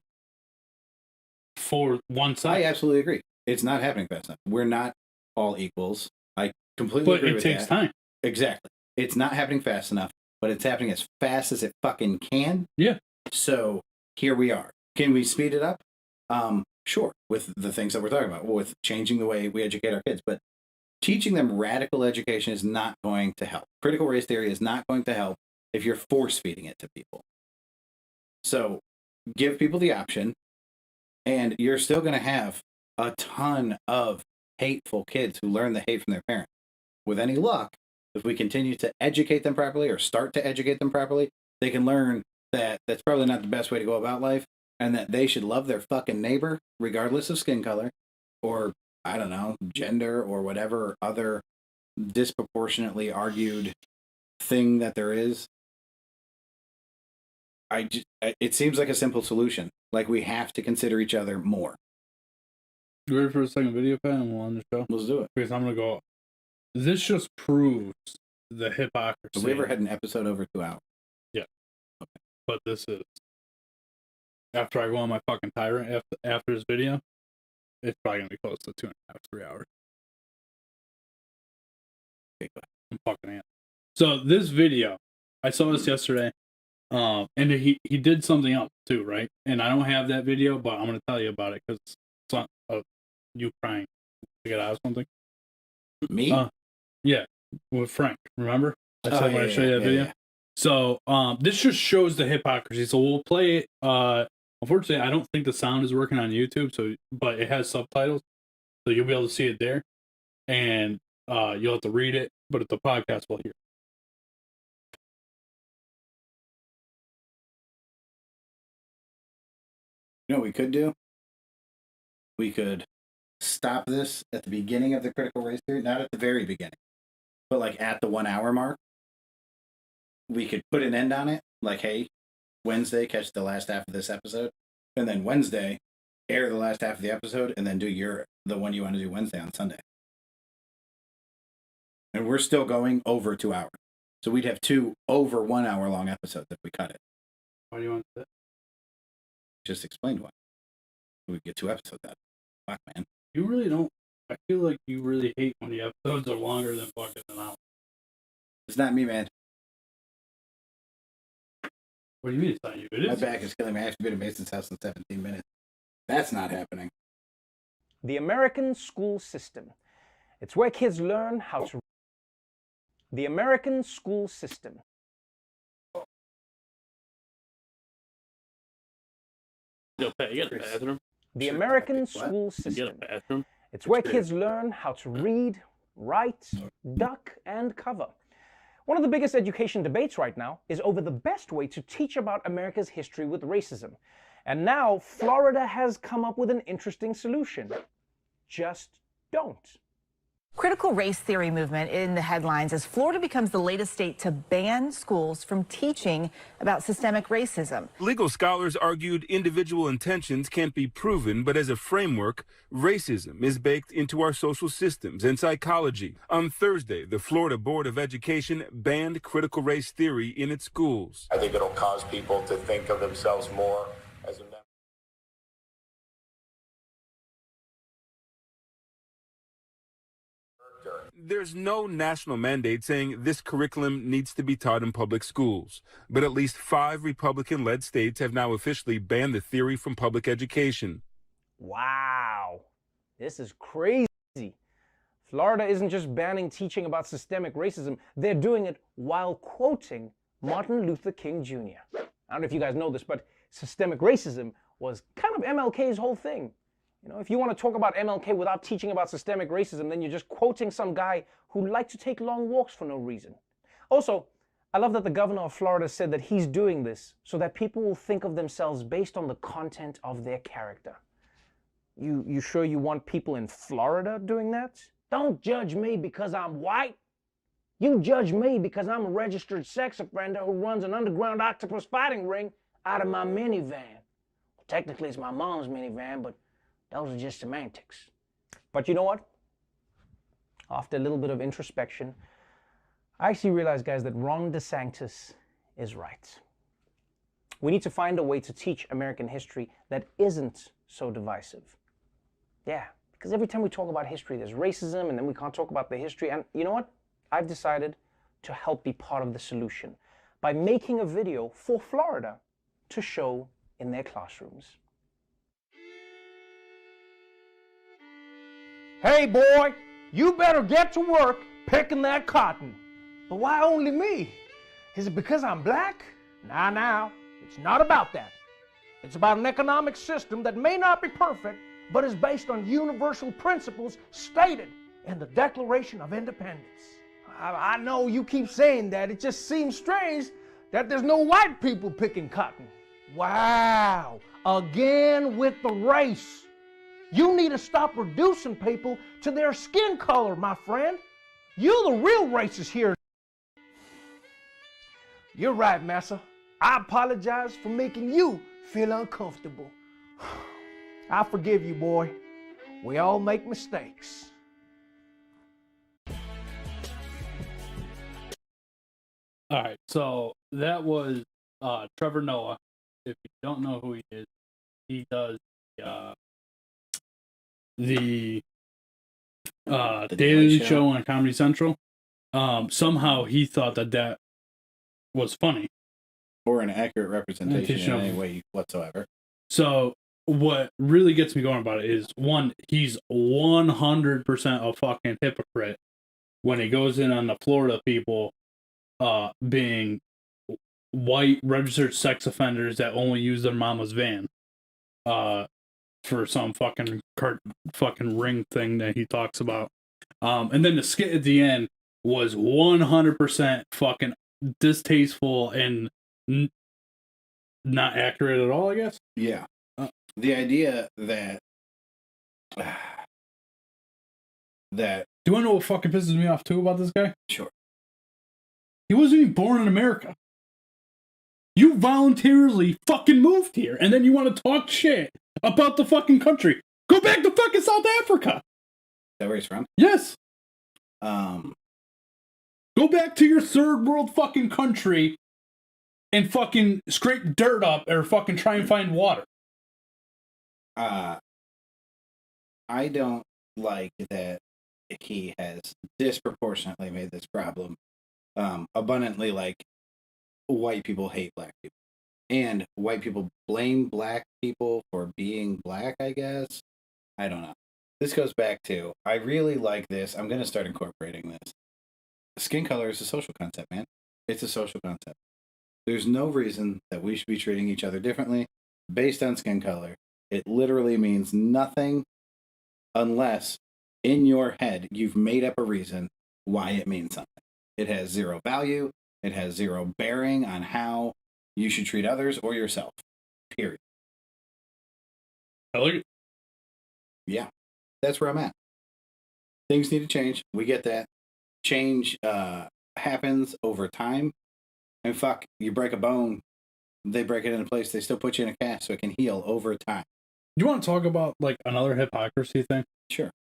for one side. I absolutely agree. It's not happening fast enough. We're not all equals. I completely agree with that. But it takes time. Exactly. It's not happening fast enough, but it's happening as fast as it fucking can. Yeah. So here we are. Can we speed it up? Sure, with the things that we're talking about, with changing the way we educate our kids, but teaching them radical education is not going to help. Critical race theory is not going to help if you're force-feeding it to people. So give people the option, and you're still going to have a ton of hateful kids who learn the hate from their parents. With any luck, if we continue to educate them properly or start to educate them properly, they can learn that that's probably not the best way to go about life, and that they should love their fucking neighbor, regardless of skin color, or, I don't know, gender, or whatever other disproportionately argued thing that there is. It seems like a simple solution. Like, we have to consider each other more. You ready for a second video, Pat, and we'll end the show? Let's do it. Because I'm going to go, this just proves the hypocrisy. Have we ever had an episode over 2 hours? Yeah. Okay. But this is... After I go on my fucking tirade after this video, it's probably going to be close to 2.5, 3 hours. I'm fucking amped. So this video, I saw this yesterday, and he did something else too, right? And I don't have that video, but I'm going to tell you about it because it's not you crying to get out of something. Me? Yeah, with Frank, remember? I said when I showed you that video. Yeah. So this just shows the hypocrisy. So we'll play it. Unfortunately, I don't think the sound is working on YouTube, but it has subtitles, so you'll be able to see it there, and you'll have to read it, but the podcast will hear. You know what we could do? We could stop this at the beginning of the critical race theory, not at the very beginning, but like at the 1 hour mark. We could put an end on it, like, hey, Wednesday, catch the last half of this episode, and then Wednesday, air the last half of the episode, and then do the one you want to do Wednesday on Sunday. And we're still going over 2 hours. So we'd have 2 over 1 hour long episodes if we cut it. Why do you want that? Just explained why. We'd get 2 episodes out. Fuck, man. You really don't. I feel like you really hate when the episodes are longer than fucking an hour. It's not me, man. What do you mean it's not you? It is. My back is killing me. I have to go to Mason's house in 17 minutes. That's not happening. The American school system. It's where kids learn how to... The American school system. Yo, Pat, you got a bathroom? The American What? school You system. got a bathroom? It's where kids learn how to read, write, duck, and cover. One of the biggest education debates right now is over the best way to teach about America's history with racism. And now Florida has come up with an interesting solution. just don't. Critical race theory movement in the headlines as Florida becomes the latest state to ban schools from teaching about systemic racism. Legal scholars argued individual intentions can't be proven, but as a framework, racism is baked into our social systems and psychology. On Thursday, the Florida Board of Education banned critical race theory in its schools. I think it'll cause people to think of themselves more as a There's no national mandate saying this curriculum needs to be taught in public schools, but at least 5 Republican-led states have now officially banned the theory from public education. Wow, this is crazy. Florida isn't just banning teaching about systemic racism, they're doing it while quoting Martin Luther King Jr. I don't know if you guys know this, but systemic racism was kind of MLK's whole thing. You know, if you want to talk about MLK without teaching about systemic racism, then you're just quoting some guy who liked to take long walks for no reason. Also, I love that the governor of Florida said that he's doing this so that people will think of themselves based on the content of their character. You sure you want people in Florida doing that? Don't judge me because I'm white. You judge me because I'm a registered sex offender who runs an underground octopus fighting ring out of my minivan. Well, technically, it's my mom's minivan, but those are just semantics. But you know what? After a little bit of introspection, I actually realized, guys, that Ron DeSantis is right. We need to find a way to teach American history that isn't so divisive. Yeah, because every time we talk about history, there's racism, and then we can't talk about the history. And you know what? I've decided to help be part of the solution by making a video for Florida to show in their classrooms. Hey boy, you better get to work picking that cotton. But why only me? Is it because I'm black? Now, it's not about that. It's about an economic system that may not be perfect, but is based on universal principles stated in the Declaration of Independence. I know you keep saying that. It just seems strange that there's no white people picking cotton. Wow, again with the race. You need to stop reducing people to their skin color, my friend. You're the real racist here. You're right, Massa. I apologize for making you feel uncomfortable. I forgive you, boy. We all make mistakes. All right, so that was Trevor Noah. If you don't know who he is, he does the Daily Show on Comedy Central. Somehow he thought that was funny. Or an accurate representation in any way whatsoever. So what really gets me going about it is, one, he's 100% a fucking hypocrite when he goes in on the Florida people being white registered sex offenders that only use their mama's van for some fucking ring thing that he talks about. And then the skit at the end was 100% fucking distasteful and not accurate at all, I guess. Yeah. The idea that Do you want to know what fucking pisses me off too about this guy? Sure. He wasn't even born in America. You voluntarily fucking moved here, and then you want to talk shit about the fucking country. Go back to fucking South Africa. Is that where he's from? Yes. Go back to your third world fucking country and fucking scrape dirt up or fucking try and find water. I don't like that he has disproportionately made this problem abundantly like white people hate black people. And white people blame black people for being black, I guess. I don't know. This goes back to, I really like this. I'm going to start incorporating this. Skin color is a social concept, man. It's a social concept. There's no reason that we should be treating each other differently based on skin color. It literally means nothing unless in your head you've made up a reason why it means something. It has zero value. It has zero bearing on how you should treat others or yourself. Period. I like it. Yeah. That's where I'm at. Things need to change. We get that. Change happens over time. And fuck, you break a bone, they break it into place. They still put you in a cast so it can heal over time. You want to talk about like another hypocrisy thing? Sure.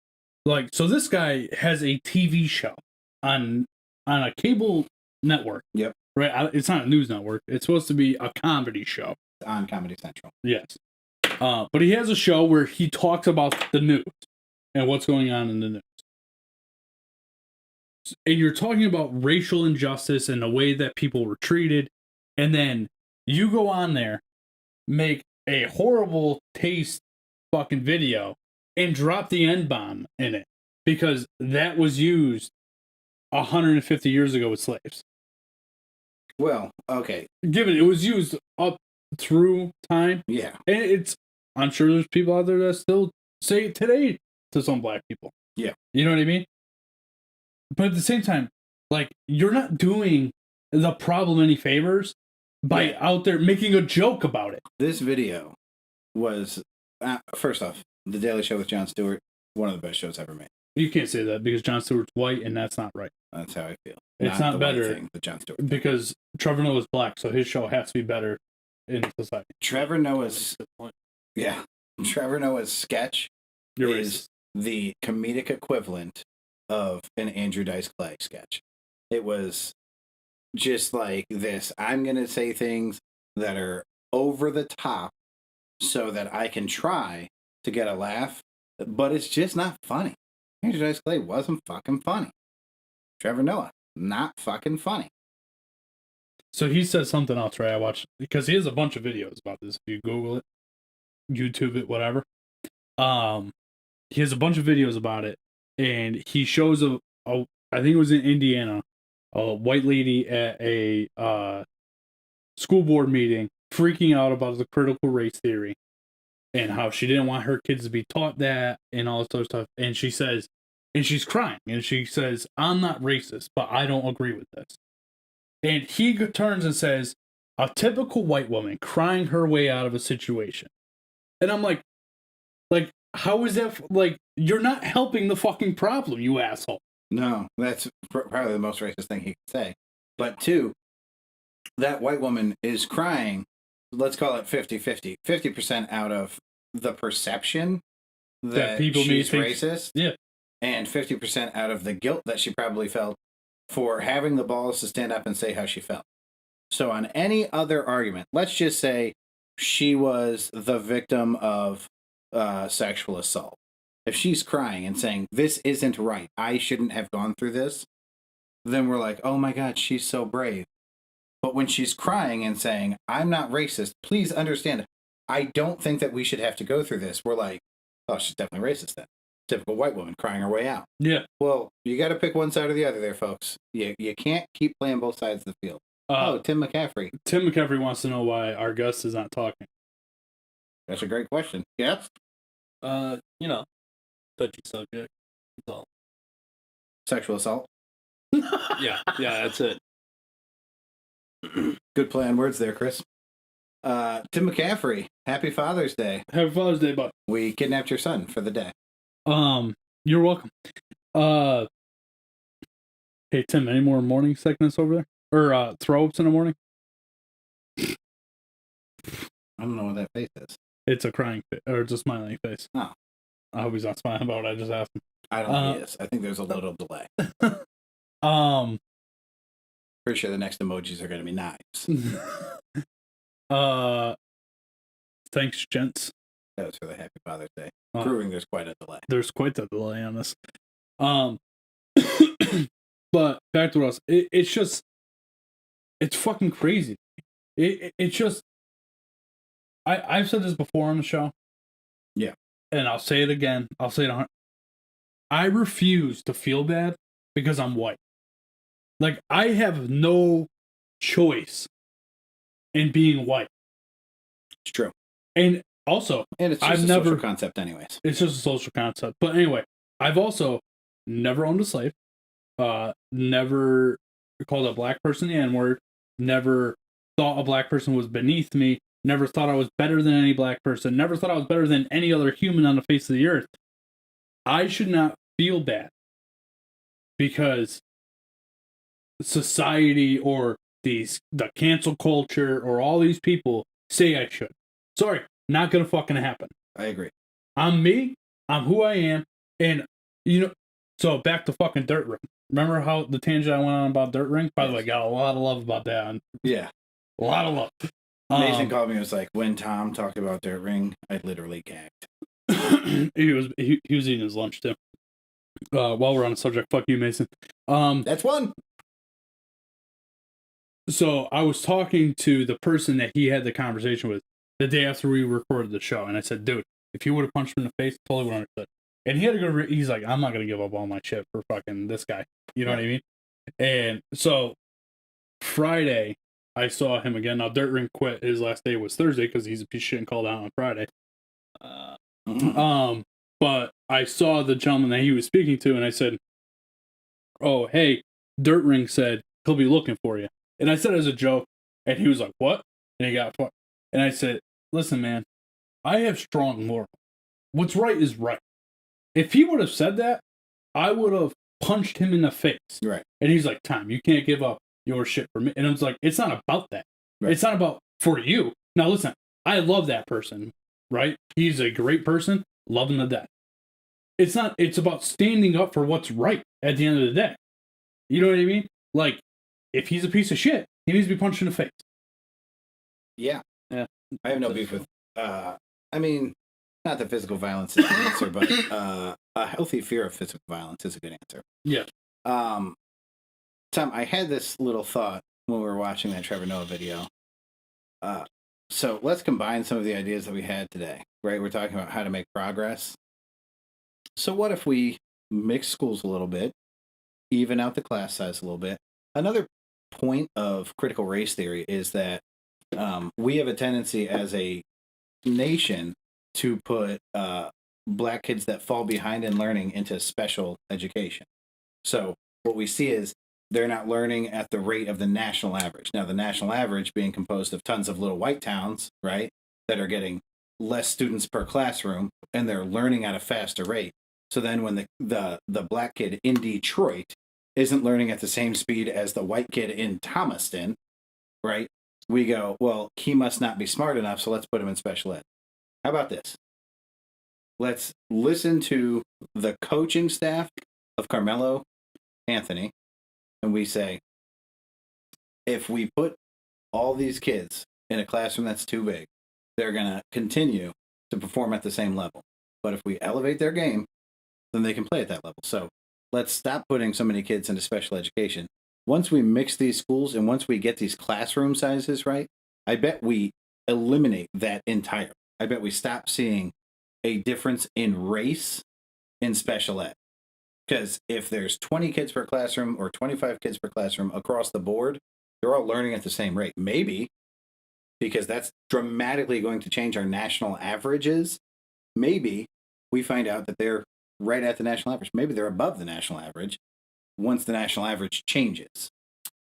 Like, so this guy has a TV show on a cable network. Yep. Right? It's not a news network. It's supposed to be a comedy show. It's on Comedy Central. Yes. But he has a show where he talks about the news and what's going on in the news. And you're talking about racial injustice and the way that people were treated. And then you go on there, make a horrible taste fucking video and drop the N-bomb in it because that was used 150 years ago with slaves. Well, okay. Given it was used up through time. Yeah. And I'm sure there's people out there that still say it today to some black people. Yeah. You know what I mean? But at the same time, like, you're not doing the problem any favors by out there making a joke about it. This video was, first off, The Daily Show with Jon Stewart, one of the best shows ever made. You can't say that because Jon Stewart's white, and that's not right. That's how I feel. It's not the better white thing, but Jon Stewart because Trevor Noah's black, so his show has to be better in society. Trevor Noah's sketch is the comedic equivalent of an Andrew Dice Clay sketch. It was just like this. I'm going to say things that are over the top so that I can try to get a laugh, but it's just not funny. Andrew Dice Clay wasn't fucking funny. Trevor Noah, not fucking funny. So he says something else, right? I watched, because he has a bunch of videos about this. If you Google it, YouTube it, whatever. He has a bunch of videos about it, and he shows I think it was in Indiana, a white lady at a school board meeting freaking out about the critical race theory and how she didn't want her kids to be taught that and all this other stuff. And she says, and she's crying, and she says, "I'm not racist, but I don't agree with this." And he turns and says, "A typical white woman crying her way out of a situation." And I'm like, how is that? Like, you're not helping the fucking problem, you asshole. No, that's probably the most racist thing he could say. But two, that white woman is crying, let's call it 50-50. 50% out of the perception that people she's racist. Yeah. And 50% out of the guilt that she probably felt for having the balls to stand up and say how she felt. So on any other argument, let's just say she was the victim of sexual assault. If she's crying and saying, "This isn't right, I shouldn't have gone through this," then we're like, oh my God, she's so brave. But when she's crying and saying, "I'm not racist, please understand, I don't think that we should have to go through this," we're like, oh, she's definitely racist then. Typical white woman crying her way out. Yeah. Well, you got to pick one side or the other there, folks. You can't keep playing both sides of the field. Tim Mcaffery. Tim Mcaffery wants to know why our guest is not talking. That's a great question. Yes? Touchy subject. That's all. Sexual assault? Yeah, that's it. Good play on words there, Chris. Tim Mcaffery, happy Father's Day. Happy Father's Day, bud. We kidnapped your son for the day. You're welcome. Hey, Tim, any more morning sickness over there? Or throw-ups in the morning? I don't know what that face is. It's a crying face, or it's a smiling face. Oh. I hope he's not smiling about what I just asked him. I don't think he is. I think there's a little delay. Pretty sure the next emojis are going to be knives. Thanks, gents. That was for the Happy Father's Day. Proving there's quite a delay. There's quite a delay on this. But back to us. It's just, it's fucking crazy. It's just, I've said this before on the show. Yeah. And I'll say it again. I'll say it. I refuse to feel bad because I'm white. Like, I have no choice in being white. It's true. And also, and it's just social concept anyways. It's just a social concept. But anyway, I've also never owned a slave. Never called a black person the N-word. Never thought a black person was beneath me. Never thought I was better than any black person. Never thought I was better than any other human on the face of the earth. I should not feel bad because society or the cancel culture or all these people say I should. Sorry, not gonna fucking happen. I agree. I'm me. I'm who I am, and So back to fucking Dirt Ring. Remember how the tangent I went on about Dirt Ring? By the way, got a lot of love about that. Yeah, a lot of love. Nathan called me and was like, when Tom talked about Dirt Ring, I literally gagged. he was eating his lunch too. While we're on the subject, fuck you, Mason. That's one. So I was talking to the person that he had the conversation with the day after we recorded the show, and I said, dude, if you would have punched him in the face, totally would have understood. And he had to go. He's like, I'm not gonna give up all my shit for fucking this guy. You know what I mean? And so Friday, I saw him again. Now Dirt Ring quit. His last day was Thursday because he's a piece of shit and called out on Friday. But I saw the gentleman that he was speaking to, and I said, "Oh, hey, Dirt Ring said he'll be looking for you." And I said it as a joke, and he was like, "What?" And he got fucked. And I said, "Listen, man, I have strong morals. What's right is right. If he would have said that, I would have punched him in the face." Right. And he's like, "Tom, you can't give up your shit for me." And I was like, "It's not about that. Right. It's not about for you." Now, listen, I love that person, right? He's a great person. Love him to death. It's not, it's about standing up for what's right at the end of the day. You know what I mean? Like, if he's a piece of shit, he needs to be punched in the face. Yeah. I have no beef with, I mean, not that physical violence is the answer, but a healthy fear of physical violence is a good answer. Yeah. Tom, I had this little thought when we were watching that Trevor Noah video. So let's combine some of the ideas that we had today, right? We're talking about how to make progress. So what if we mix schools a little bit, even out the class size a little bit? Another point of critical race theory is that we have a tendency as a nation to put black kids that fall behind in learning into special education. So what we see is they're not learning at the rate of the national average. Now, the national average being composed of tons of little white towns, right, that are getting less students per classroom, and they're learning at a faster rate. So then when the black kid in Detroit isn't learning at the same speed as the white kid in Thomaston, right, we go, well, he must not be smart enough, so let's put him in special ed. How about this? Let's listen to the coaching staff of Carmelo Anthony, and we say, if we put all these kids in a classroom that's too big, they're going to continue to perform at the same level. But if we elevate their game, then they can play at that level. So let's stop putting so many kids into special education. Once we mix these schools and once we get these classroom sizes right, I bet we eliminate that entirely. I bet we stop seeing a difference in race in special ed. Because if there's 20 kids per classroom or 25 kids per classroom across the board, they're all learning at the same rate. Maybe, because that's dramatically going to change our national averages. Maybe we find out that they're right at the national average. Maybe they're above the national average once the national average changes.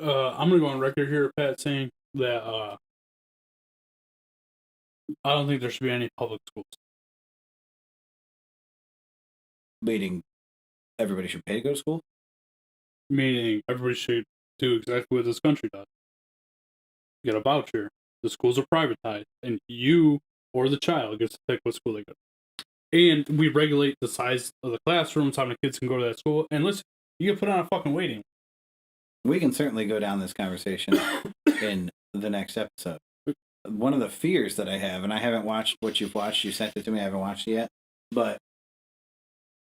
I'm going to go on record here, Pat, saying that I don't think there should be any public schools. Meaning everybody should pay to go to school? Meaning everybody should do exactly what this country does. Get a voucher. The schools are privatized, and you or the child gets to pick what school they go to. And we regulate the size of the classrooms, how many kids can go to that school. And listen, you get put on a fucking waiting. We can certainly go down this conversation in the next episode. One of the fears that I have, and I haven't watched what you've watched, you sent it to me, I haven't watched it yet, but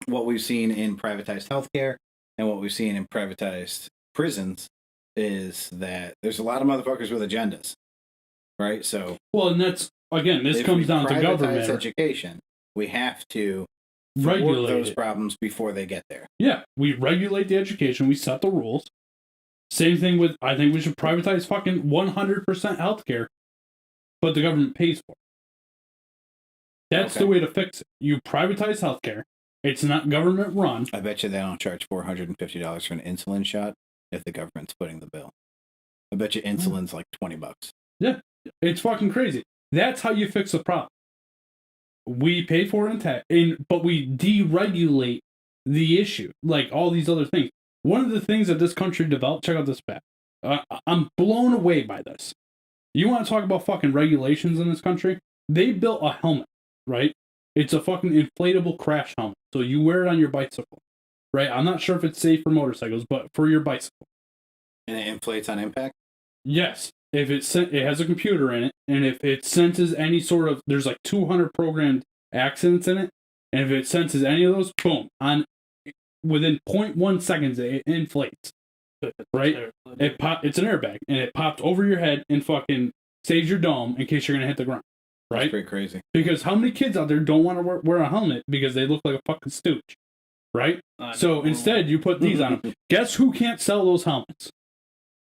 what we've seen in privatized healthcare and what we've seen in privatized prisons is that there's a lot of motherfuckers with agendas, right? So, well, and that's, again, this comes down to government. Education, we have to regulate those problems before they get there. Yeah, we regulate the education, we set the rules. Same thing with, I think we should privatize fucking 100% healthcare, but the government pays for it. That's the way to fix it. You privatize healthcare. It's not government run. I bet you they don't charge $450 for an insulin shot if the government's footing the bill. I bet you insulin's like $20. Yeah, it's fucking crazy. That's how you fix the problem. We pay for it in tax, but we deregulate the issue. Like all these other things. One of the things that this country developed, check out this fact. I'm blown away by this. You want to talk about fucking regulations in this country? They built a helmet, right? It's a fucking inflatable crash helmet. So you wear it on your bicycle, right? I'm not sure if it's safe for motorcycles, but for your bicycle. And it inflates on impact? Yes. If it has a computer in it, and if it senses any sort of, there's like 200 programmed accidents in it, and if it senses any of those, boom, within 0.1 seconds it inflates, right? It's an airbag, and it pops over your head and fucking saves your dome in case you're gonna hit the ground, right? That's pretty crazy. Because how many kids out there don't want to wear a helmet because they look like a fucking stooge, right? So instead, you put these on them. Guess who can't sell those helmets?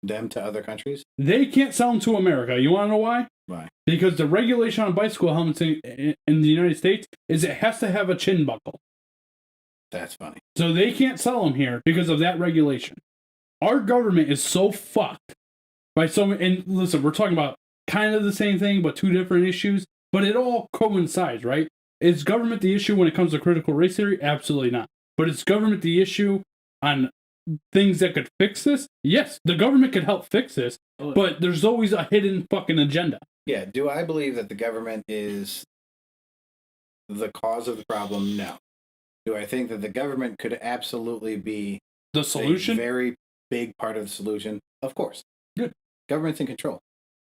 Them to other countries? They can't sell them to America. You want to know why? Why? Because the regulation on bicycle helmets in the United States is it has to have a chin buckle. That's funny. So they can't sell them here because of that regulation. Our government is so fucked by so many. And listen, we're talking about kind of the same thing, but two different issues. But it all coincides, right? Is government the issue when it comes to critical race theory? Absolutely not. But is government the issue on things that could fix this? Yes, the government could help fix this, but there's always a hidden fucking agenda. Yeah, do I believe that the government is the cause of the problem? No. Do I think that the government could absolutely be the solution? A very big part of the solution? Of course. Good. Government's in control.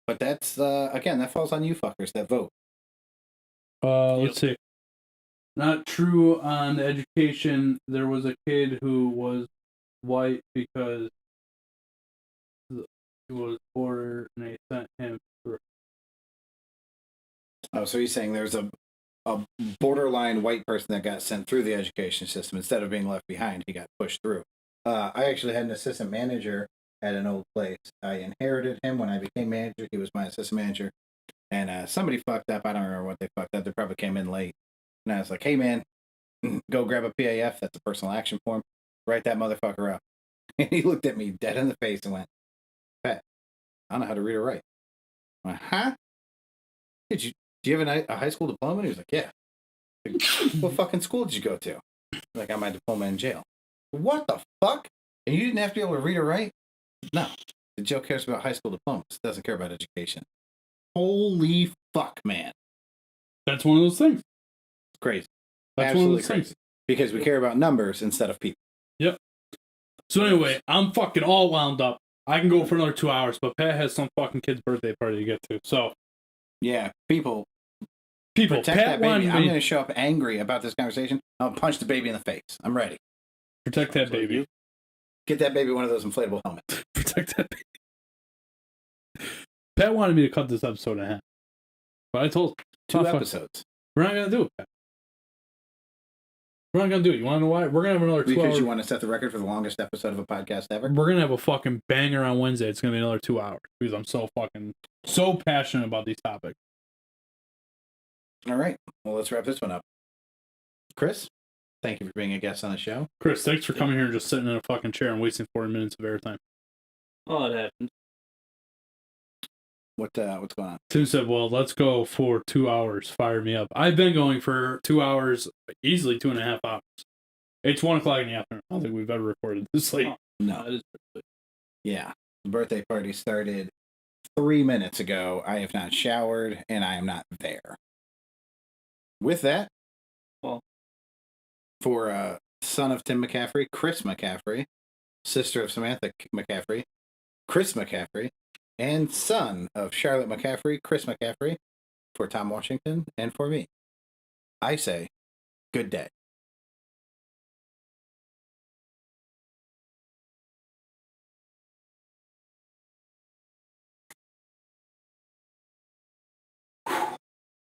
But that's, again, that falls on you fuckers that vote. Let's see. Not true on education. There was a kid who was white because he was border and they sent him through. Oh, so you're saying there's a borderline white person that got sent through the education system instead of being left behind, he got pushed through. I actually had an assistant manager at an old place. I inherited him when I became manager. He was my assistant manager, and somebody fucked up. I don't remember what they fucked up. They probably came in late, and I was like, "Hey, man, go grab a PAF. That's a personal action form. Write that motherfucker up." And he looked at me dead in the face and went, "Pat, I don't know how to read or write." I went, "Huh? Do you have a high school diploma?" And he was like, "Yeah." Like, what fucking school did you go to? Like, I got my diploma in jail. What the fuck? And you didn't have to be able to read or write? No. The jail cares about high school diplomas. It doesn't care about education. Holy fuck, man. That's one of those things. It's crazy. That's absolutely one of those crazy. things. Because we care about numbers instead of people. Yep. So anyway, I'm fucking all wound up. I can go for another 2 hours, but Pat has some fucking kid's birthday party to get to. So, yeah, people, protect Pat that baby. I'm me, going to show up angry about this conversation. I'll punch the baby in the face. I'm ready. Protect that baby. Get that baby one of those inflatable helmets. Protect that baby. Pat wanted me to cut this episode in half, but I told him, 2 episodes. We're not going to do it, Pat. We're not going to do it. You want to know why? We're going to have another 2 hours. Because you want to set the record for the longest episode of a podcast ever? We're going to have a fucking banger on Wednesday. It's going to be another 2 hours because I'm so passionate about these topics. All right. Well, let's wrap this one up. Chris, thank you for being a guest on the show. Chris, thanks for coming here and just sitting in a fucking chair and wasting 40 minutes of airtime. Oh, it happens. What's going on? Tim said, well, let's go for 2 hours. Fire me up. I've been going for 2 hours, easily 2.5 hours. It's 1 o'clock in the afternoon. I don't think we've ever recorded this late. Oh, no. That is pretty Yeah. The birthday party started 3 minutes ago. I have not showered, and I am not there. With that, well, for son of Tim Mcaffery, Chris Mcaffery, sister of Samantha Mcaffery, Chris Mcaffery, and son of Charlotte Mcaffery, Chris Mcaffery, for Tom Washington, and for me, I say, good day.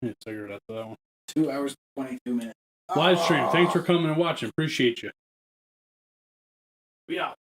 Need a cigarette after that one. 2 hours, 22 minutes. Live stream. Thanks for coming and watching. Appreciate you. We out.